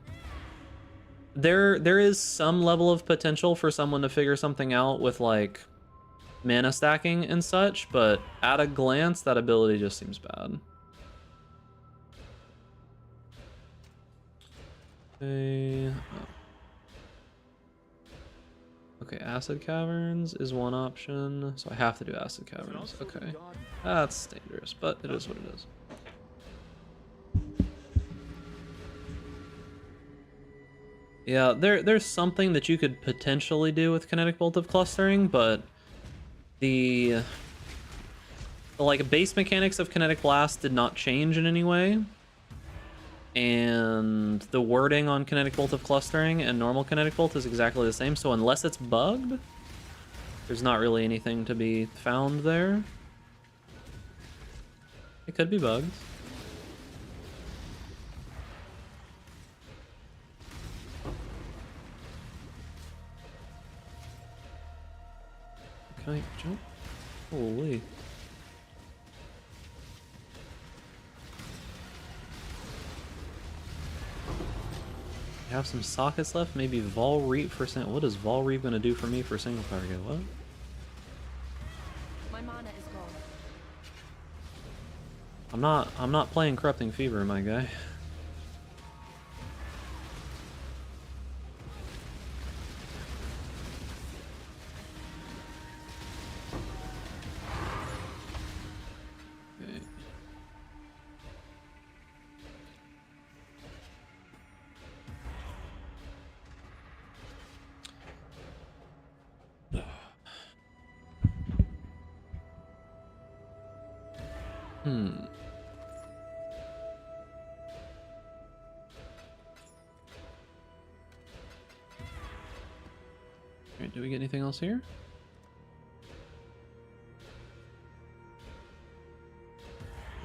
There is some level of potential for someone to figure something out with like mana stacking and such, but at a glance, that ability just seems bad. Okay. Okay, Acid Caverns is one option, so I have to do Acid Caverns. Okay. That's dangerous, but it is what it is. Yeah, there's something that you could potentially do with Kinetic Bolt of Clustering, but the like base mechanics of Kinetic Blast did not change in any way, and the wording on Kinetic Bolt of Clustering and normal Kinetic Bolt is exactly the same, so unless it's bugged, there's not really anything to be found there. It could be bugged. Can I jump? Holy. I have some sockets left. Maybe Vol Reap for what is Vol Reap gonna do for me for single target? What? My mana is gone. I'm not playing Corrupting Fever, my guy. Alright, do we get anything else here?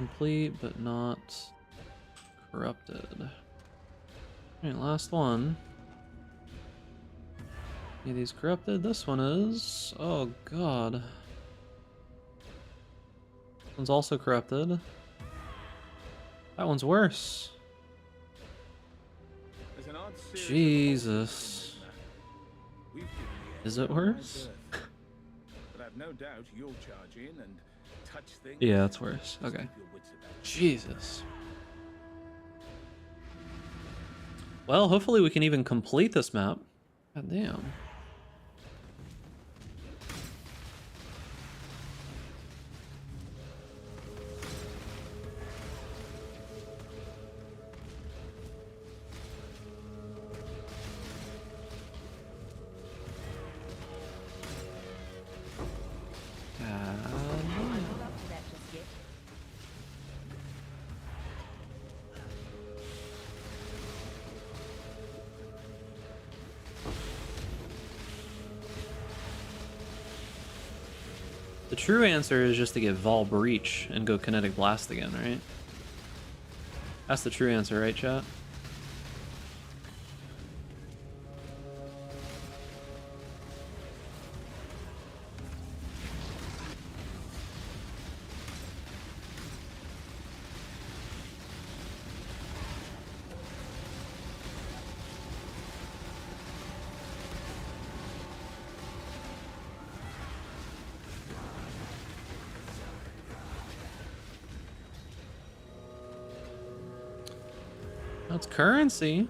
Complete, but not corrupted. Alright, last one. Any of these corrupted? This one is. Oh god. This one's also corrupted. That one's worse. There's an odd series of Jesus. We've given the Is it Emperor worse? my birth. But I've no doubt you'll charge in and touch things. Yeah, it's worse. Just Okay. keep your wits about you. Jesus. Well, hopefully we can even complete this map. God damn. I'm not up to that just yet. The true answer is just to get Vol Breach and go Kinetic Blast again, right? That's the true answer, right, chat? That's currency.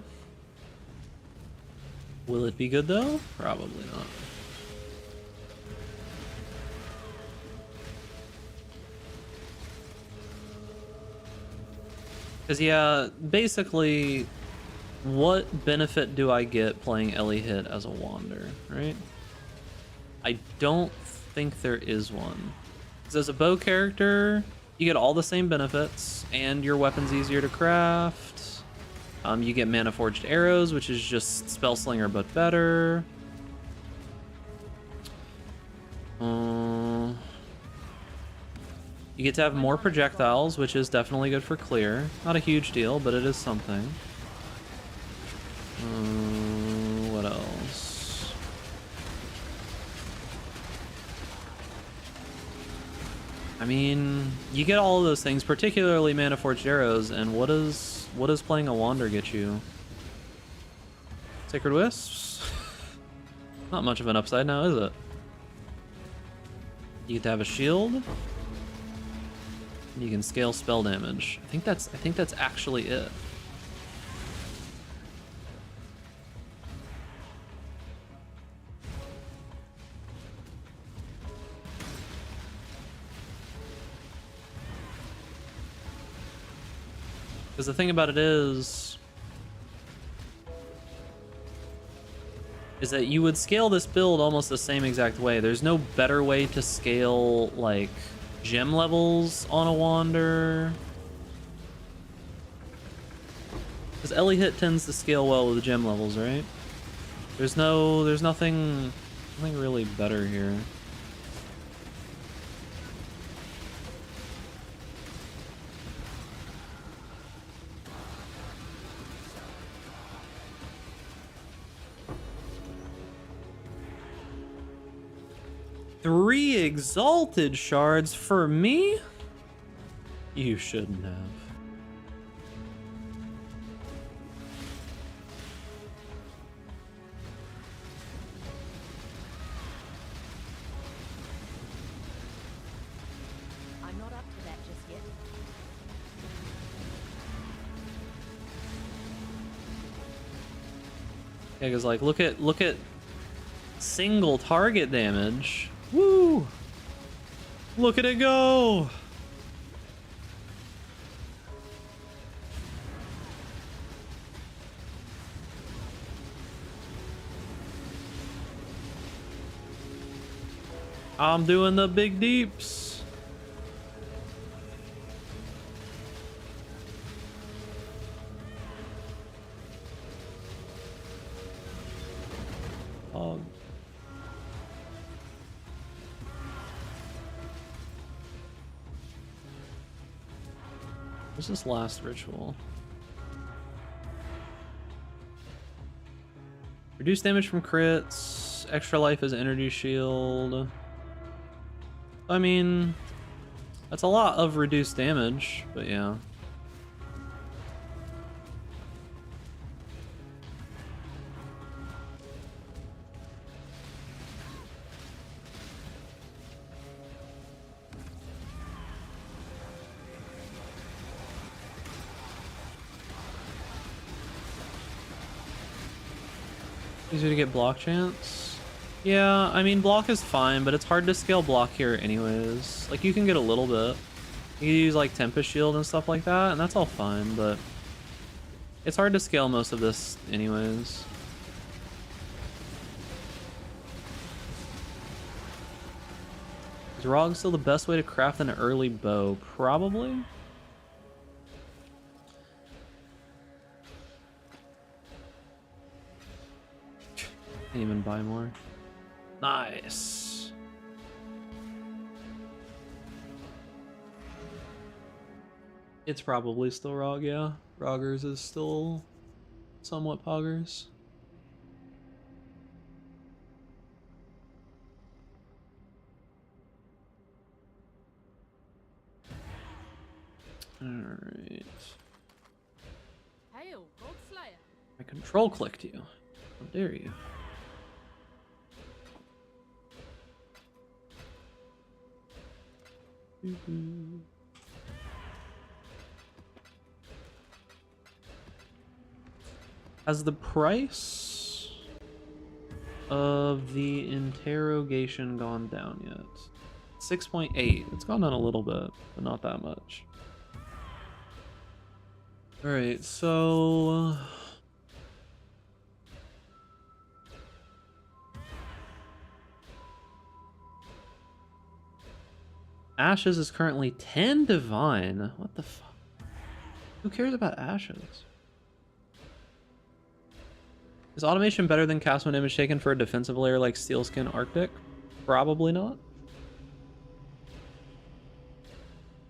Will it be good though? Probably not. Because yeah, basically, what benefit do I get playing Ellie Hit as a Wander, right? I don't think there is one. Because as a bow character, you get all the same benefits, and your weapon's easier to craft. You get Mana Forged Arrows, which is just Spell Slinger but better. You get to have more projectiles, which is definitely good for clear. Not a huge deal, but it is something. What else? I mean, you get all of those things, particularly Mana Forged Arrows, and what does playing a Wander get you? Sacred Wisps? Not much of an upside now, is it? You get to have a shield. You can scale spell damage. I think that's actually it. Because the thing about it is that you would scale this build almost the same exact way. There's no better way to scale, like, gem levels on a Wander. Because Ellie Hit tends to scale well with the gem levels, right? There's nothing really better here. Three exalted shards for me? You shouldn't have. I'm not up to that just yet. Yeah, because like look at single target damage. Woo! Look at it go! I'm doing the big deeps. Oh. What's this last ritual? Reduce damage from crits. Extra life as energy shield. I mean, that's a lot of reduced damage, but yeah. Easier to get block chance. Yeah, I mean, block is fine, but it's hard to scale block here anyways. Like, you can get a little bit. You can use, like, Tempest Shield and stuff like that, and that's all fine, but it's hard to scale most of this anyways. Is Rog still the best way to craft an early bow? Probably. Can't even buy more. Nice. It's probably still Rog, yeah. Roggers is still somewhat Poggers. Alright. Hail, Goldslayer. I control clicked you. How dare you? Has the price of the interrogation gone down yet? 6.8. It's gone down a little bit, but not that much. Alright, so Ashes is currently 10 divine. What the fuck? Who cares about Ashes? Is automation better than cast when image taken for a defensive layer like Steelskin Arctic? Probably not.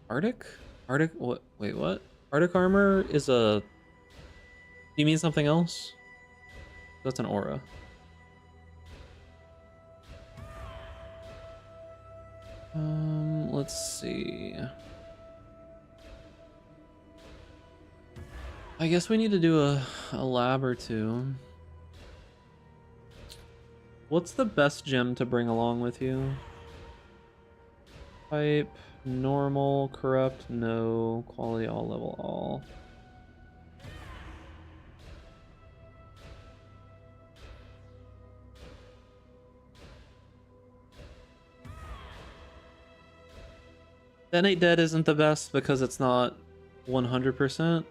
Arctic? Arctic? What? Wait, what? Arctic armor is a... Do you mean something else? That's an aura. Let's see. I guess we need to do a lab or two. What's the best gem to bring along with you? Type, normal, corrupt, no, quality, all, level, all. Detonate Dead isn't the best because it's not 100%.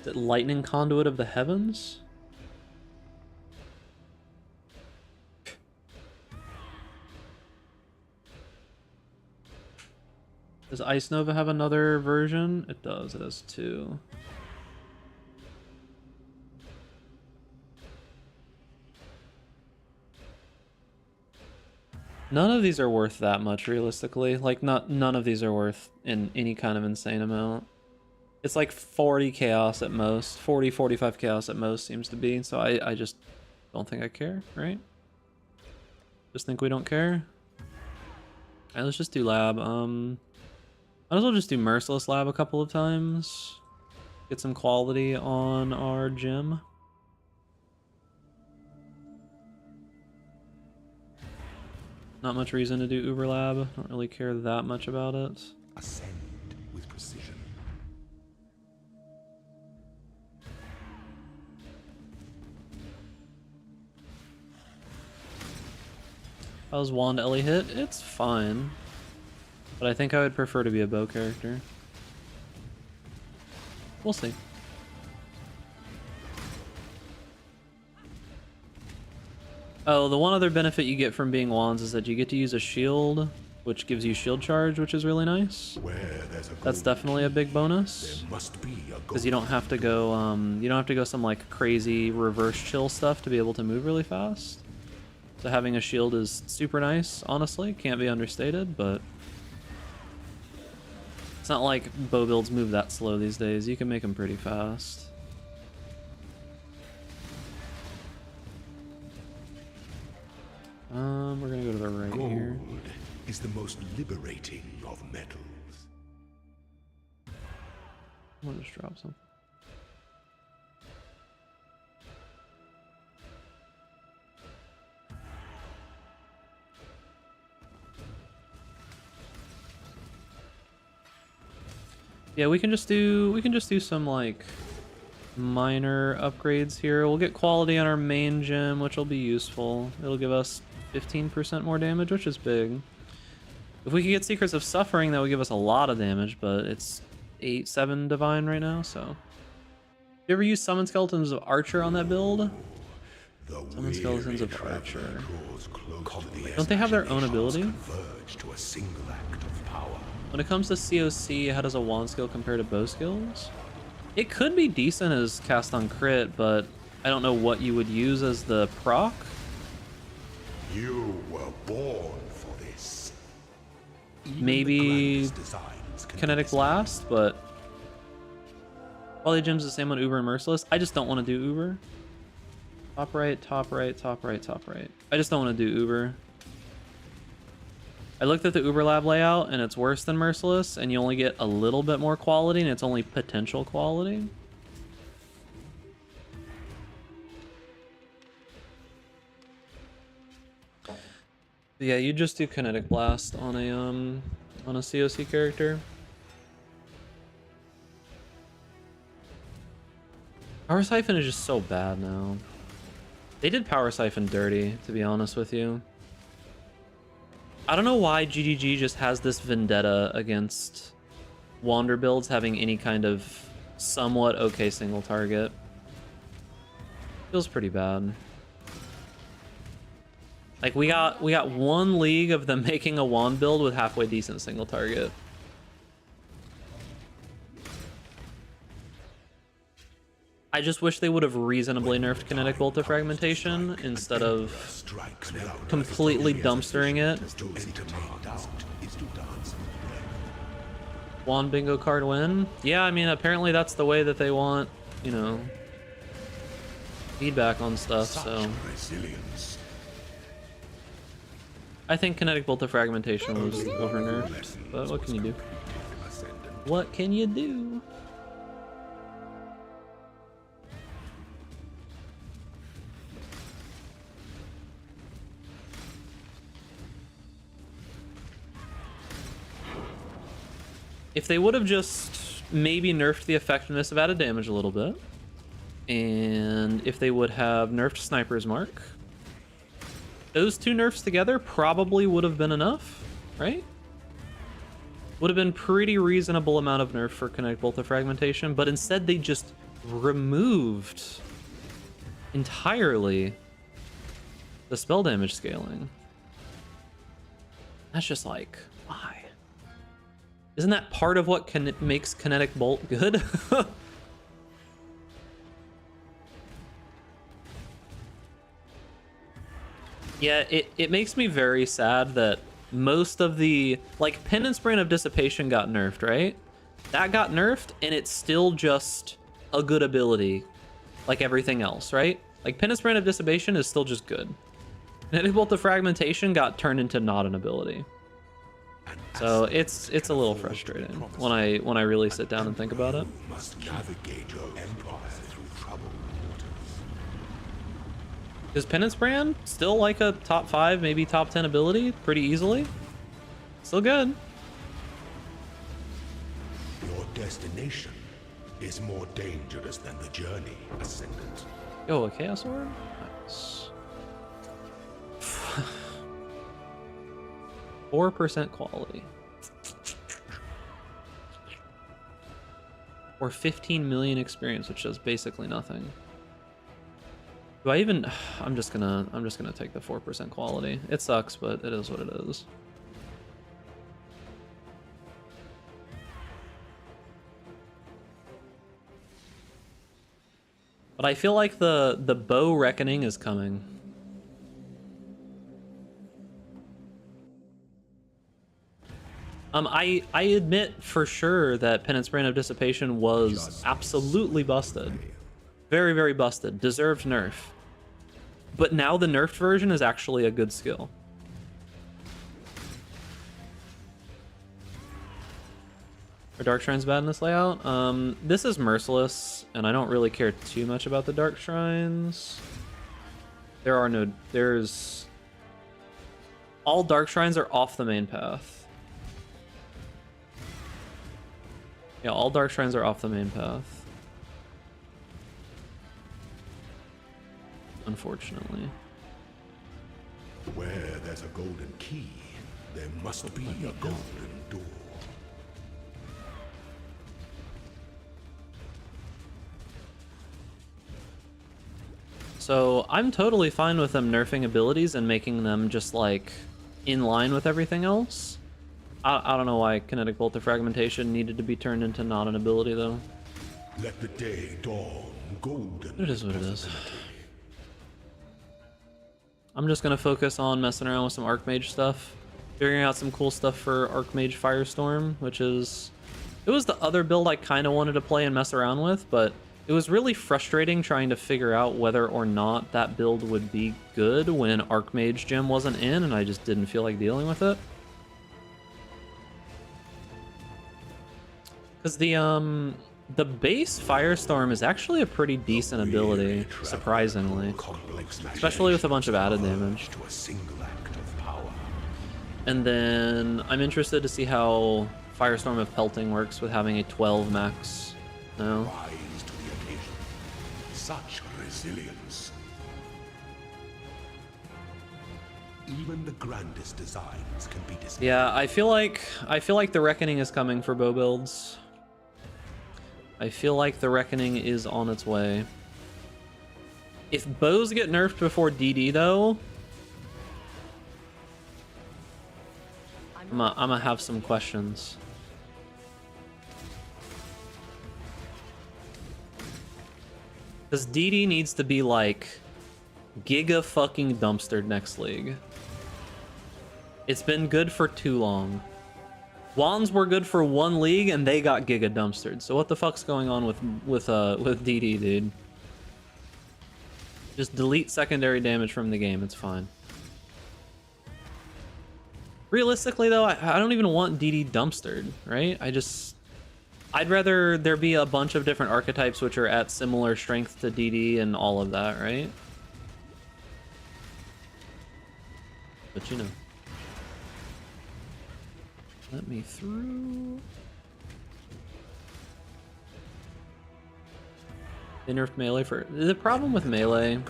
Is it Lightning Conduit of the Heavens? Does Ice Nova have another version? It does, it has 2. None of these are worth that much, realistically. Like, none of these are worth in any kind of insane amount. It's like 40 chaos at most. 40, 45 chaos at most seems to be. So I just don't think I care, right? Just think we don't care? Alright, let's just do lab. Might as well just do Merciless Lab a couple of times. Get some quality on our gym. Not much reason to do Uber Lab. Don't really care that much about it. Ascend with precision. How's Wand Ellie hit? It's fine. But I think I would prefer to be a bow character. We'll see. Oh, the one other benefit you get from being wands is that you get to use a shield which gives you shield charge, which is really nice. Where there's a That's goal, definitely a big bonus. there must be a goal. Because you don't have to go some like crazy reverse chill stuff to be able to move really fast. So having a shield is super nice, honestly. Can't be understated, but it's not like bow builds move that slow these days. You can make them pretty fast. We're gonna go to the right Gold here. is the most liberating of metals. I'm gonna just drop some. Yeah, we can just do some like minor upgrades here. We'll get quality on our main gem, which will be useful. It'll give us 15% more damage, which is big. If we could get Secrets of Suffering, that would give us a lot of damage, but it's 8-7 divine right now, so. You ever use Summon Skeletons of Archer on that build? Summon Skeletons of Archer. Don't they have their own ability? To a single act of power. When it comes to COC, how does a wand skill compare to bow skills? It could be decent as cast on crit, but I don't know what you would use as the proc. You were born for this. Maybe Kinetic Blast, but Quality Gem's the same on Uber and Merciless. I just don't want to do Uber. Top right, top right, top right, top right. I just don't want to do Uber. I looked at the Uber Lab layout and it's worse than Merciless, and you only get a little bit more quality, and it's only potential quality. Yeah, you just do Kinetic Blast on a COC character. Power Siphon is just so bad now. They did Power Siphon dirty, to be honest with you. I don't know why GGG just has this vendetta against Wander builds having any kind of somewhat okay single target. Feels pretty bad. Like we got one league of them making a wand build with halfway decent single target. I just wish they would have reasonably nerfed Kinetic Bolt to Fragmentation instead of completely dumpstering it. Wand bingo card win? Yeah, I mean, apparently that's the way that they want, you know, feedback on stuff, so. I think Kinetic Bolt to Fragmentation was over nerfed, but what can you do? What can you do? If they would have just maybe nerfed the effectiveness of added damage a little bit, and if they would have nerfed Sniper's Mark, those two nerfs together probably would have been enough, right? Would have been pretty reasonable amount of nerf for Kinetic Bolt to Fragmentation, but instead they just removed entirely the spell damage scaling. That's just like, why? Isn't that part of what makes Kinetic Bolt good? Yeah, it makes me very sad that most of the, like, Penance Brand of Dissipation got nerfed, right? That got nerfed, and it's still just a good ability, like everything else, right? Like, Penance Brand of Dissipation is still just good. Kinetic Bolt to Fragmentation got turned into not an ability. So it's a little frustrating when I really sit down and think about it. Must navigate your empire through troubled waters. Is Penance Brand still like a top 5, maybe top 10 ability pretty easily? Still good. Your destination is more dangerous than the journey, Ascendant. Yo, a Chaos Orb? Nice. 4% quality. Or 15 million experience, which does basically nothing. Do I even... I'm just gonna take the 4% quality. It sucks, but it is what it is. But I feel like the bow reckoning is coming. I admit for sure that Penance Brand of Dissipation was absolutely busted. Very, very busted. Deserved nerf. But now the nerfed version is actually a good skill. Are Dark Shrines bad in this layout? This is Merciless, and I don't really care too much about the Dark Shrines. There's... All Dark Shrines are off the main path. Yeah, all Dark Shrines are off the main path. Unfortunately. Where there's a golden key, there must be a golden door. So I'm totally fine with them nerfing abilities and making them just like in line with everything else. I don't know why Kinetic Bolt of Fragmentation needed to be turned into not an ability though. Let the day dawn golden. It is what it is. I'm just gonna focus on messing around with some Archmage stuff, figuring out some cool stuff for Archmage Firestorm, which is... It was the other build I kind of wanted to play and mess around with, but it was really frustrating trying to figure out whether or not that build would be good when Archmage Gem wasn't in, and I just didn't feel like dealing with it. Because the base Firestorm is actually a pretty decent ability, surprisingly. Especially with a bunch of added damage. To a single act of power. And then I'm interested to see how Firestorm of Pelting works with having a 12 max now. Rise to the occasion. Such resilience. Even the grandest designs can be dismissed. Yeah, I feel like the Reckoning is coming for bow builds. I feel like the Reckoning is on its way. If bows get nerfed before DD though, I'm gonna have some questions. Because DD needs to be like giga fucking dumpstered next league. It's been good for too long. Wands were good for one league and they got giga dumpstered. So what the fuck's going on with DD, dude? Just delete secondary damage from the game. It's fine. Realistically though, I don't even want DD dumpstered, right? I'd rather there be a bunch of different archetypes which are at similar strength to DD and all of that, right? But you know. Let me through. They nerfed melee for... The problem with melee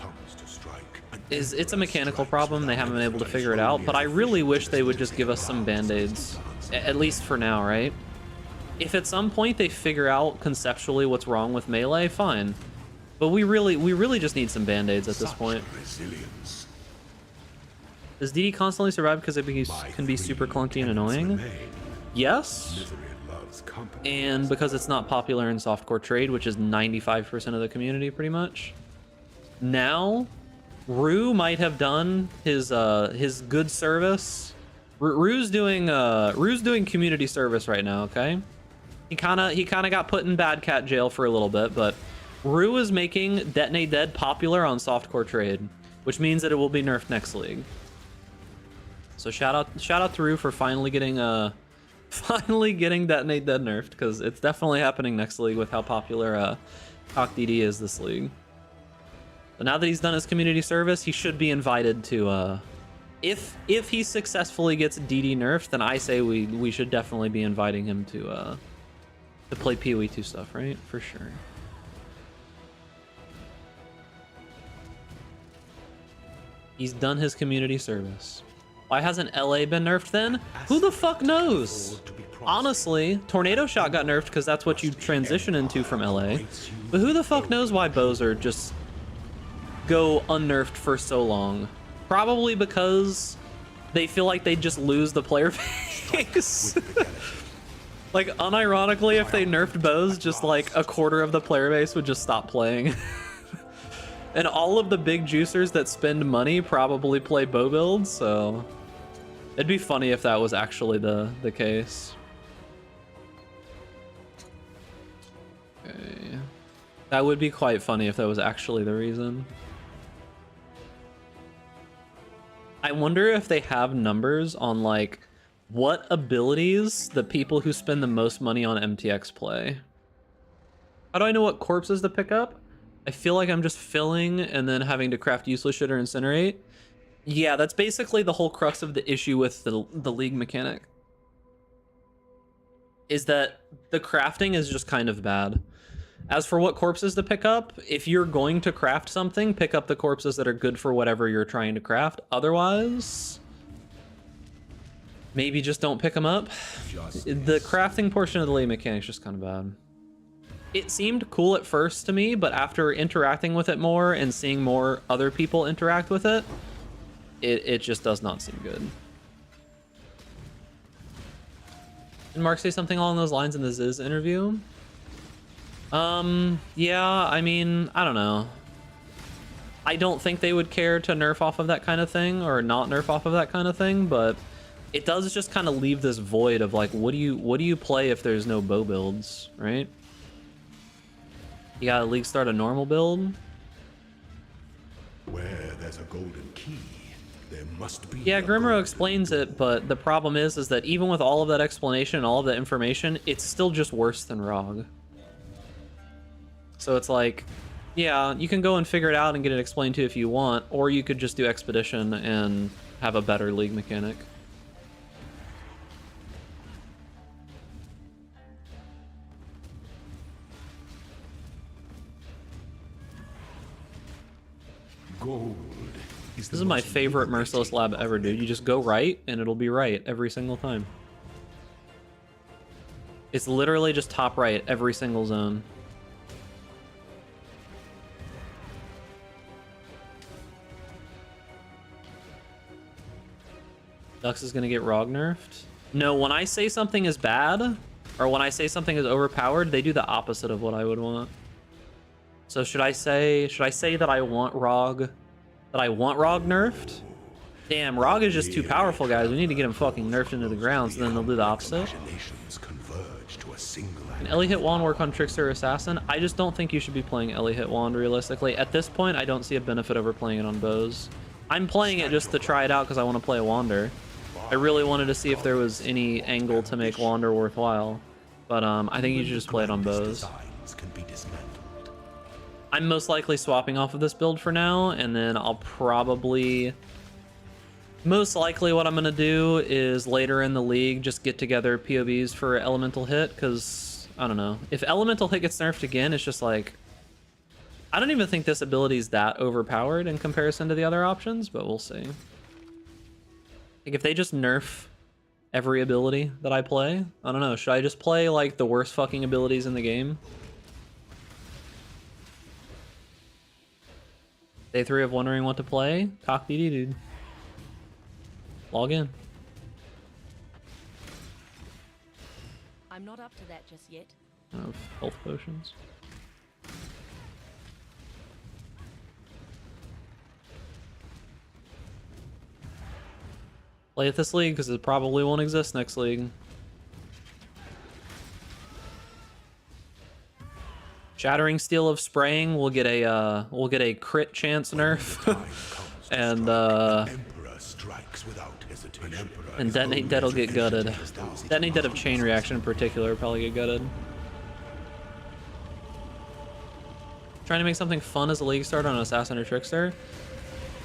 is it's a mechanical problem. They haven't been able to figure it out, but I really wish they would just give us some band-aids. At least for now, right? If at some point they figure out conceptually what's wrong with melee, fine. But we really just need some band-aids at this point. Does DD constantly survive because it can be super clunky and annoying? Yes. And because it's not popular in softcore trade, which is 95% of the community pretty much. Now, Rue might have done his good service. Rue's doing community service right now, okay? He kinda got put in Bad Cat jail for a little bit, but Rue is making Detonate Dead popular on softcore trade, which means that it will be nerfed next league. So shout out to Rue for finally getting Detonate Dead nerfed, because it's definitely happening next league with how popular Hawk DD is this league. But now that he's done his community service, he should be invited to if he successfully gets DD nerfed, then I say we should definitely be inviting him to play PoE 2 stuff, right? For sure. He's done his community service. Why hasn't LA been nerfed then? Who the fuck knows? Honestly, Tornado Shot got nerfed because that's what you transition into from LA. But who the fuck knows why bows are just go unnerfed for so long? Probably because they feel like they just lose the player base. Like, unironically, if they nerfed bows, just like a quarter of the player base would just stop playing. And all of the big juicers that spend money probably play bow builds, so it'd be funny if that was actually the case. Okay. That would be quite funny if that was actually the reason. I wonder if they have numbers on like what abilities the people who spend the most money on MTX play. How do I know what corpses to pick up? I feel like I'm just filling and then having to craft useless shit or incinerate. Yeah, that's basically the whole crux of the issue with the league mechanic. Is that the crafting is just kind of bad. As for what corpses to pick up, if you're going to craft something, pick up the corpses that are good for whatever you're trying to craft. Otherwise, maybe just don't pick them up. The crafting portion of the league mechanic is just kind of bad. It seemed cool at first to me, but after interacting with it more and seeing more other people interact with it, it just does not seem good. Did Mark say something along those lines in the Ziz interview? Yeah, I mean, I don't know. I don't think they would care to nerf off of that kind of thing or not nerf off of that kind of thing, but it does just kind of leave this void of like, what do you play if there's no bow builds, right? You gotta league start a normal build. Where there's a golden key, there must be. Yeah, Grimro explains it, but the problem is that even with all of that explanation and all of that information, it's still just worse than ROG. So it's like, yeah, you can go and figure it out and get it explained to you if you want, or you could just do Expedition and have a better league mechanic. Gold. This is my favorite Merciless Lab ever, dude. You just go right, and it'll be right every single time. It's literally just top right every single zone. Dux is gonna get ROG nerfed. No, when I say something is bad, or when I say something is overpowered, they do the opposite of what I would want. So should I say that I want ROG nerfed? Damn, ROG is just too powerful, guys. We need to get him fucking nerfed into the ground, so then they'll do the opposite. Can Ellie hit wand work on Trickster or Assassin? I just don't think you should be playing Ellie hit wand realistically. At this point, I don't see a benefit over playing it on bows. I'm playing it just to try it out because I want to play a wander. I really wanted to see if there was any angle to make wander worthwhile. But I think you should just play it on bows. I'm most likely swapping off of this build for now, and then I'll probably... Most likely what I'm going to do is later in the league just get together POBs for Elemental Hit, because, I don't know. If Elemental Hit gets nerfed again, it's just like... I don't even think this ability is that overpowered in comparison to the other options, but we'll see. Like, if they just nerf every ability that I play, I don't know. Should I just play, like, the worst fucking abilities in the game? Day 3 of wondering what to play? Cock BD, dude. Log in. I'm not up to that just yet. I have health potions. Play at this league because it probably won't exist next league. Shattering Steel of Spraying will get a crit chance nerf. And Detonate Dead will get gutted. Detonate Dead of Chain Reaction in particular will probably get gutted. Trying to make something fun as a league start on Assassin or Trickster.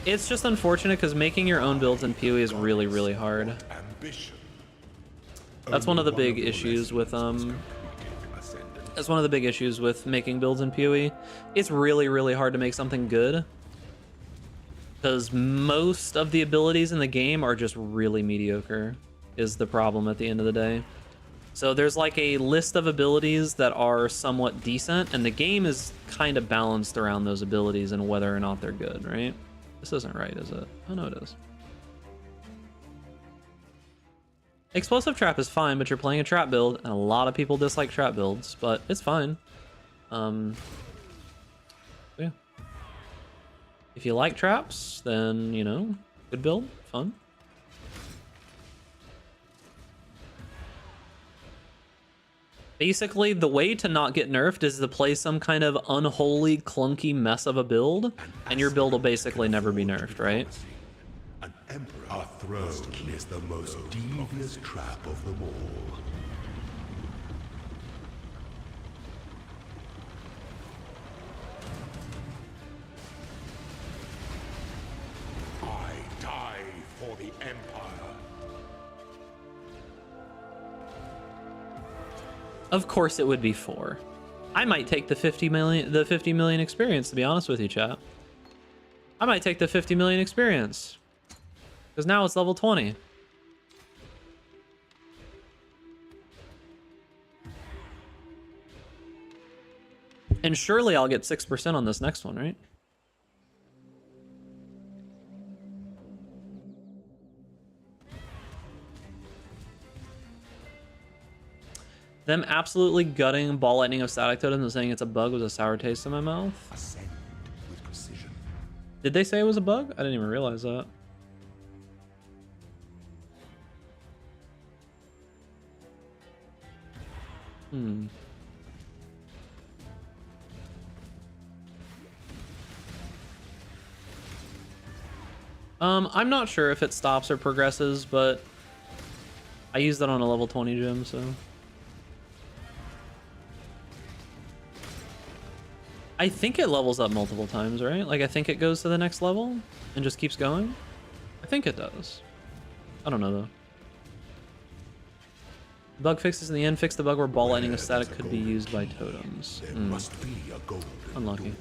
It's just unfortunate because making your own builds in PoE is really, really hard. That's one of the big issues with That's one of the big issues with making builds in PoE. It's really, really hard to make something good. Because most of the abilities in the game are just really mediocre, is the problem at the end of the day. So there's like a list of abilities that are somewhat decent, and the game is kind of balanced around those abilities and whether or not they're good, right? This isn't right, is it? Oh no, it is. Explosive Trap is fine, but you're playing a trap build, and a lot of people dislike trap builds, but it's fine. Yeah. If you like traps, then, you know, good build, fun. Basically, the way to not get nerfed is to play some kind of unholy, clunky mess of a build, and your build will basically never be nerfed, right? An emperor. Our throne is the most devious trap of them all. I die for the Empire. Of course it would be 4. I might take the 50 million experience, to be honest with you, chat. I might take the 50 million experience. Because now it's level 20. And surely I'll get 6% on this next one, right? Them absolutely gutting Ball Lightning of Static Totem and saying it's a bug was a sour taste in my mouth. Ascend with precision. Did they say it was a bug? I didn't even realize that. I'm not sure if it stops or progresses, but I used that on a level 20 gym, so. I think it levels up multiple times, right? Like, I think it goes to the next level and just keeps going. I think it does. I don't know, though. Bug fixes in the end fix the bug where Ball Lightning of Static could be used by totems. There must be a golden Unlucky. door.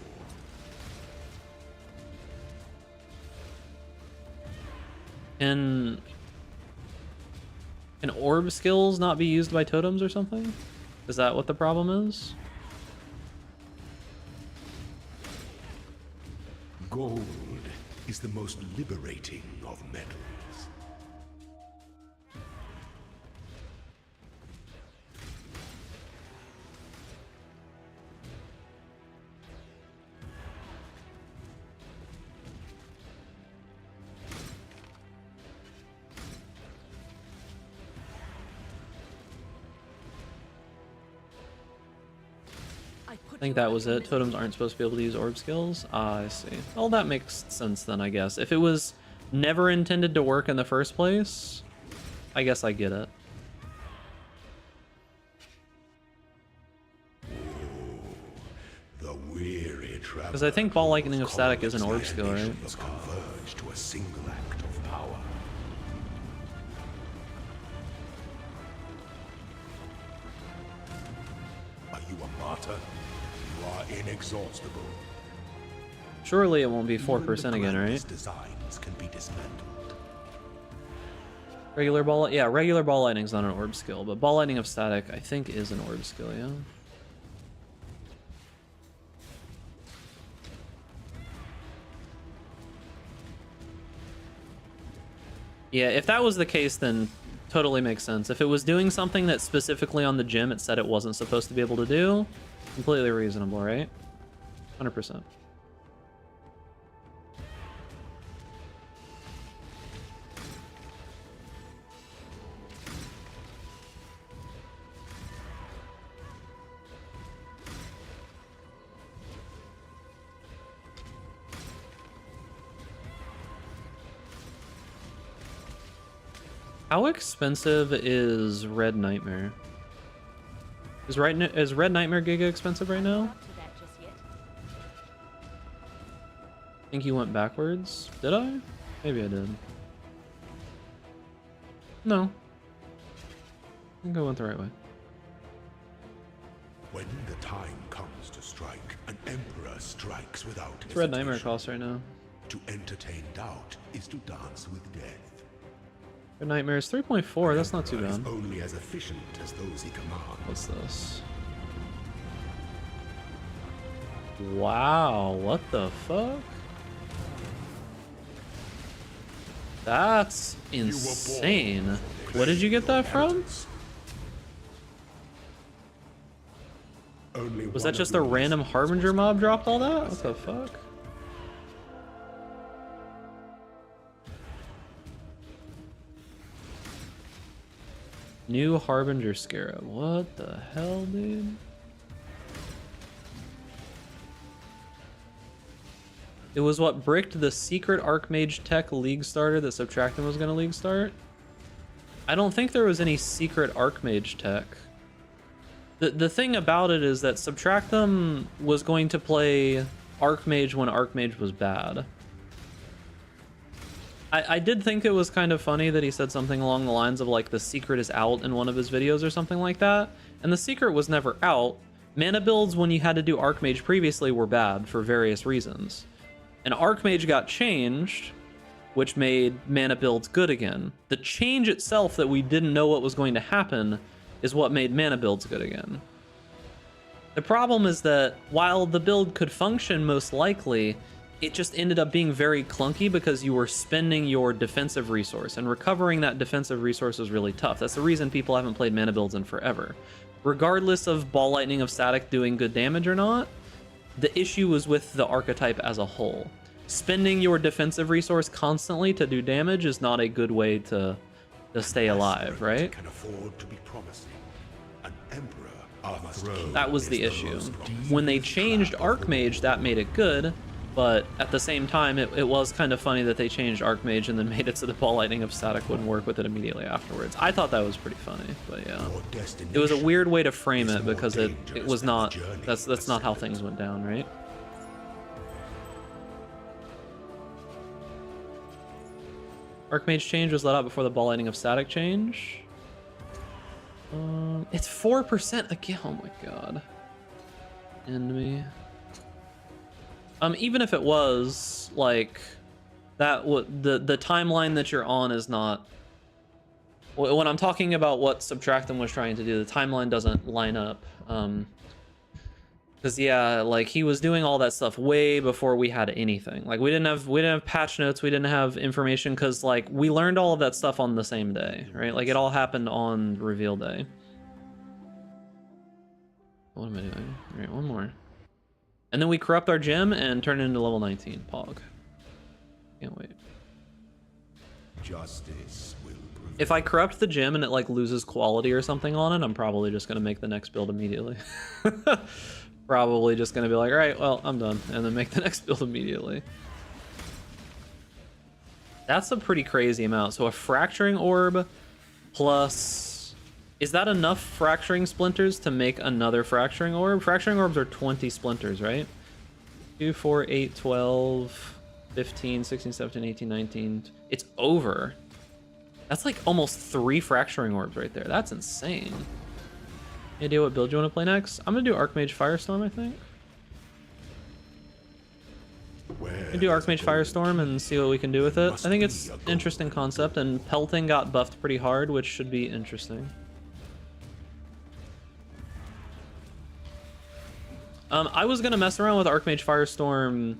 Can orb skills not be used by totems or something? Is that what the problem is? Gold is the most liberating of metals. I think that was it. Totems aren't supposed to be able to use orb skills. Ah, I see. Well, that makes sense then, I guess. If it was never intended to work in the first place, I guess I get it. The weary traveler. Because I think Ball Lightning of Static is an orb skill, right? Nations converge to a single act of power. Are you a martyr? You are inexhaustible. Surely it won't be 4% Even the again, right? grandest designs can be dismantled. Regular ball, yeah, regular Ball Lightning's not an orb skill, but Ball Lightning of Static, I think, is an orb skill, yeah. Yeah, if that was the case, then totally makes sense. If it was doing something that specifically on the gym it said it wasn't supposed to be able to do, completely reasonable, right? 100%. How expensive is Red Nightmare? Is Red Nightmare Giga expensive right now? Not to that just yet. I think you went backwards. Did I? Maybe I did. No. I think I went the right way. When the time comes to strike, an emperor strikes without What's Red Nightmare hesitation. cost right now? To entertain doubt is to dance with death. Red Nightmare is 3.4. That's not too Emperor is bad. only as efficient as those he commands. What's this? Wow, what the fuck? That's insane. What did you get that from? Only Was one that just of a your random lessons Harbinger was mob dropped all that? complete. What the fuck? New Harbinger Scarab. What the hell, dude? It was what bricked the secret Archmage tech League starter that Subtractem was going to League start? I don't think there was any secret Archmage tech. The thing about it is that Subtractem was going to play Archmage when Archmage was bad. I did think it was kind of funny that he said something along the lines of like the secret is out in one of his videos or something like that. And the secret was never out. Mana builds when you had to do Archmage previously were bad for various reasons. And Archmage got changed, which made mana builds good again. The change itself that we didn't know what was going to happen is what made mana builds good again. The problem is that while the build could function most likely, it just ended up being very clunky because you were spending your defensive resource, and recovering that defensive resource is really tough. That's the reason people haven't played mana builds in forever. Regardless of Ball Lightning of Static doing good damage or not, the issue was with the archetype as a whole. Spending your defensive resource constantly to do damage is not a good way to stay alive, right? Can afford to be promising. An emperor must keep That was the his issue. most When they changed Archmage, that made it good, but at the same time, it was kind of funny that they changed Archmage and then made it so the Ball Lightning of Static wouldn't work with it immediately afterwards. I thought that was pretty funny, but yeah. Your It was a destination weird way to frame is it more because it dangerous was than the not, journey that's not how ascended. things went down, right? Archmage change was let out before the Ball Lightning of Static change. It's 4% again. Oh my god. End me. Even if it was like that, the timeline that you're on is not. When I'm talking about what Subtractem was trying to do, the timeline doesn't line up. Because yeah, like he was doing all that stuff way before we had anything. Like we didn't have patch notes, we didn't have information, because like we learned all of that stuff on the same day, right? Like it all happened on reveal day. What am I doing? All right, one more. And then we corrupt our gym and turn it into level 19. Pog. Can't wait. Justice will prevail. If I corrupt the gym and it like loses quality or something on it, I'm probably just gonna make the next build immediately. Probably just gonna be like, all right, well, I'm done, and then make the next build immediately. That's a pretty crazy amount. So a fracturing orb plus, is that enough fracturing splinters to make another fracturing orb? Fracturing orbs are 20 splinters, right? 2, 4, 8, 12, 15, 16, 17, 18, 19. It's over. That's like almost 3 fracturing orbs right there. That's insane. Any idea what build you want to play next? I'm gonna do Archmage Firestorm, I think. Where I'm gonna do Archmage Firestorm and see what we can do with it. I think it's an interesting concept, and pelting got buffed pretty hard, which should be interesting. I was gonna mess around with Archmage Firestorm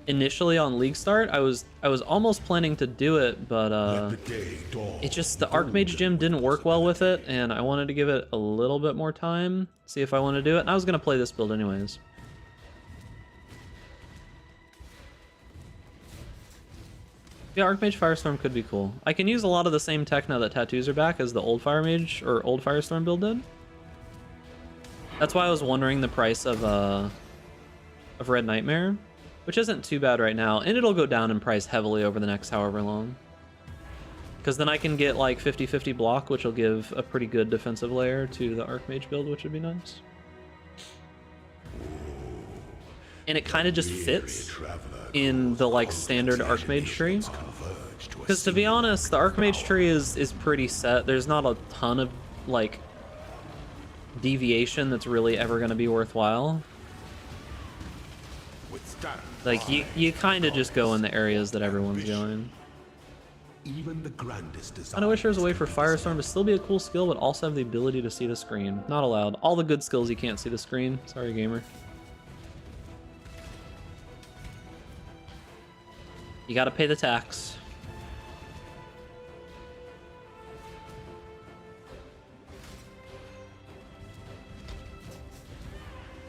initially on League Start. I was almost planning to do it, but Let the day dawn. it just, the Archmage gym didn't work well with it, and I wanted to give it a little bit more time, see if I want to do it, and I was gonna play this build anyways. Yeah, Archmage Firestorm could be cool. I can use a lot of the same tech now that tattoos are back as the old Fire Mage or old Firestorm build did. That's why I was wondering the price of Red Nightmare, which isn't too bad right now, and it'll go down in price heavily over the next however long. Because then I can get like 50-50 block, which will give a pretty good defensive layer to the Archmage build, which would be nice. And it kind of just fits in the like standard Archmage tree. Because to be honest, the Archmage tree is pretty set. There's not a ton of like deviation that's really ever going to be worthwhile. Like you kind of just go in the areas that everyone's going. Even the grandest I wish there was a way for Firestorm to still be a cool skill, but also have the ability to see the screen. Not allowed. All the good skills you can't see the screen. Sorry, gamer. You gotta pay the tax.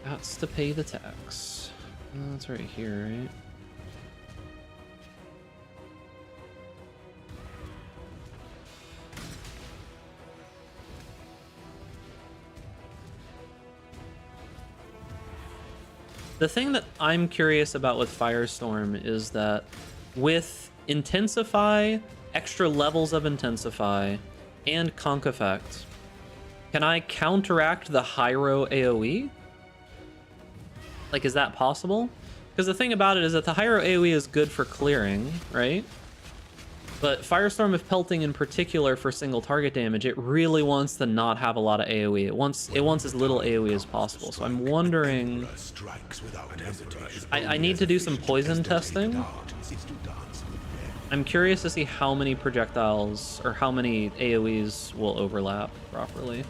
Gots to pay the tax. That's right here, right? The thing that I'm curious about with Firestorm is that with Intensify, extra levels of Intensify, and Conk Effect, can I counteract the Hyro AoE? Like, is that possible? Because the thing about it is that the Hyro AoE is good for clearing, right? But Firestorm of Pelting in particular for single target damage, it really wants to not have a lot of AoE. It wants as little AoE as possible. So I'm wondering... I need to do some poison testing. I'm curious to see how many projectiles or how many AoEs will overlap properly.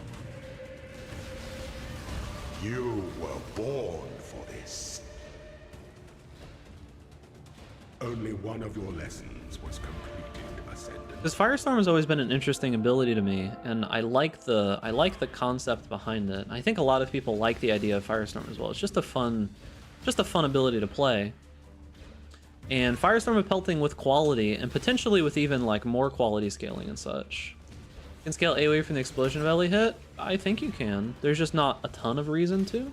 You were born for this. Only one of your lessons was completed, Ascendant. Because Firestorm has always been an interesting ability to me, and I like the concept behind it. I think a lot of people like the idea of Firestorm as well. It's just a fun ability to play. And Firestorm of Pelting with quality, and potentially with even like more quality scaling and such. You can scale AoE from the explosion of Ellie hit? I think you can. There's just not a ton of reason to.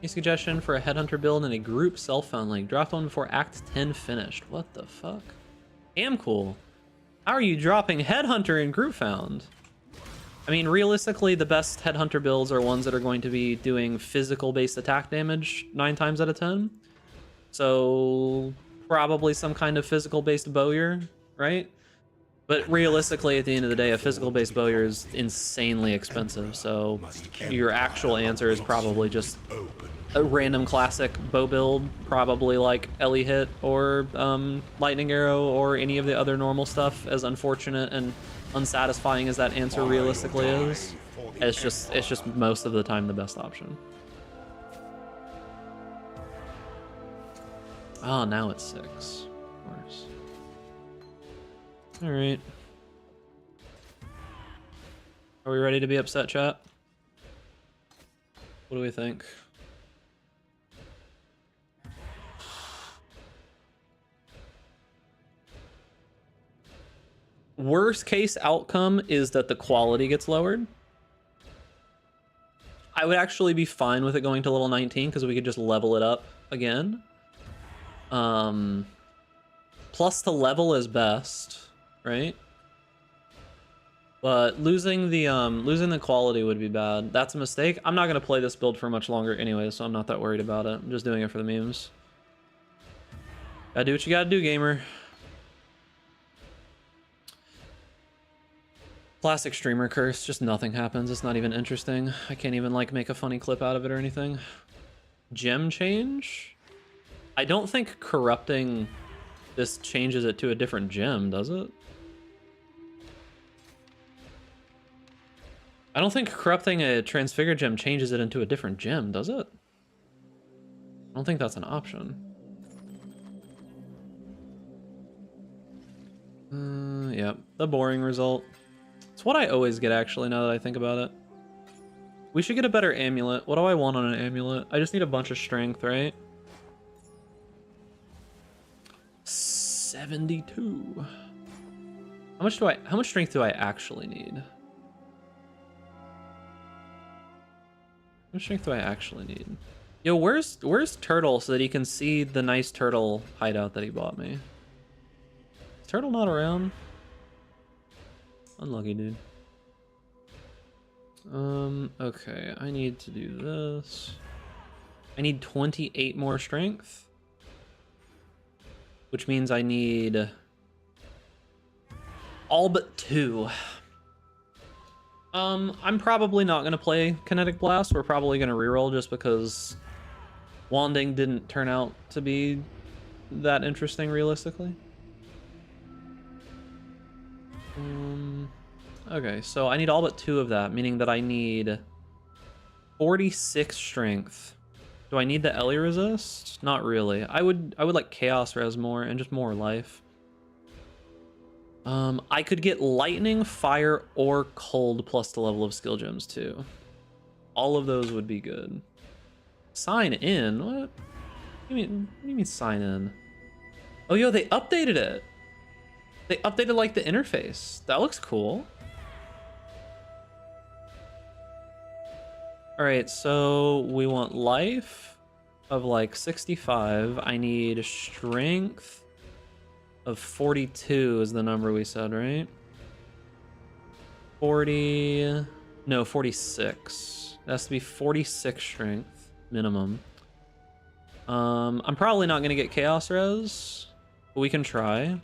A suggestion for a Headhunter build in a group self-found link. Drop one before Act 10 finished. What the fuck? Damn cool. How are you dropping Headhunter in group found? I mean, realistically, the best Headhunter builds are ones that are going to be doing physical-based attack damage 9 times out of 10. So probably some kind of physical-based bowyer, right? But realistically, at the end of the day, a physical-based bowyer is insanely expensive. So your actual answer is probably just a random classic bow build, probably like Ellie hit or lightning arrow or any of the other normal stuff. As unfortunate and unsatisfying as that answer realistically is, it's just most of the time the best option. Oh, now it's 6. Of course. All right. Are we ready to be upset, chat? What do we think? Worst case outcome is that the quality gets lowered. I would actually be fine with it going to level 19 because we could just level it up again. Plus to level is best, right? But losing the quality would be bad. That's a mistake. I'm not gonna play this build for much longer anyway, so I'm not that worried about it. I'm just doing it for the memes. Gotta do what you gotta do, gamer. Classic streamer curse, just nothing happens. It's not even interesting. I can't even like make a funny clip out of it or anything. Gem change? I don't think corrupting this changes it to a different gem, does it? I don't think corrupting a transfigure gem changes it into a different gem, does it? I don't think that's an option. Yep, the boring result. It's what I always get, actually, now that I think about it. We should get a better amulet. What do I want on an amulet? I just need a bunch of strength, right? 72. How much strength do I actually need? How much strength do I actually need? Yo, where's Turtle so that he can see the nice turtle hideout that he bought me? Is Turtle not around? Unlucky, dude. Okay, I need to do this. I need 28 more strength. Which means I need all but 2. I'm probably not gonna play Kinetic Blast. We're probably gonna reroll just because Wanding didn't turn out to be that interesting realistically. Okay, so I need all but 2 of that, meaning that I need 46 strength. Do I need the Ellie resist? Not really. I would like Chaos res more and just more life. I could get lightning, fire, or cold plus the level of skill gems too. All of those would be good. Sign in? What? What do you mean sign in? Oh, yo, they updated it. They updated like the interface. That looks cool. Alright, so we want life of like 65. I need strength of 42 is the number we said, right? 40... No, 46. It has to be 46 strength minimum. I'm probably not going to get Chaos Res, but we can try.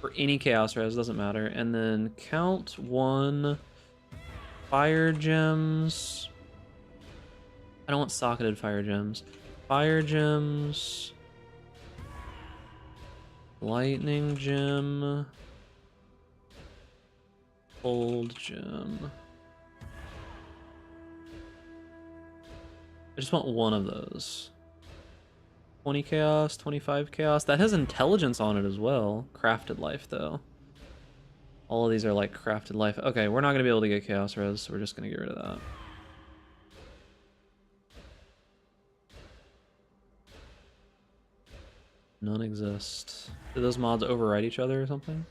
For any Chaos Res, doesn't matter. And then count 1 Fire Gems. I don't want socketed Fire Gems. Fire Gems. Lightning Gem. Cold Gem. I just want one of those. 20 Chaos, 25 Chaos. That has intelligence on it as well. Crafted Life, though. All of these are like crafted life. Okay, we're not going to be able to get Chaos Res, so we're just going to get rid of that. None exist. Do those mods override each other or something?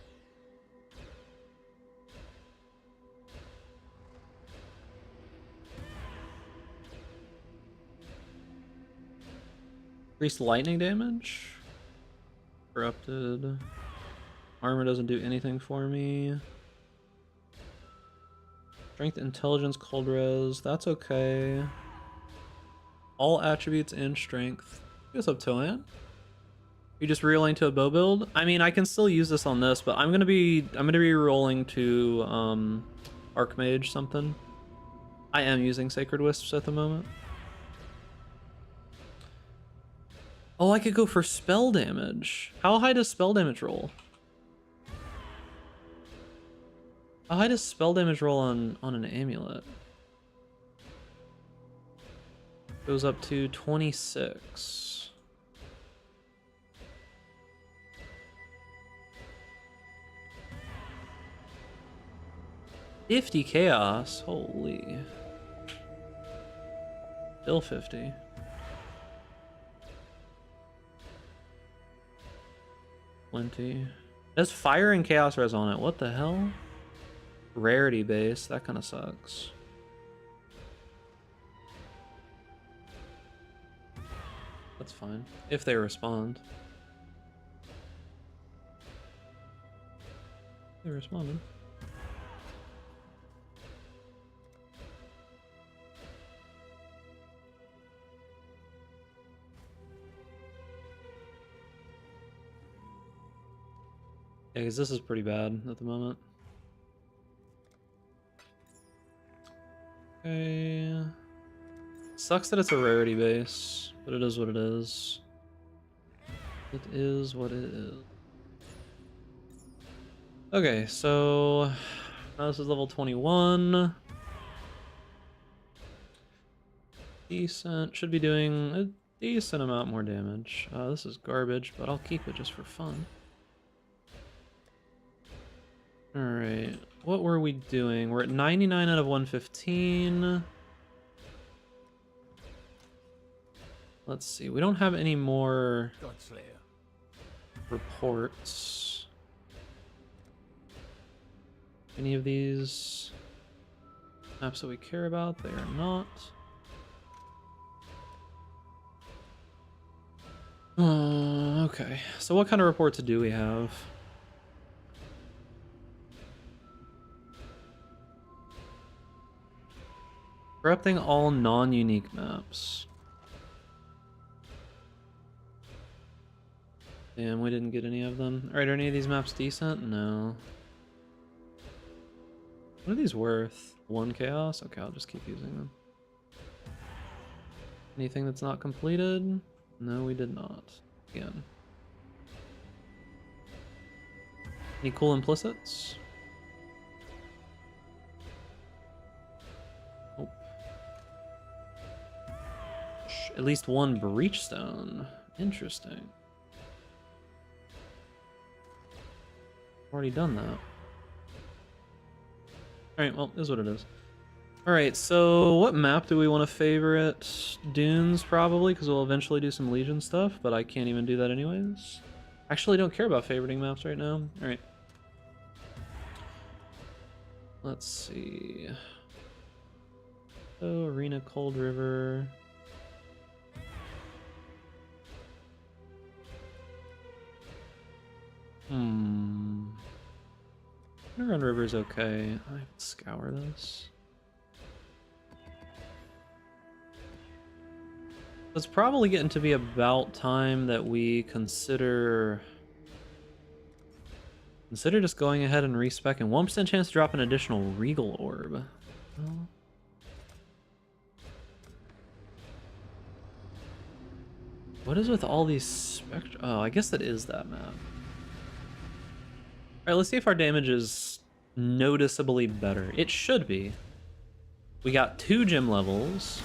Increased lightning damage? Corrupted. Armor doesn't do anything for me. Strength, intelligence, cold res. That's okay. All attributes and strength. What's up, Toan? You just re-rolling to a bow build? I mean, I can still use this on this, but I'm gonna be re-rolling to Archmage something. I am using Sacred Wisps at the moment. Oh, I could go for spell damage. How high does spell damage roll? How high does spell damage roll on an amulet? Goes up to 26. 50 chaos, holy. Still 50. It has fire and chaos res on it. What the hell? Rarity base, that kind of sucks. That's fine if they respond. They responded. Yeah, because this is pretty bad at the moment. Okay. Sucks that it's a rarity base, but it is what it is. It is what it is. Okay, so now this is level 21. Decent. Should be doing a decent amount more damage. This is garbage, but I'll keep it just for fun. Alright, what were we doing? We're at 99 out of 115. Let's see, we don't have any more Godslayer. reports. Any of these maps that we care about? They are not. Okay, so what kind of reports do we have? Corrupting all non-unique maps. Damn, we didn't get any of them. Alright, are any of these maps decent? No. What are these worth? 1 chaos? Okay, I'll just keep using them. Anything that's not completed? No, we did not. Again. Any cool implicits? Nope. At least 1 breachstone. Interesting. Already done that. Alright, well, is what it is. Alright, so what map do we want to favorite? Dunes, probably, because we'll eventually do some Legion stuff, but I can't even do that anyways. Actually, don't care about favoriting maps right now. Alright. Let's see. So, Arena Cold River. Run River's okay. I can scour this. It's probably getting to be about time that we consider just going ahead and respecking 1% chance to drop an additional Regal Orb. Well, what is with all these spectra? Oh, I guess that is that map. Alright, let's see if our damage is noticeably better. It should be. We got 2 gem levels.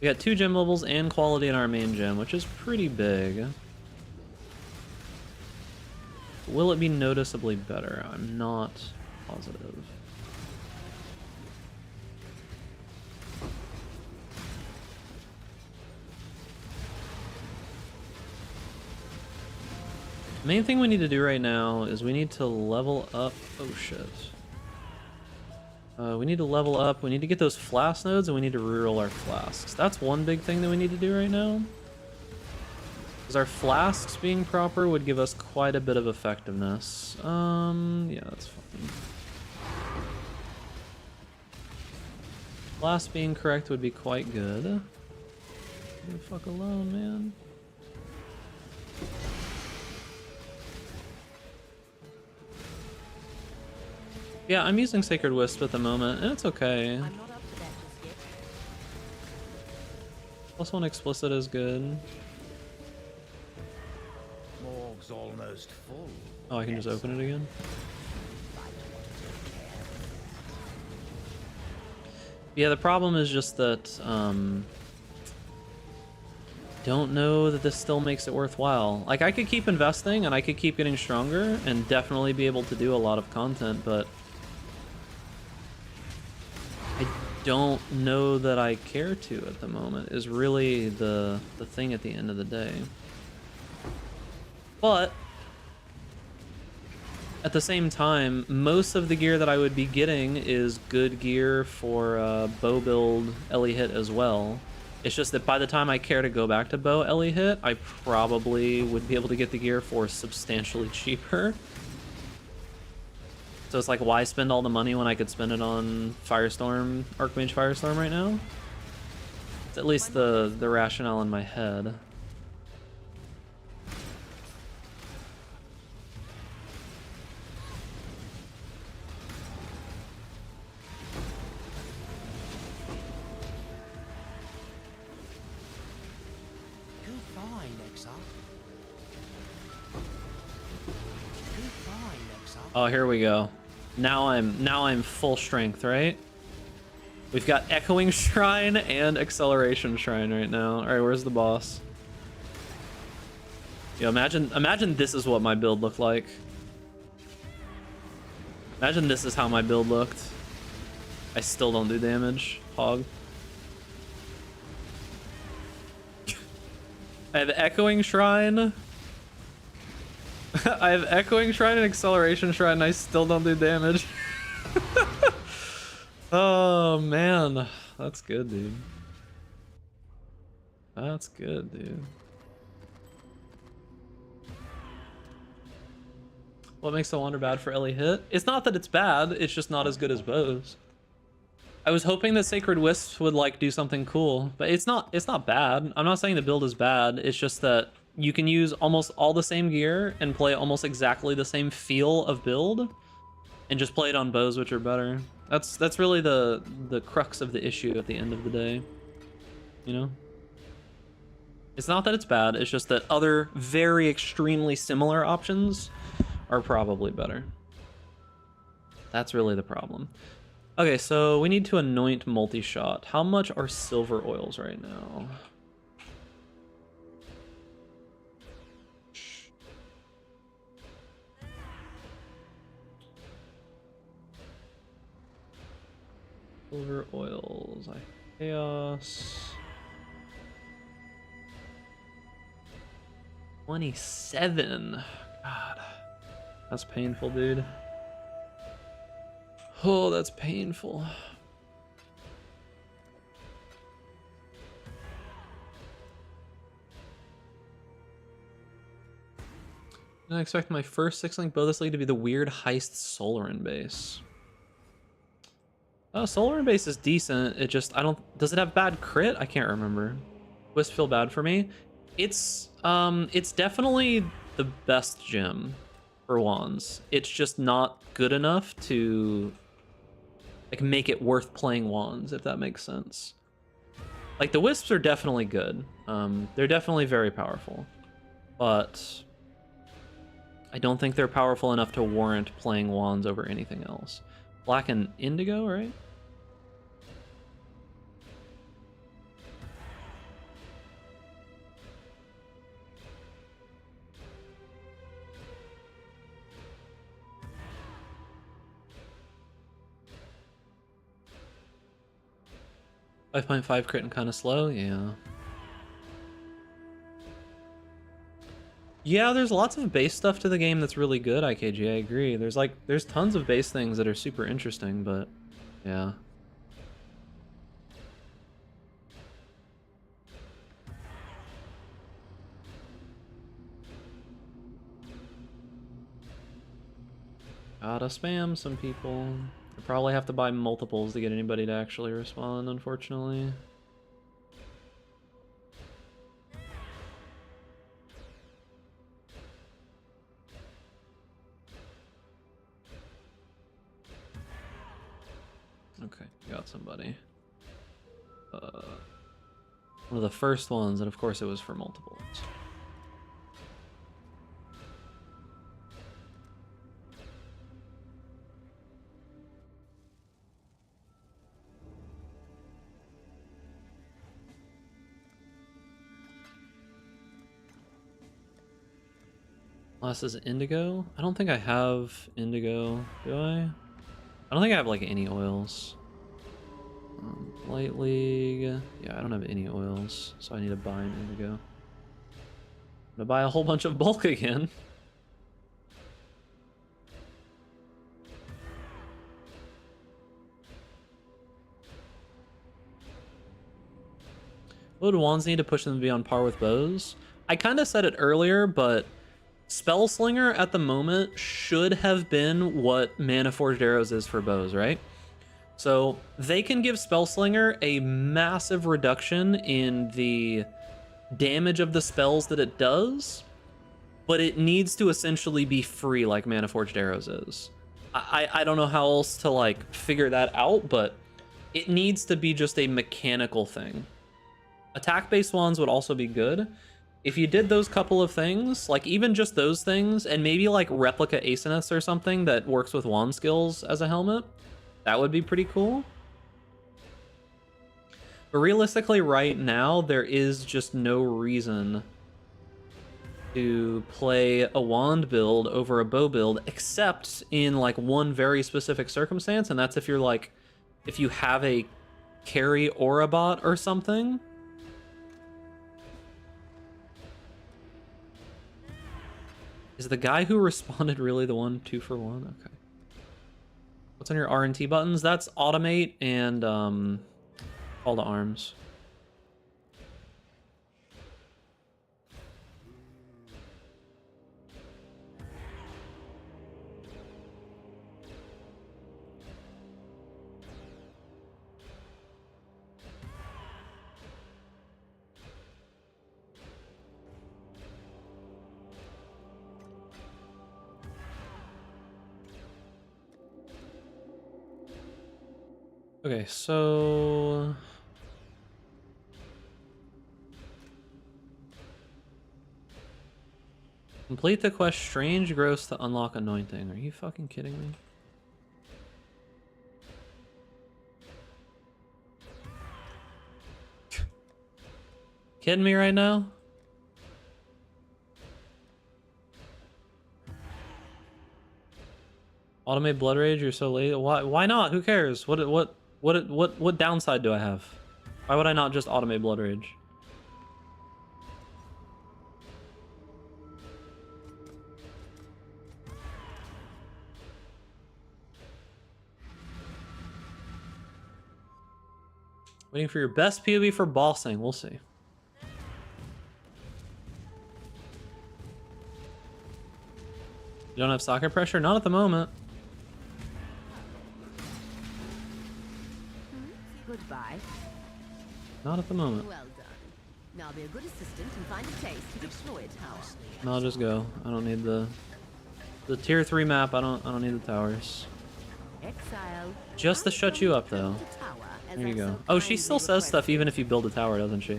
We got 2 gem levels and quality in our main gem, which is pretty big. Will it be noticeably better? I'm not positive. The main thing we need to do right now is we need to level up. Oh shit. We need to level up. We need to get those flask nodes, and we need to reroll our flasks. That's one big thing that we need to do right now. Because our flasks being proper would give us quite a bit of effectiveness. Yeah, that's fine. Flasks being correct would be quite good. Leave the fuck alone, man. Yeah, I'm using Sacred Wisp at the moment, and it's okay. I'm not up to that just yet. Plus 1 explicit is good. Morg's almost full. Oh, I can just open it again? Yeah, the problem is just that, don't know that this still makes it worthwhile. Like, I could keep investing, and I could keep getting stronger, and definitely be able to do a lot of content, but I don't know that I care to at the moment, is really the thing at the end of the day. But at the same time, most of the gear that I would be getting is good gear for bow build Ellie hit as well. It's just that by the time I care to go back to bow Ellie hit, I probably would be able to get the gear for substantially cheaper. So it's like, why spend all the money when I could spend it on Firestorm, Archmage Firestorm right now? It's at least the rationale in my head. Good find, Exar. Good find, Exar. Oh, here we go. Now I'm full strength, right? We've got Echoing Shrine and Acceleration Shrine right now. All right, where's the boss? Yo, imagine this is what my build looked like. Imagine this is how my build looked. I still don't do damage. Hog. I have Echoing Shrine. I have Echoing Shrine and Acceleration Shrine, and I still don't do damage. Oh, man. That's good, dude. That's good, dude. What makes the Wander bad for Ellie hit? It's not that it's bad, it's just not as good as bows. I was hoping that Sacred Wisps would like do something cool, but it's not bad. I'm not saying the build is bad, it's just that you can use almost all the same gear and play almost exactly the same feel of build and just play it on bows, which are better. That's really the crux of the issue at the end of the day, you know? It's not that it's bad, it's just that other very extremely similar options are probably better. That's really the problem. Okay, so we need to anoint multi-shot. How much are silver oils right now? Silver oils, chaos. 27. God, that's painful, dude. Oh, that's painful. I expect my first 6-link bow this league to be the weird heist Solarin base. Solarin base is decent. It just, I don't, does it have bad crit? I can't remember. Wisp feel bad for me. It's definitely the best gem for wands. It's just not good enough to like make it worth playing wands, if that makes sense. Like the wisps are definitely good. They're definitely very powerful, but I don't think they're powerful enough to warrant playing wands over anything else. Black and indigo, right? .5 crit and kind of slow, yeah. Yeah, there's lots of base stuff to the game that's really good, IKG, I agree. There's tons of base things that are super interesting, but yeah. Gotta spam some people. I probably have to buy multiples to get anybody to actually respond, unfortunately. Okay, got somebody. One of the first ones, and of course it was for multiples. Last is indigo. I don't think I have indigo, do I? I don't think I have like any oils. Light League. Yeah, I don't have any oils, so I need to buy an indigo. I'm gonna buy a whole bunch of bulk again. What would wands need to push them to be on par with bows? I kind of said it earlier, but Spellslinger at the moment should have been what Mana Forged Arrows is for bows, right? So they can give Spellslinger a massive reduction in the damage of the spells that it does, but it needs to essentially be free like Mana Forged Arrows is. I don't know how else to like figure that out, but it needs to be just a mechanical thing. Attack-based wands would also be good. If you did those couple of things, like even just those things, and maybe like Replica Aesinus or something that works with wand skills as a helmet, that would be pretty cool. But realistically, right now, there is just no reason to play a wand build over a bow build, except in like one very specific circumstance, and that's if you're like, if you have a carry aura bot or something. Is the guy who responded really the one 2-for-1? Okay. What's on your R&T buttons? That's automate and call to arms. Okay, so complete the quest Strange Growths to unlock Anointing. Are you fucking kidding me? Kidding me right now? Automate Blood Rage, you're so late. Why not? Who cares? What downside do I have? Why would I not just automate Blood Rage? Waiting for your best POV for bossing. We'll see. You don't have soccer pressure? Not at the moment. Goodbye. Not at the moment. Well done. Now be a good assistant and find a place to destroy a tower. No, I'll just go. I don't need the tier 3 map. I don't need the towers. Exile. Just to shut you up though. The tower, as There you I go. so Oh, she kindly still says stuff requested. even if you build a tower, doesn't she?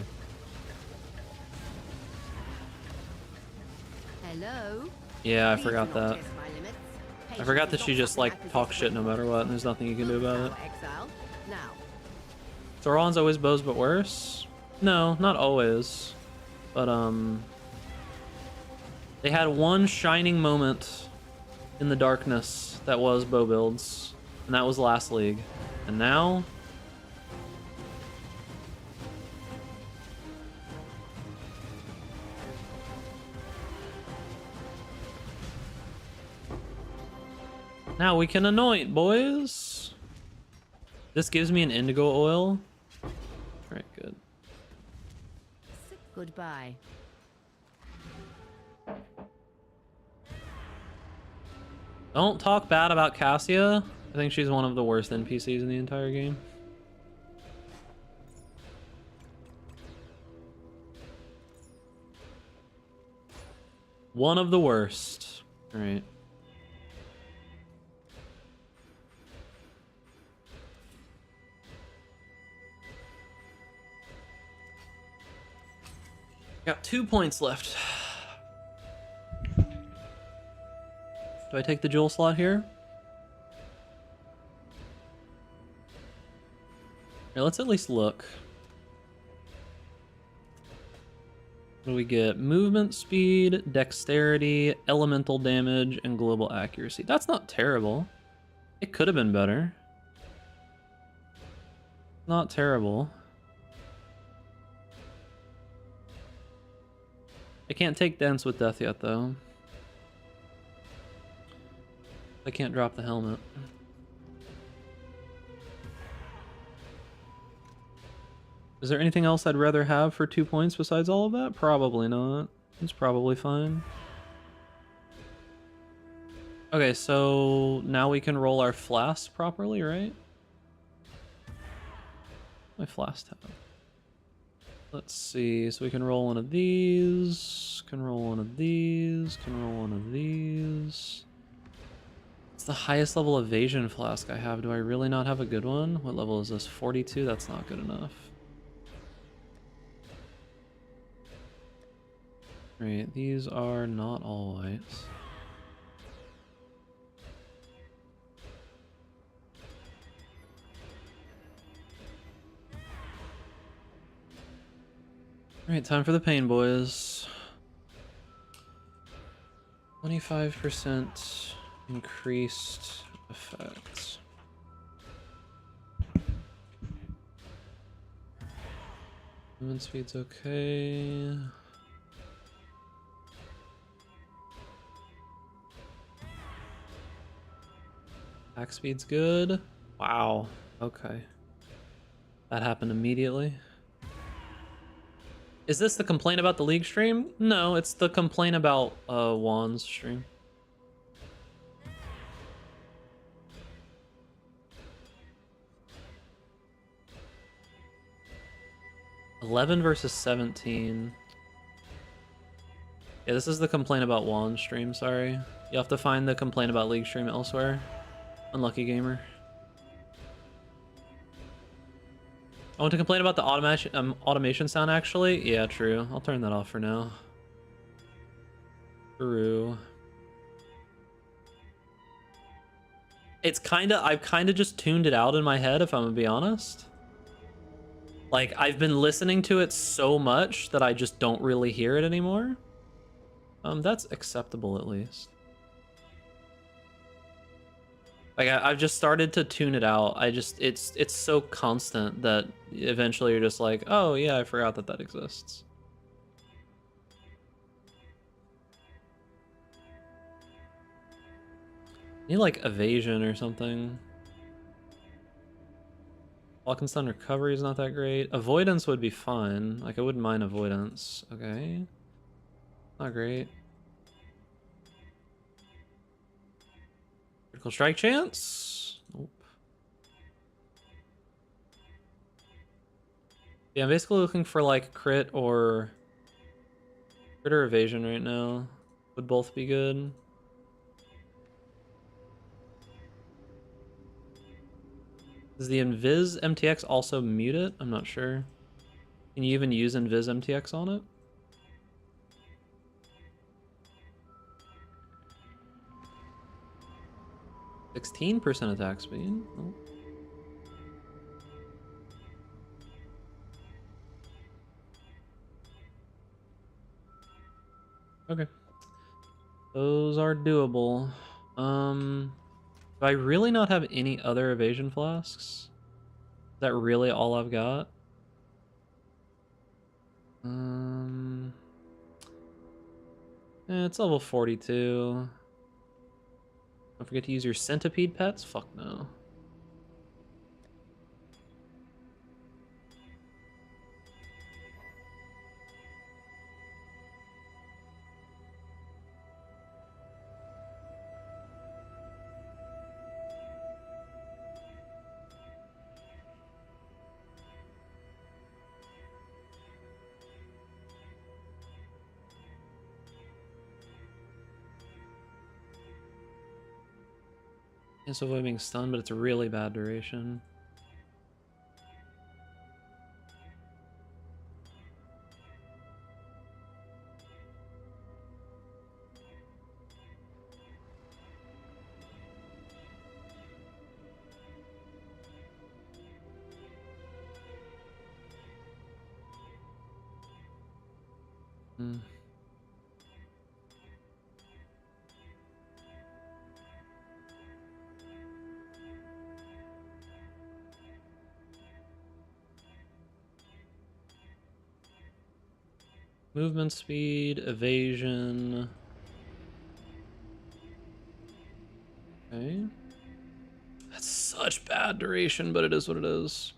Hello. Yeah, I Please forgot do not that. test my limits. I Patience forgot is that not she just something I like possess talks shit no with. matter what, and there's nothing you can do about it. Tower, Exile. Now. Sauron's always bows but worse? No, not always. But they had one shining moment in the darkness that was bow builds, and that was last league. And now now we can anoint, boys. This gives me an indigo oil. Alright, good. Goodbye. Don't talk bad about Cassia. I think she's one of the worst NPCs in the entire game. One of the worst. Alright. Got 2 points left. Do I take the jewel slot here? Here, let's at least look. What do we get? Movement speed, dexterity, elemental damage, and global accuracy. That's not terrible. It could have been better. Not terrible. I can't take Dance with Death yet, though. I can't drop the helmet. Is there anything else I'd rather have for 2 points besides all of that? Probably not. It's probably fine. Okay, so now we can roll our flask properly, right? My flask tab. Let's see, so we can roll one of these, can roll one of these, can roll one of these. It's the highest level evasion flask I have. Do I really not have a good one? What level is this? 42? That's not good enough. Right, these are not all whites. Alright, time for the pain, boys. 25% increased effect. Movement speed's okay. Attack speed's good. Wow. Okay. That happened immediately. Is this the complaint about the League stream? No, it's the complaint about Juan's stream. $11 versus 17. Yeah, this is the complaint about Juan's stream, sorry. You'll have to find the complaint about League stream elsewhere. Unlucky gamer. I want to complain about the automation sound, actually. Yeah, true. I'll turn that off for now. True. It's I've kind of just tuned it out in my head, if I'm gonna be honest. Like, I've been listening to it so much that I just don't really hear it anymore. That's acceptable at least. Like, I've just started to tune it out. It's so constant that eventually you're just like, oh yeah, I forgot that exists. Need like evasion or something. Walkenstun recovery is not that great. Avoidance would be fine. Like, I wouldn't mind avoidance. Okay. Not great. Critical strike chance? Nope. Yeah, I'm basically looking for like crit or evasion right now. Would both be good. Does the Invis MTX also mute it? I'm not sure. Can you even use Invis MTX on it? %16 attack speed. Oh. Okay. Those are doable. Do I really not have any other evasion flasks? Is that really all I've got? It's level 42. Don't forget to use your centipede pets? Fuck no. It's avoid being stunned, but it's a really bad duration. Hmm. Movement speed, evasion. Okay. That's such bad duration, but it is what it is.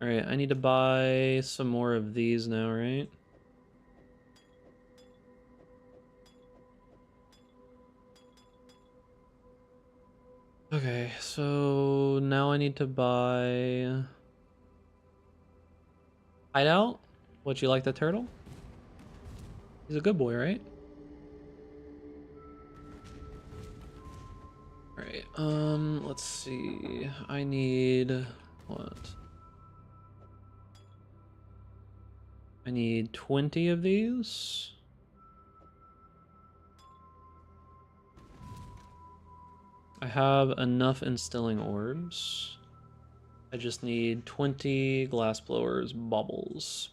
Alright, I need to buy some more of these now, right? Okay, so now I need to buy Hideout. Would you like the turtle? He's a good boy, right? Alright, let's see. I need what? I need 20 of these. I have enough instilling orbs. I just need 20 glass blowers bubbles.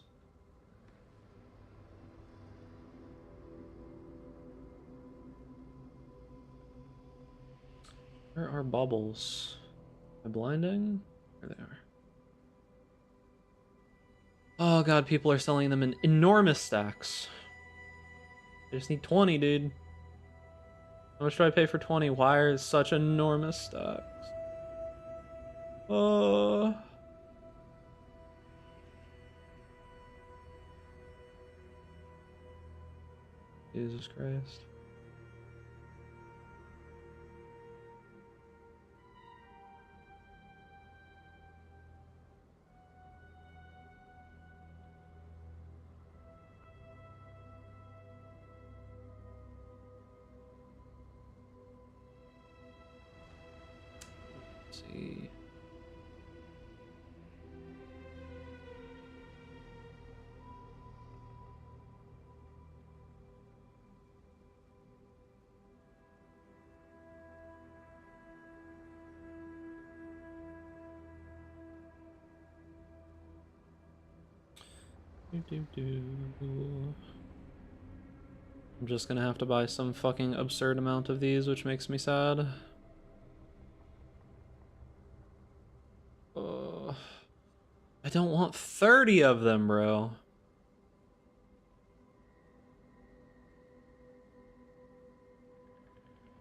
Where are bubbles? Am I blinding? There they are. Oh god, people are selling them in enormous stacks. I just need 20, dude. How much do I pay for 20? Why are such enormous stacks? Oh. Jesus Christ. Let's see. I'm just gonna have to buy some fucking absurd amount of these, which makes me sad. I don't want 30 of them, bro.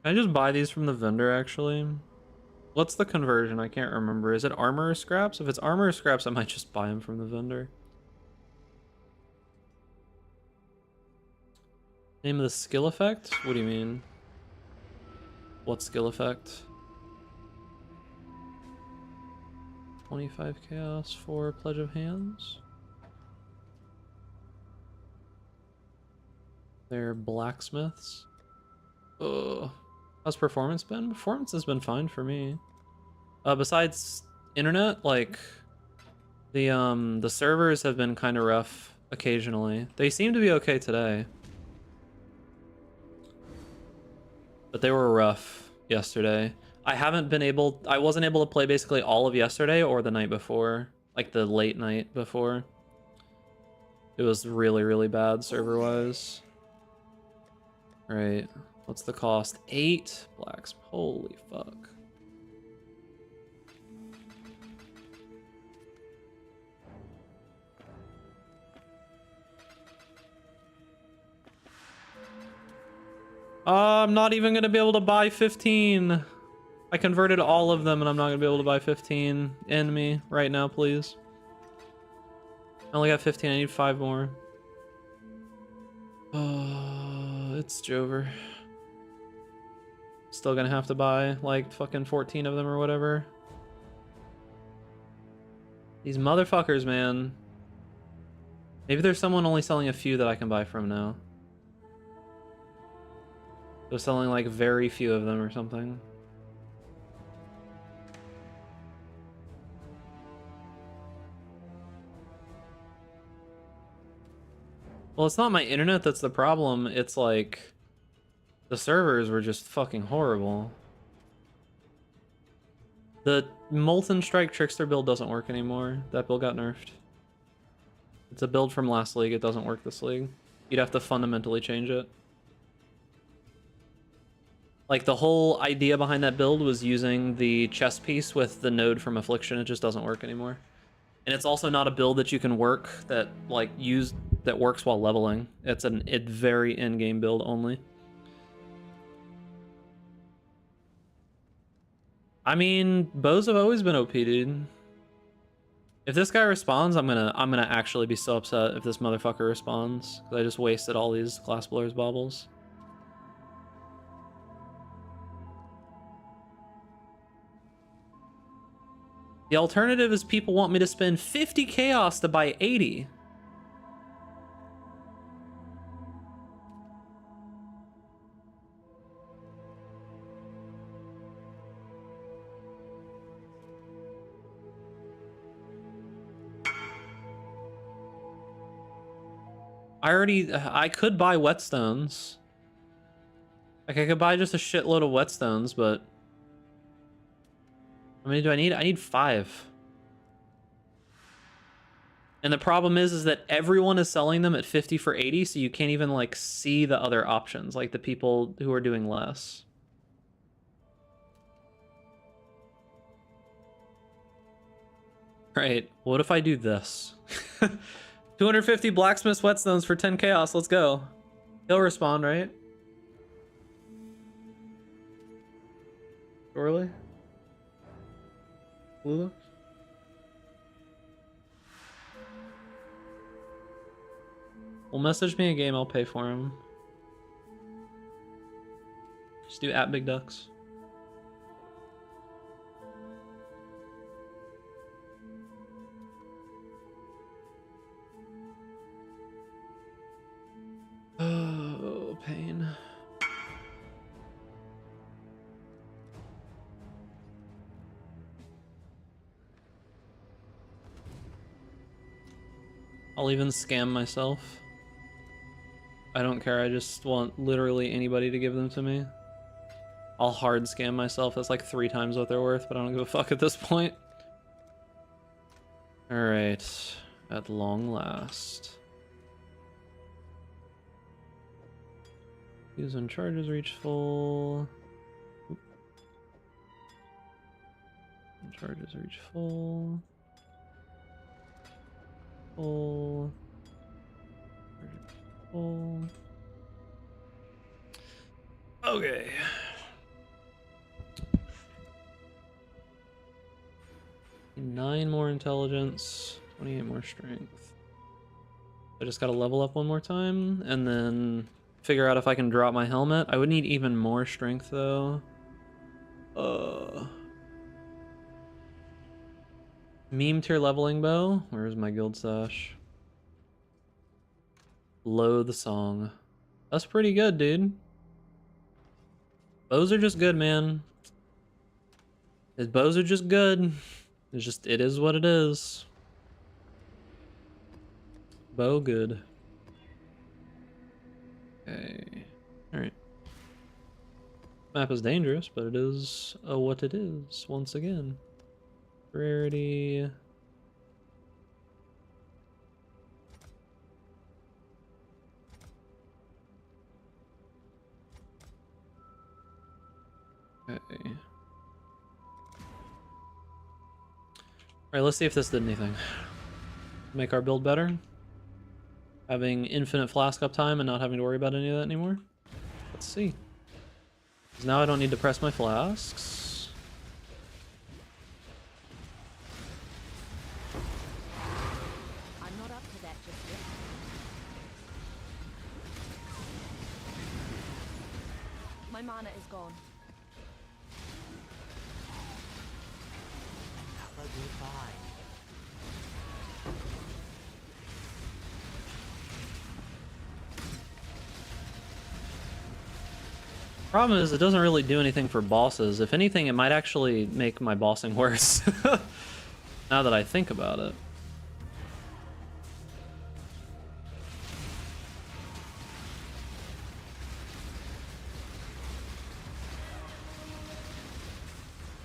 Can I just buy these from the vendor, actually? What's the conversion? I can't remember. Is it armor or scraps? If it's armor or scraps, I might just buy them from the vendor. Name of the skill effect? What do you mean? What skill effect? 25 chaos for Pledge of Hands. They're blacksmiths. Ugh. How's performance been? Performance has been fine for me. Besides internet, like the servers have been kind of rough occasionally. They seem to be okay today, but they were rough yesterday. I wasn't able to play basically all of yesterday or the night before, like the late night before. It was really, really bad server-wise. Right. What's the cost? 8 blacks. Holy fuck. I'm not even gonna be able to buy 15. I converted all of them and I'm not gonna be able to buy 15. End me right now, please. I only got 15, I need 5 more. It's Jover. Still gonna have to buy like fucking 14 of them or whatever. These motherfuckers, man. Maybe there's someone only selling a few that I can buy from now. They're selling like very few of them or something. Well, it's not my internet that's the problem. It's like the servers were just fucking horrible. The Molten Strike Trickster build doesn't work anymore. That build got nerfed. It's a build from last league. It doesn't work this league. You'd have to fundamentally change it. Like, the whole idea behind that build was using the chess piece with the node from Affliction. It just doesn't work anymore. And it's also not a build that you can work that, like, that works while leveling. It's a very in-game build only. I mean, bows have always been OP, dude. If this guy responds, I'm gonna actually be so upset if this motherfucker responds, because I just wasted all these Glass Blur's baubles. The alternative is people want me to spend 50 chaos to buy 80. I could buy whetstones. Like, I could buy just a shitload of whetstones, but how many do I need? I need 5. And the problem is that everyone is selling them at 50 for 80, so you can't even, like, see the other options, like the people who are doing less. Right, what if I do this? 250 blacksmith whetstones for 10 chaos, let's go. He'll respond, right? Surely? Lula? Well, message me a game, I'll pay for him. Just do @BigDucks. Oh, pain. I'll even scam myself. I don't care, I just want literally anybody to give them to me. I'll hard scam myself, that's like 3 times what they're worth, but I don't give a fuck at this point. Alright, at long last. Use when charges reach full. Oop. When charges reach full. Full. Full. Okay. 9 more intelligence, 28 more strength. I just gotta level up one more time and then figure out if I can drop my helmet. I would need even more strength though. Meme tier leveling bow. Where's my guild sash? Blow the song. That's pretty good, dude. Bows are just good, man. His bows are just good. It's just, it is what it is. Bow good. Okay. Alright. Map is dangerous, but it is what it is, once again. Rarity. Okay. Alright, let's see if this did anything. Make our build better. Having infinite flask uptime and not having to worry about any of that anymore. Let's see. Because now I don't need to press my flasks. I'm not up to that just yet. My mana is gone. Another goodbye. Problem is, it doesn't really do anything for bosses. If anything, it might actually make my bossing worse. Now that I think about it.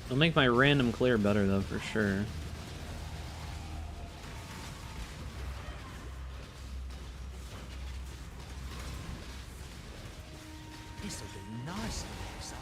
It'll make my random clear better though, for sure. This'll do nice in exile.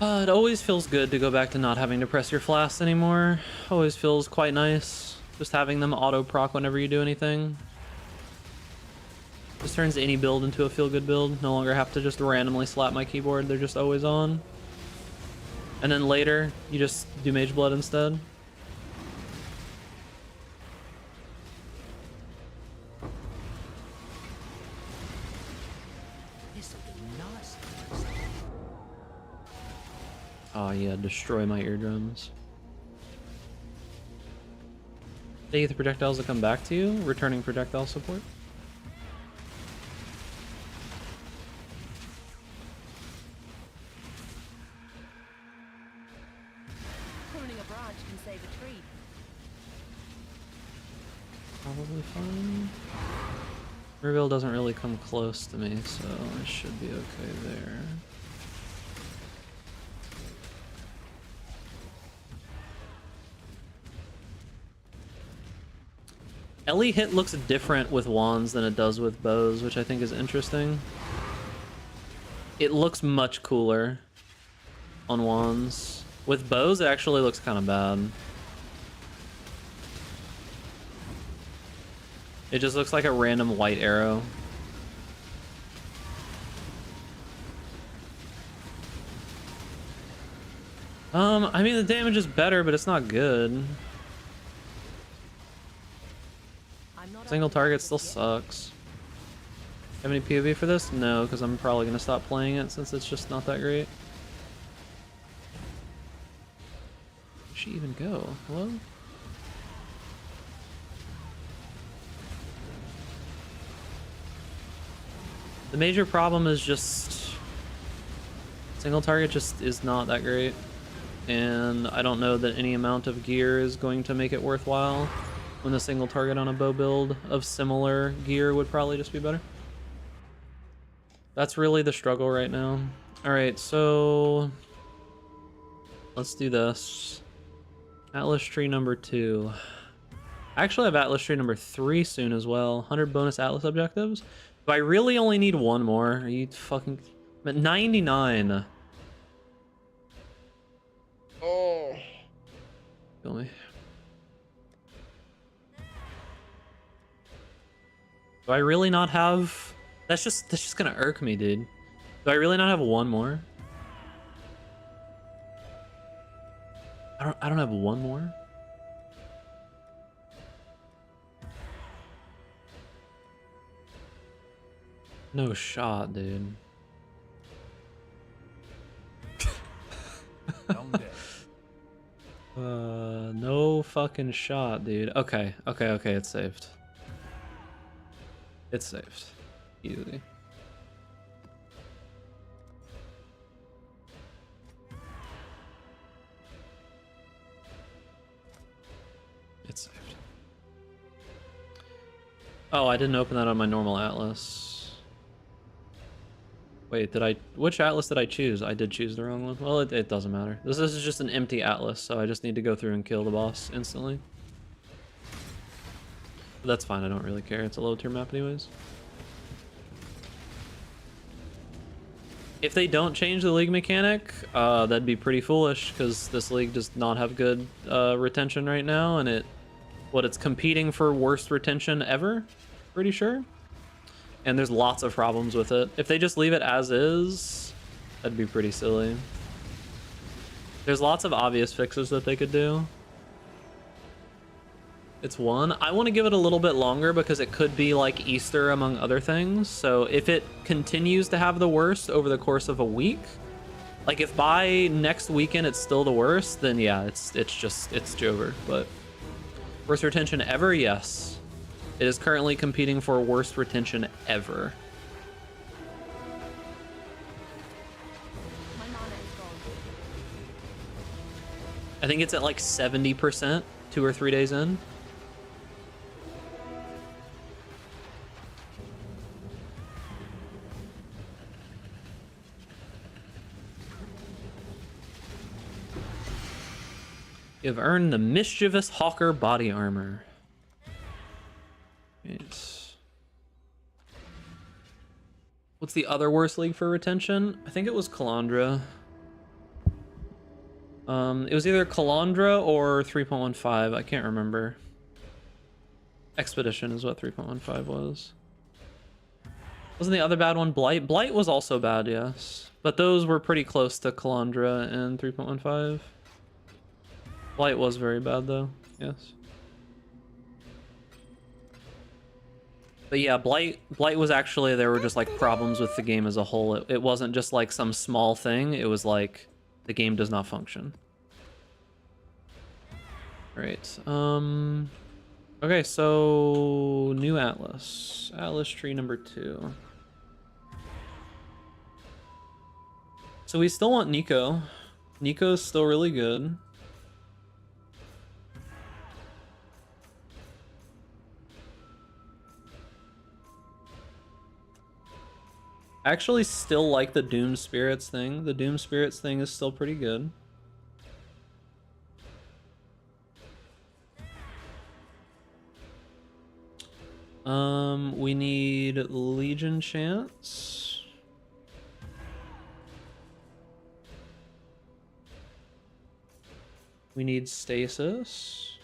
It always feels good to go back to not having to press your flasks anymore. Always feels quite nice. Just having them auto proc whenever you do anything. Just turns any build into a feel-good build. No longer have to just randomly slap my keyboard. They're just always on. And then later, you just do Mage Blood instead. This'll do nice in exile. Oh yeah, destroy my eardrums. Take the projectiles to come back to you. Returning projectile support. Pruning a branch can save a tree. Probably fine. Reveal doesn't really come close to me, so I should be okay there. Ellie hit looks different with wands than it does with bows, which I think is interesting. It looks much cooler on wands. With bows, it actually looks kind of bad. It just looks like a random white arrow. I mean, the damage is better, but it's not good. Single target still sucks. Have any POV for this? No, because I'm probably going to stop playing it since it's just not that great. Where'd she even go? Hello? The major problem is just single target just is not that great. And I don't know that any amount of gear is going to make it worthwhile. When the single target on a bow build of similar gear would probably just be better. That's really the struggle right now. Alright, so let's do this. Atlas tree number 2. I actually have Atlas tree number 3 soon as well. 100 bonus Atlas objectives. Do I really only need one more? Are you fucking... But 99. Oh. Kill me. Do I really not have... That's just gonna irk me, dude. Do I really not have one more? I don't have one more? No shot, dude. Long day. No fucking shot, dude. Okay, it's saved. It's saved. Easily. It's saved. Oh, I didn't open that on my normal Atlas. Wait, which Atlas did I choose? I did choose the wrong one. Well, it doesn't matter. This is just an empty Atlas, so I just need to go through and kill the boss instantly. But that's fine, I don't really care. It's a low tier map anyways. If they don't change the league mechanic, that'd be pretty foolish, because this league does not have good retention right now, and it's competing for worst retention ever, pretty sure. And there's lots of problems with it. If they just leave it as is, that'd be pretty silly. There's lots of obvious fixes that they could do. It's 1. I want to give it a little bit longer because it could be like Easter among other things. So if it continues to have the worst over the course of a week, like if by next weekend it's still the worst, then yeah, it's Jover. But worst retention ever, yes. It is currently competing for worst retention ever. My mana is gone. I think it's at like 70% 2 or 3 days in. You've earned the Mischievous Hawker body armor. Right. What's the other worst league for retention? I think it was Kalandra. It was either Kalandra or 3.15. I can't remember. Expedition is what 3.15 was. Wasn't the other bad one Blight? Blight was also bad, yes. But those were pretty close to Kalandra and 3.15. Blight was very bad though, yes. But yeah, Blight was actually, there were just like problems with the game as a whole. It wasn't just like some small thing, it was like the game does not function. Right. Okay, so new Atlas. Atlas tree number 2. So we still want Nico. Nico's still really good. I actually still like the Doom Spirits thing. The Doom Spirits thing is still pretty good. We need Legion Chance. We need Stasis.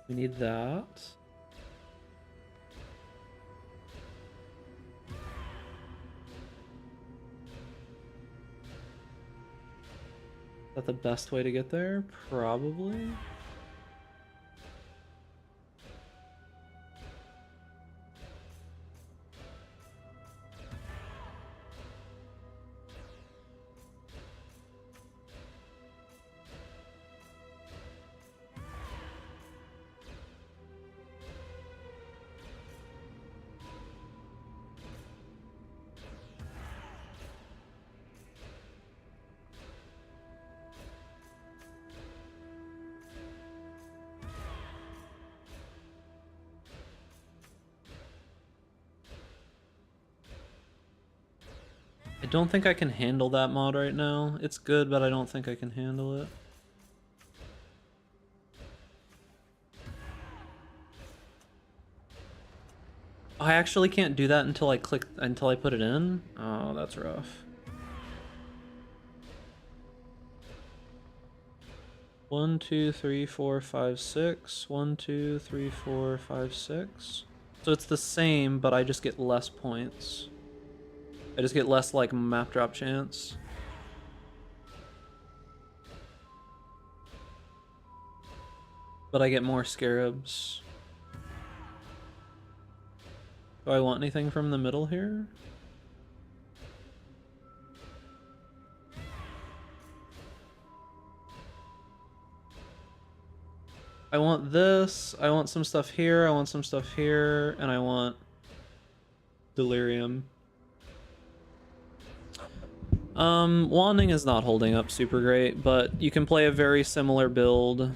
We need that. Is that the best way to get there? Probably. I don't think I can handle that mod right now. It's good, but I don't think I can handle it. I actually can't do that until I put it in? Oh, that's rough. 1, 2, 3, 4, 5, 6. 1, 2, 3, 4, 5, 6. So it's the same, but I just get less points. I just get less, like, map drop chance. But I get more scarabs. Do I want anything from the middle here? I want this, I want some stuff here, I want some stuff here, and I want delirium. Wanding is not holding up super great, but you can play a very similar build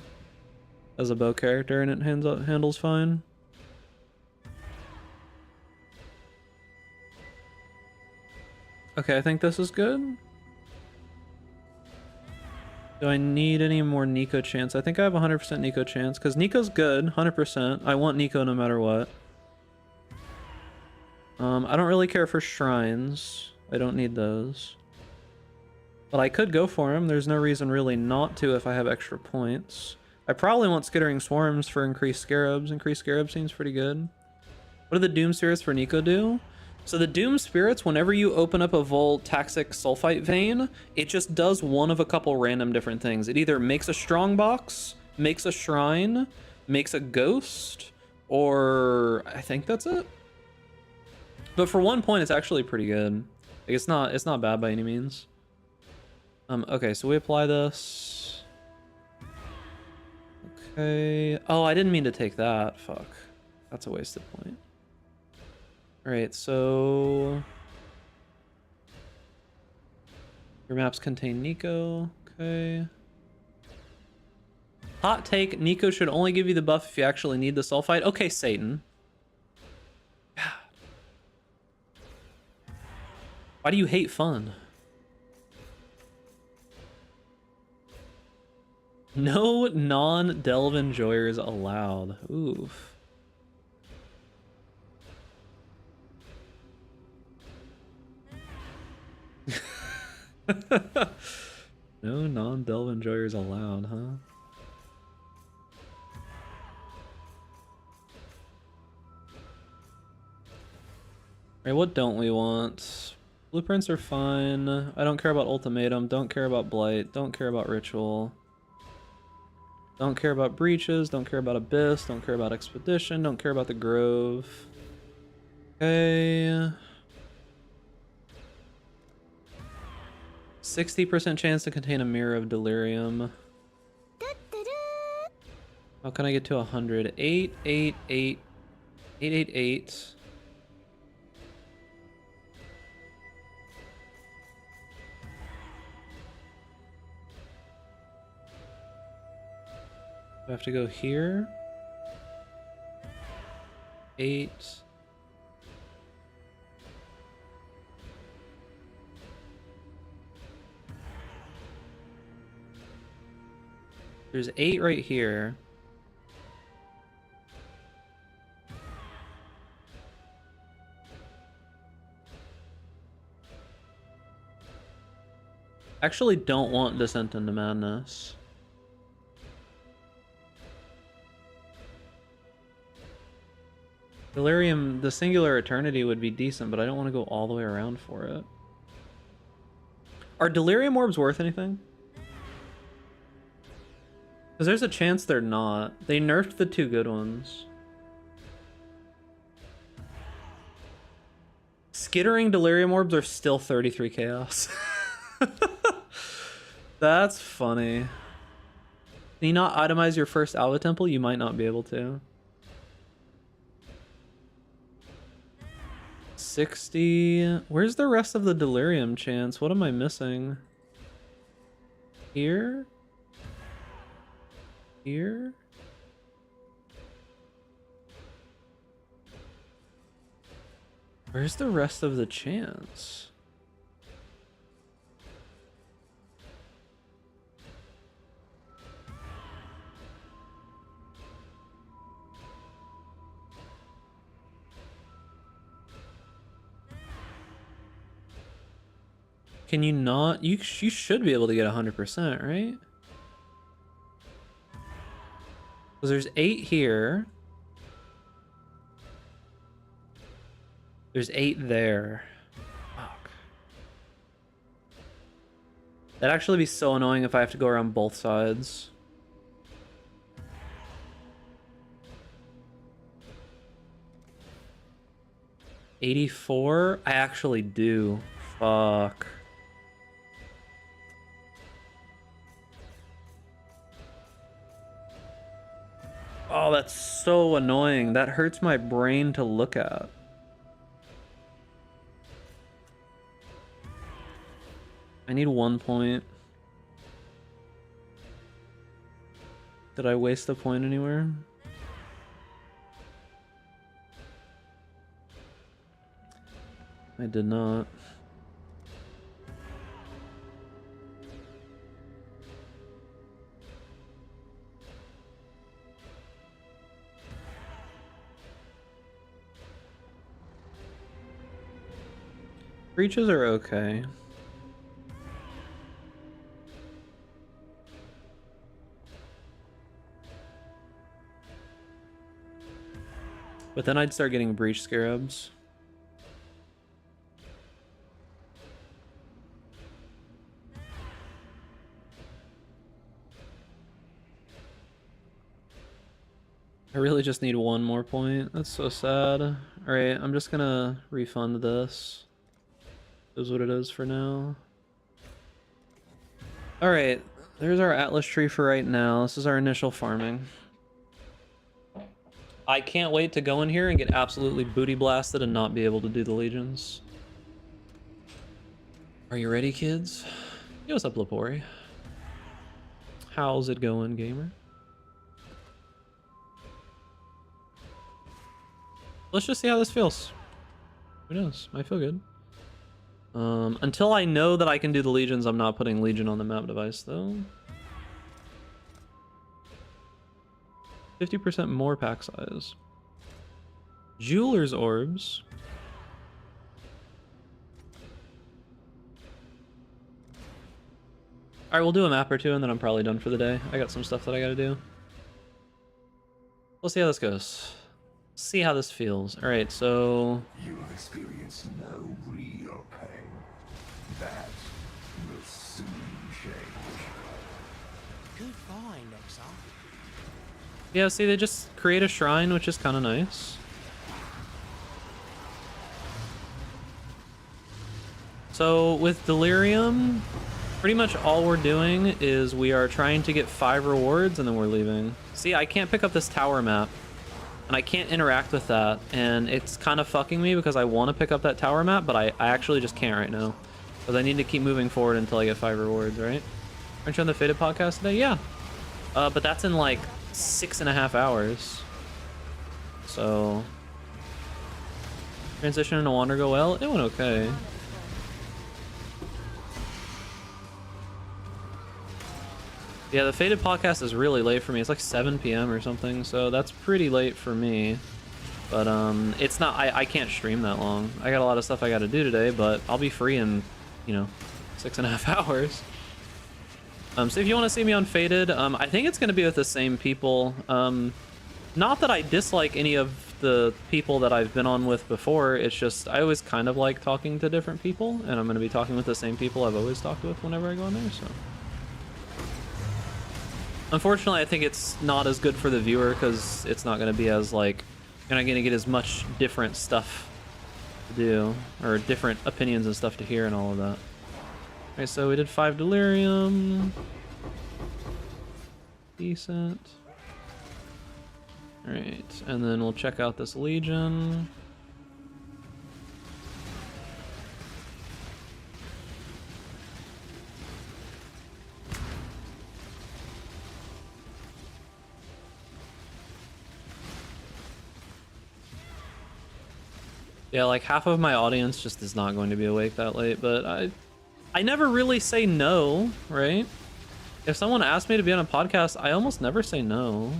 as a bow character and it handles fine. Okay, I think this is good. Do I need any more Nico chance? I think I have 100% Nico chance, because Nico's good, 100%. I want Nico no matter what. I don't really care for shrines. I don't need those. But I could go for him. There's no reason really not to if I have extra points. I probably want Skittering Swarms for increased Scarabs. Increased Scarab seems pretty good. What do the Doom Spirits for Nico do? So the Doom Spirits, whenever you open up a Voltaxic Sulfite Vein, it just does one of a couple random different things. It either makes a strongbox, makes a shrine, makes a ghost, or I think that's it. But for 1 point, it's actually pretty good. Like, it's not bad by any means. Okay, so we apply this. Okay. Oh, I didn't mean to take that. Fuck. That's a wasted point. Alright, so your maps contain Nico. Okay. Hot take, Nico should only give you the buff if you actually need the sulfite. Okay, Satan. God. Why do you hate fun? No non-delve enjoyers allowed. Oof. No non-delve enjoyers allowed, huh? Alright, what don't we want? Blueprints are fine. I don't care about Ultimatum, don't care about Blight, don't care about Ritual. Don't care about Breaches, don't care about Abyss, don't care about Expedition, don't care about the Grove. Okay. 60% chance to contain a Mirror of Delirium. How can I get to 100? 888. 888. I have to go here. 8. There's 8 right here. Actually don't want Descent into Madness. Delirium, the Singular Eternity would be decent, but I don't want to go all the way around for it. Are Delirium Orbs worth anything? Because there's a chance they're not. They nerfed the 2 good ones. Skittering Delirium Orbs are still 33 chaos. That's funny. Can you not itemize your first Alva Temple? You might not be able to. 60. Where's the rest of the Delirium chance? What am I missing? Here? Here? Where's the rest of the chance? Can you not? You should be able to get 100%, right? Because there's 8 here. There's 8 there. Fuck. That'd actually be so annoying if I have to go around both sides. $84? I actually do. Fuck. Oh, that's so annoying. That hurts my brain to look at. I need 1 point. Did I waste a point anywhere? I did not. Breaches are okay. But then I'd start getting breach scarabs. I really just need 1 more point. That's so sad. Alright, I'm just gonna refund this. Is what it is for now. Alright, there's our Atlas tree for right now. This is our initial farming. I can't wait to go in here and get absolutely booty blasted and not be able to do the legions. Are you ready, kids? Yo, what's up, Lapori? How's it going, gamer? Let's just see how this feels. Who knows? Might feel good. Until I know that I can do the legions, I'm not putting legion on the map device, though. 50% more pack size. Jeweler's orbs. Alright, we'll do a map or 2 and then I'm probably done for the day. I got some stuff that I gotta do. We'll see how this goes. See how this feels. Alright, so... You have experienced no real pain. That will soon change. Good find, Exile. yeah, see, they just create a shrine, which is kind of nice. So with Delirium, pretty much all we're doing is we are trying to get 5 rewards and then we're leaving. See, I can't pick up this tower map. And I can't interact with that, and it's kind of fucking me because I want to pick up that tower map, but I actually just can't right now. Because I need to keep moving forward until I get 5 rewards, right? Aren't you on the Fated podcast today? Yeah. But that's in like 6.5 hours. So... Transition into Wander go well? It went okay. Yeah, the Fated podcast is really late for me. It's like 7 p.m. or something, so that's pretty late for me. But it's not, I can't stream that long. I got a lot of stuff I gotta do today, but I'll be free in, you know, 6.5 hours. So if you want to see me on Fated, I think it's gonna be with the same people. Not that I dislike any of the people that I've been on with before, it's just I always kind of like talking to different people, and I'm gonna be talking with the same people I've always talked with whenever I go in there, so... Unfortunately, I think it's not as good for the viewer because it's not going to be as, like, you're not going to get as much different stuff to do, or different opinions and stuff to hear and all of that. Okay, so we did 5 Delirium. Decent. Alright, and then we'll check out this Legion. Yeah, like half of my audience just is not going to be awake that late, but I never really say no, right? If someone asks me to be on a podcast, I almost never say no.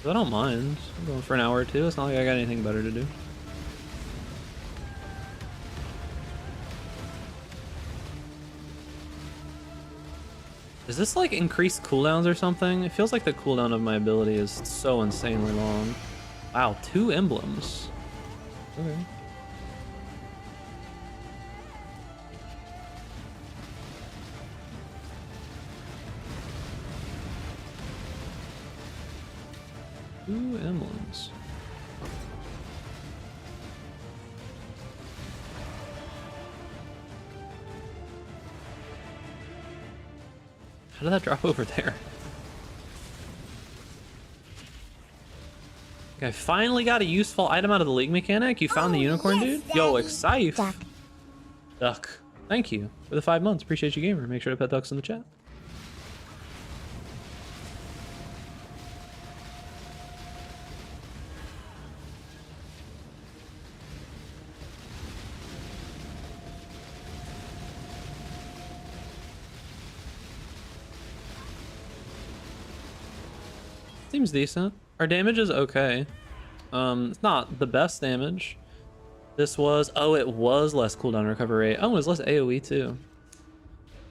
I don't mind. I'm going for an hour or 2. It's not like I got anything better to do. Is this like increased cooldowns or something? It feels like the cooldown of my ability is so insanely long. Wow, 2 emblems. Okay. Two emblems. How did that drop over there? Okay, finally got a useful item out of the league mechanic. You found the unicorn, dude? Yo, Excife. Duck. Thank you for the 5 months. Appreciate you, gamer. Make sure to pet ducks in the chat. Seems decent. Our damage is okay. It's not the best damage. This was, oh, it was less cooldown recovery rate. Oh, it was less AoE too.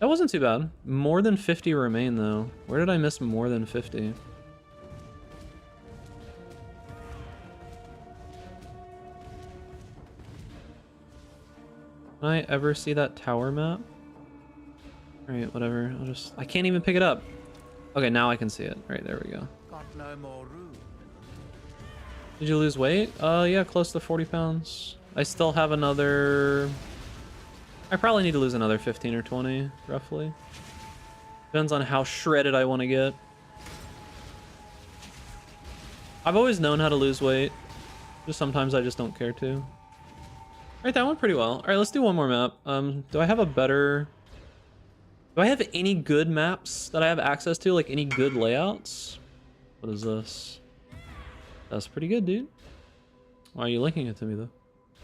That wasn't too bad. More than 50 remain though. Where did I miss more than 50? Can I ever see that tower map? Alright, whatever. I can't even pick it up. Okay, now I can see it. Alright, there we go. Got no more room. Did you lose weight? Yeah, close to 40 pounds. I still have another... I probably need to lose another 15 or 20, roughly. Depends on how shredded I want to get. I've always known how to lose weight. Just sometimes I just don't care to. Alright, that went pretty well. Alright, let's do one more map. Do I have a better... Do I have any good maps that I have access to? Like, any good layouts? What is this? That's pretty good, dude. Why are you linking it to me, though?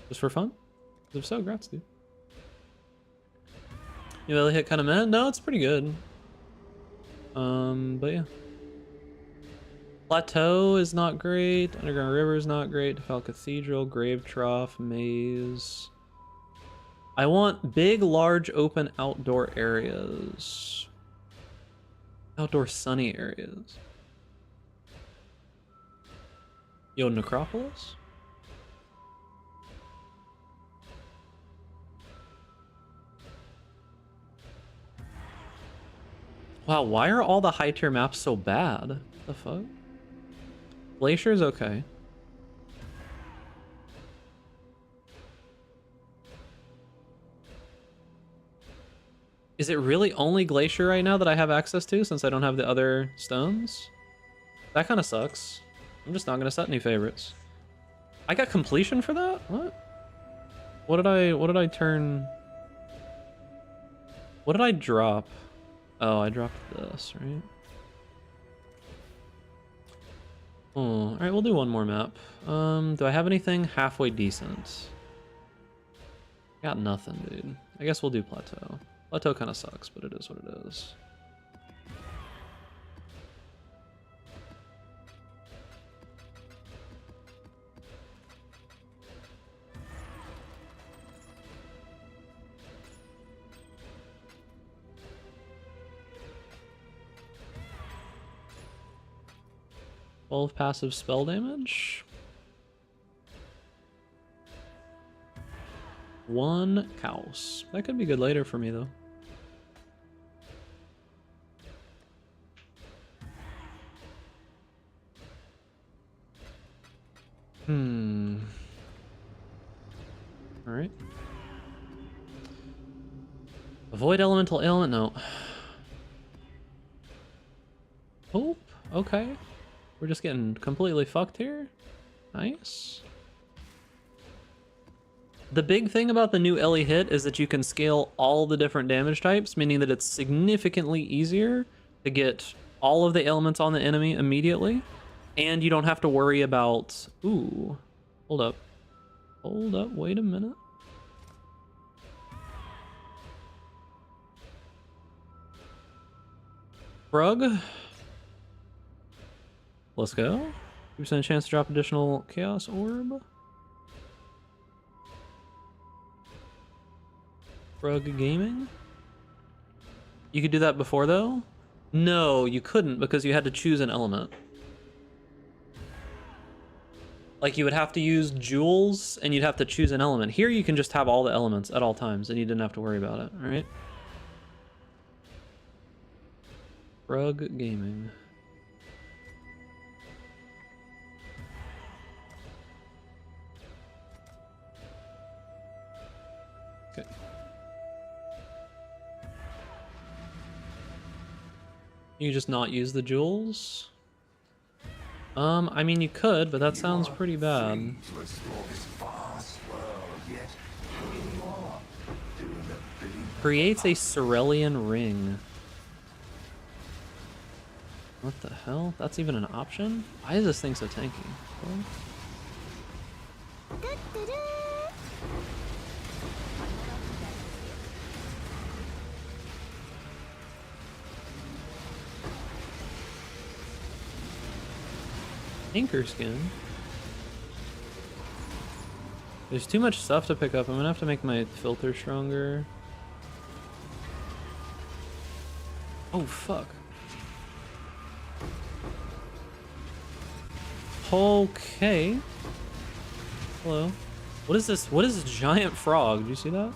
Just for fun? If so, grats, dude. You really hit kind of meh? No, it's pretty good. But yeah. Plateau is not great. Underground River is not great. Defile Cathedral, Grave Trough, Maze. I want big, large, open outdoor areas. Outdoor sunny areas. Yo, Necropolis? Wow, why are all the high tier maps so bad? What the fuck? Glacier's okay. Is it really only Glacier right now that I have access to since I don't have the other stones? That kind of sucks. I'm just not gonna set any favorites. I got completion for that? What? What did I turn? What did I drop? Oh, I dropped this, right? Oh, alright, we'll do one more map. Do I have anything halfway decent? Got nothing, dude. I guess we'll do Plateau. Plateau kind of sucks, but it is what it is. Of passive spell damage. 1 Chaos. That could be good later for me though. Alright. Avoid elemental ailment? No. Hope? Okay. We're just getting completely fucked here. Nice. The big thing about the new Ellie hit is that you can scale all the different damage types, meaning that it's significantly easier to get all of the elements on the enemy immediately. And you don't have to worry about... Ooh. Hold up. Hold up. Wait a minute. Brug. Let's go. 2% chance to drop additional Chaos Orb. Brug Gaming. You could do that before though. No, you couldn't because you had to choose an element. Like you would have to use jewels and you'd have to choose an element. Here you can just have all the elements at all times and you didn't have to worry about it, alright? Rug Gaming. Okay. You just not use the jewels? I mean you could, but that sounds pretty bad. Free to explore this vast world, yet here you are, doing the bidding. Creates a Cerulean ring. What the hell? That's even an option? Why is this thing so tanky? What? Anchor skin. There's too much stuff to pick up. I'm gonna have to make my filter stronger. Oh fuck. Okay. Hello. What is this? What is this giant frog? Did you see that?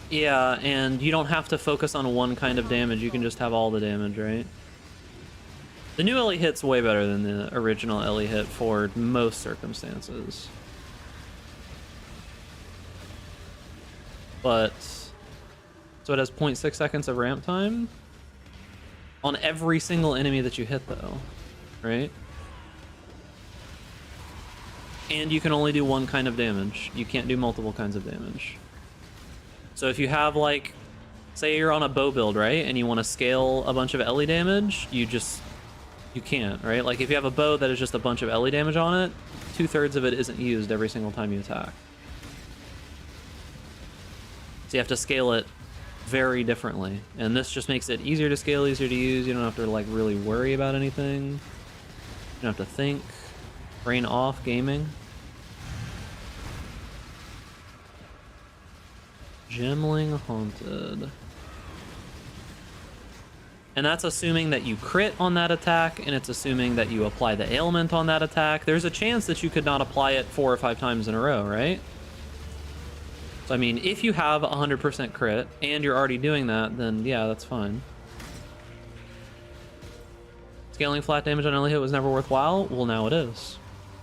Yeah, and you don't have to focus on one kind of damage. You can just have all the damage, right? The new Ellie hit's way better than the original Ellie hit for most circumstances. But, so it has 0.6 seconds of ramp time on every single enemy that you hit though, right? And you can only do one kind of damage. You can't do multiple kinds of damage. So if you have like, say you're on a bow build, right? And you want to scale a bunch of Ellie damage, you can't, right? Like if you have a bow that is just a bunch of Ellie damage on it, 2/3 of it isn't used every single time you attack. So you have to scale it very differently. And this just makes it easier to scale, easier to use. You don't have to like really worry about anything. You don't have to think. Brain off gaming. Gemling Haunted. And that's assuming that you crit on that attack, and it's assuming that you apply the ailment on that attack. There's a chance that you could not apply it 4 or 5 times in a row, right? So I mean, if you have 100% crit, and you're already doing that, then yeah, that's fine. Scaling flat damage on Ellie hit was never worthwhile? Well, now it is.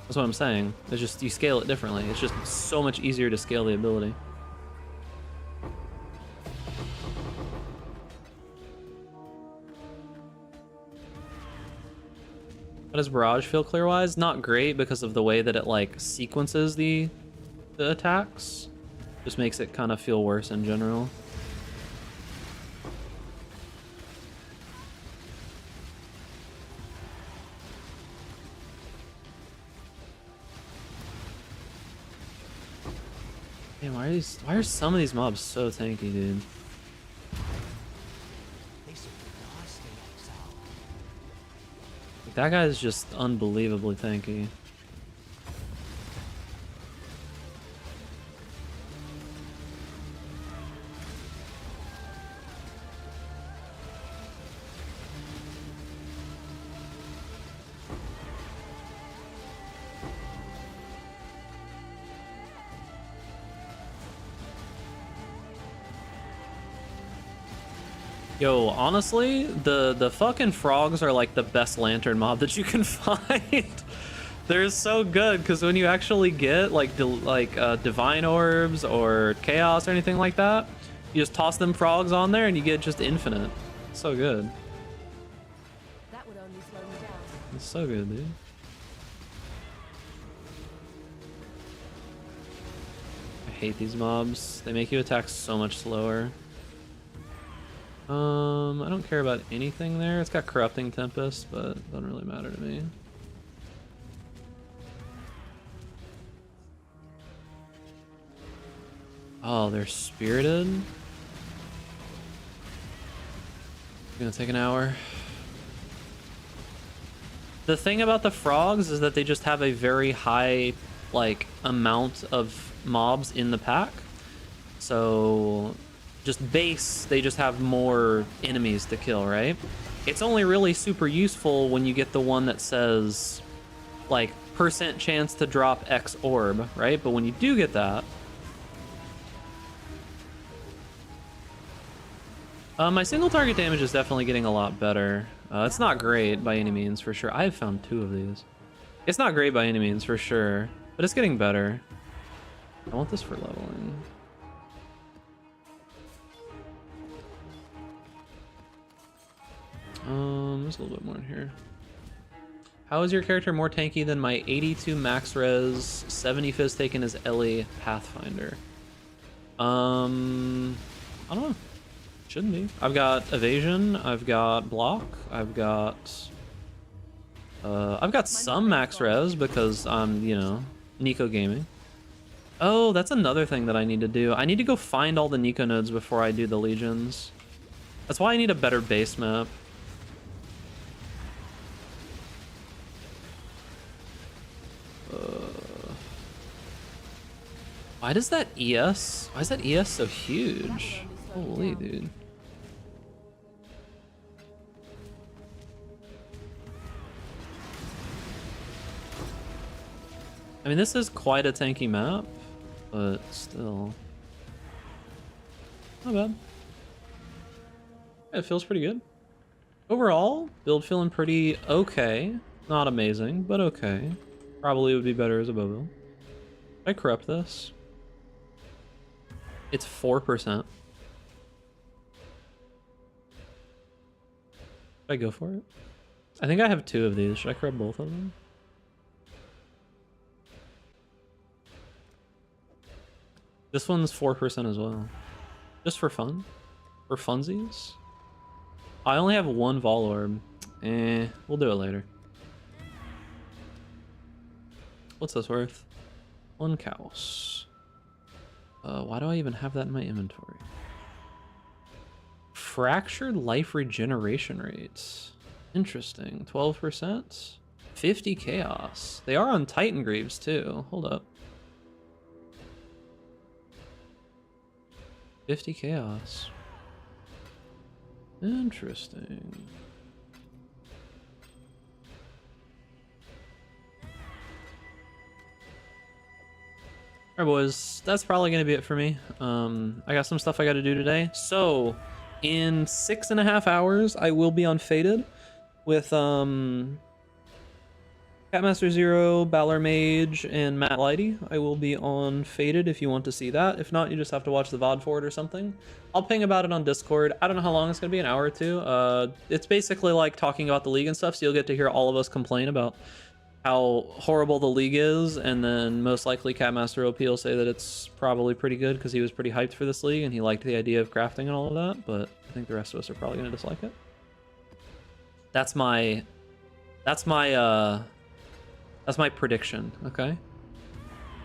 That's what I'm saying. It's just, you scale it differently. It's just so much easier to scale the ability. How does Barrage feel clear-wise? Not great because of the way that it like sequences the attacks. Just makes it kind of feel worse in general. Damn, why are some of these mobs so tanky, dude? This will be nasty, Exile. Like, that guy is just unbelievably tanky. Yo, honestly, the fucking frogs are like the best lantern mob that you can find. They're so good because when you actually get like divine orbs or chaos or anything like that, you just toss them frogs on there and you get just infinite. So good. That would only slow me down. It's so good, dude. I hate these mobs. They make you attack so much slower. I don't care about anything there. It's got Corrupting Tempest, but it doesn't really matter to me. Oh, they're spirited? It's gonna take an hour. The thing about the frogs is that they just have a very high, like, amount of mobs in the pack. So just base, they just have more enemies to kill, right? It's only really super useful when you get the one that says, like, % chance to drop X orb, right? But when you do get that, my single target damage is definitely getting a lot better. It's not great by any means, for sure. I have found 2 of these. It's not great by any means, for sure, but it's getting better. I want this for leveling. There's a little bit more in here. How is your character more tanky than my 82 max res, 70 fizz taken as Ellie Pathfinder? I don't know. Shouldn't be. I've got evasion, I've got block, I've got some max res because I'm, you know, Nico gaming. Oh, that's another thing that I need to do. I need to go find all the Nico nodes before I do the legions. That's why I need a better base map. Why does that ES? Why is that ES so huge? Holy dude. I mean, this is quite a tanky map, but still. Not bad. Yeah, it feels pretty good. Overall, build feeling pretty okay. Not amazing, but okay. Probably would be better as a bow build. I corrupt this. It's 4%. Should I go for it? I think I have 2 of these. Should I corrupt both of them? This one's 4% as well. Just for fun. For funsies. I only have 1 Vol Orb. We'll do it later. What's this worth? 1 Chaos. Why do I even have that in my inventory? Fractured life regeneration rates. Interesting. 12%? 50 chaos. They are on Titan Greaves too. Hold up. 50 chaos. Interesting. Alright boys, that's probably going to be it for me. I got some stuff I got to do today. So, in 6.5 hours, I will be on Fated with Catmaster Zero, Balor Mage, and Matt Lighty. I will be on Fated if you want to see that. If not, you just have to watch the VOD for it or something. I'll ping about it on Discord. I don't know how long it's going to be, an hour or 2. It's basically like talking about the league and stuff, so you'll get to hear all of us complain about how horrible the league is, and then most likely Catmaster OP will say that it's probably pretty good because he was pretty hyped for this league and he liked the idea of crafting and all of that, but I think the rest of us are probably going to dislike it. That's my prediction, okay?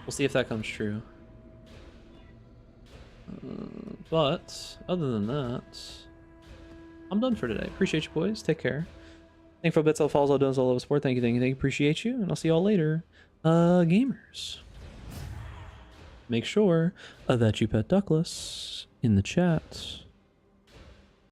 We'll see if that comes true. But other than that, I'm done for today. Appreciate you boys. Take care. Thank you for bits, all follows, all dones, all love support. Thank you. Appreciate you, and I'll see y'all later. Gamers. Make sure that you pet Duckless in the chat.